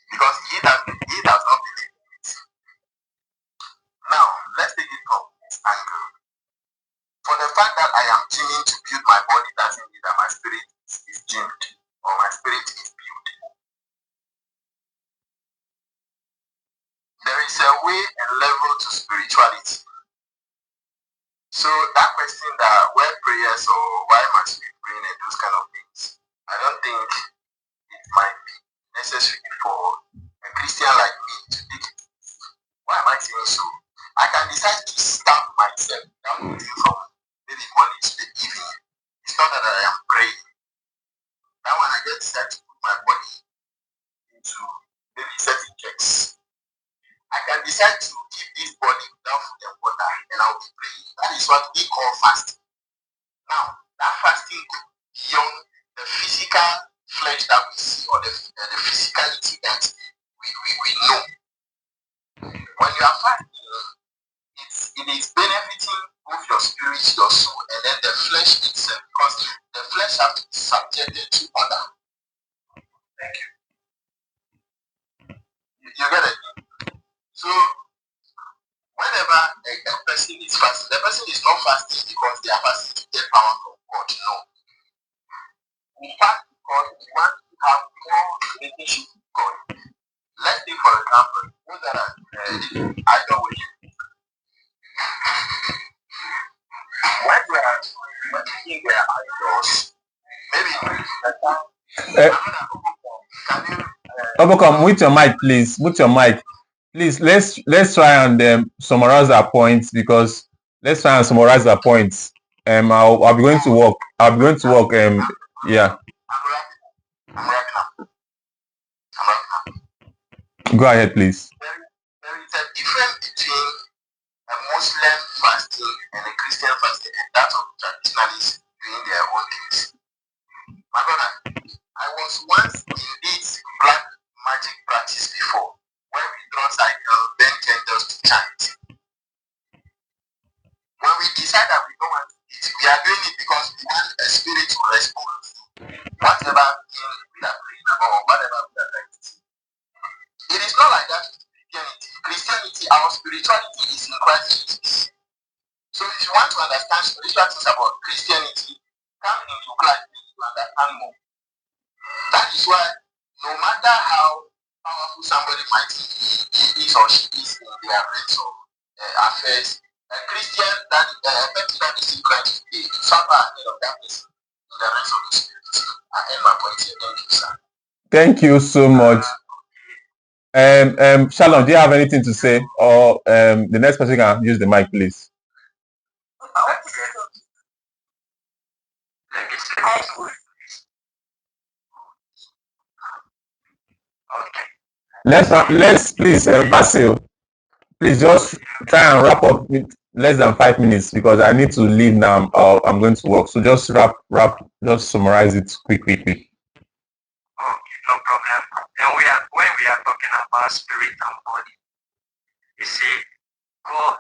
because he does not believe in it. Now, let's take it from this angle. For the fact that I am gyming to build my body doesn't mean that my spirit is gymmed or my spirit is built. There is a way and level to spirituality. So that question that where prayers or why must we pray and those kind of things, I don't think it might be necessary for a Christian like me to take it. Why am I saying so? I can decide to stamp myself down from maybe morning to the evening. It's not that I am praying. That one I get set to put my body into maybe certain checks. I can decide to keep this body without food and water and I'll be praying. That is what we call fasting. Now, that fasting goes beyond the physical flesh that we see or the physicality that we know. When you are fasting, it is benefiting both your spirit, your soul, and then the flesh itself, because the flesh has to be subjected to other. Thank you. You get it? So whenever a person is fasting, the person is not fasting because they are fasting to get power from God. No. We fast because we want to have more relationship with God. Let's say, for example, those that are idol worship. When they are worshiping their idols, maybe can you Obokam, mute your mic, please. Mute your mic. Please, let's try and summarize our points because let's try and summarize our points. I'll be going to work. I'll be going to work. Yeah. I'm wrapping up. Go ahead, please. There is a difference between a Muslim fasting and a Christian fasting, and that of traditionalists doing their own things. My brother, I was once in this black magic practice before, where we draw cycles, then candles to chant. When we decide that we don't want to eat, we are doing it because we want a spirit to respond to whatever thing we are praying about or whatever we are trying to see. It is not like that with Christianity. Christianity, our spirituality is in Christ Jesus. So if you want to understand spiritual things about Christianity, come into Christ to understand more. That is why no matter how powerful somebody might think he is or she is in their realms of affairs, a Christian that a person that is in Christ today suffer ahead of that person in the realms of the spirit. I end my point here. Thank you, sir. Thank you so much. Shalom, do you have anything to say? Or the next person can use the mic, please. Let's please, Basil, please just try and wrap up with less than 5 minutes because I need to leave now. I'm going to work. So just just summarize it quickly. Okay, no problem. And when we are talking about spirit and body, you see, God,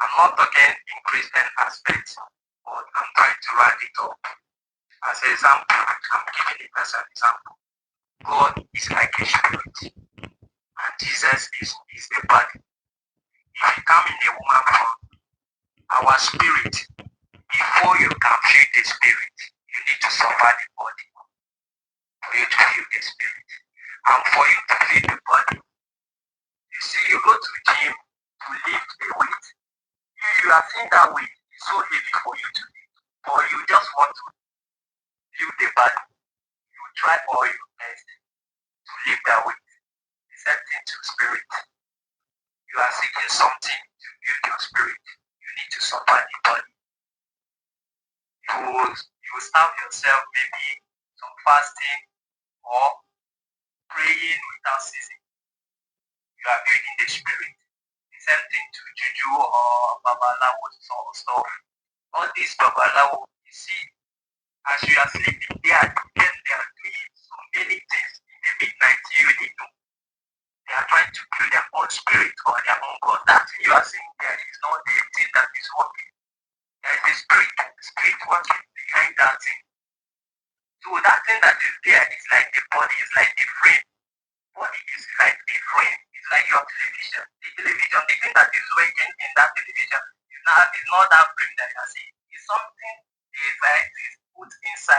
I'm not talking in Christian aspects, but I'm trying to write it up. As an example, I'm giving it as an example. God is like a spirit, and Jesus is the body. If you come in a woman form, our spirit, before you can feel the spirit, you need to suffer the body for you to feel the spirit. And for you to feel the body, you see, you go to the gym to lift a weight. You are seeing that weight is so heavy for you to lift, or you just want to feel the body. You try all your best to lift that weight. The same thing to spirit. You are seeking something to build your spirit. You need to suffer the body. You starve yourself, maybe some fasting or praying without ceasing. You are building the spirit. The same thing to juju or babalawo stuff. All these babalawo, you see, as you are sleeping, they are doing so many things in the midnight you didn't know. They are trying to kill their own spirit or their own God. That you are seeing there is not the thing that is working. There is a spirit working behind that thing. So that thing that is there is like the body, is like the frame. Body is like the frame. It's like your television. The television, the thing that is working in that television is not that frame that you are seeing. It's something is put inside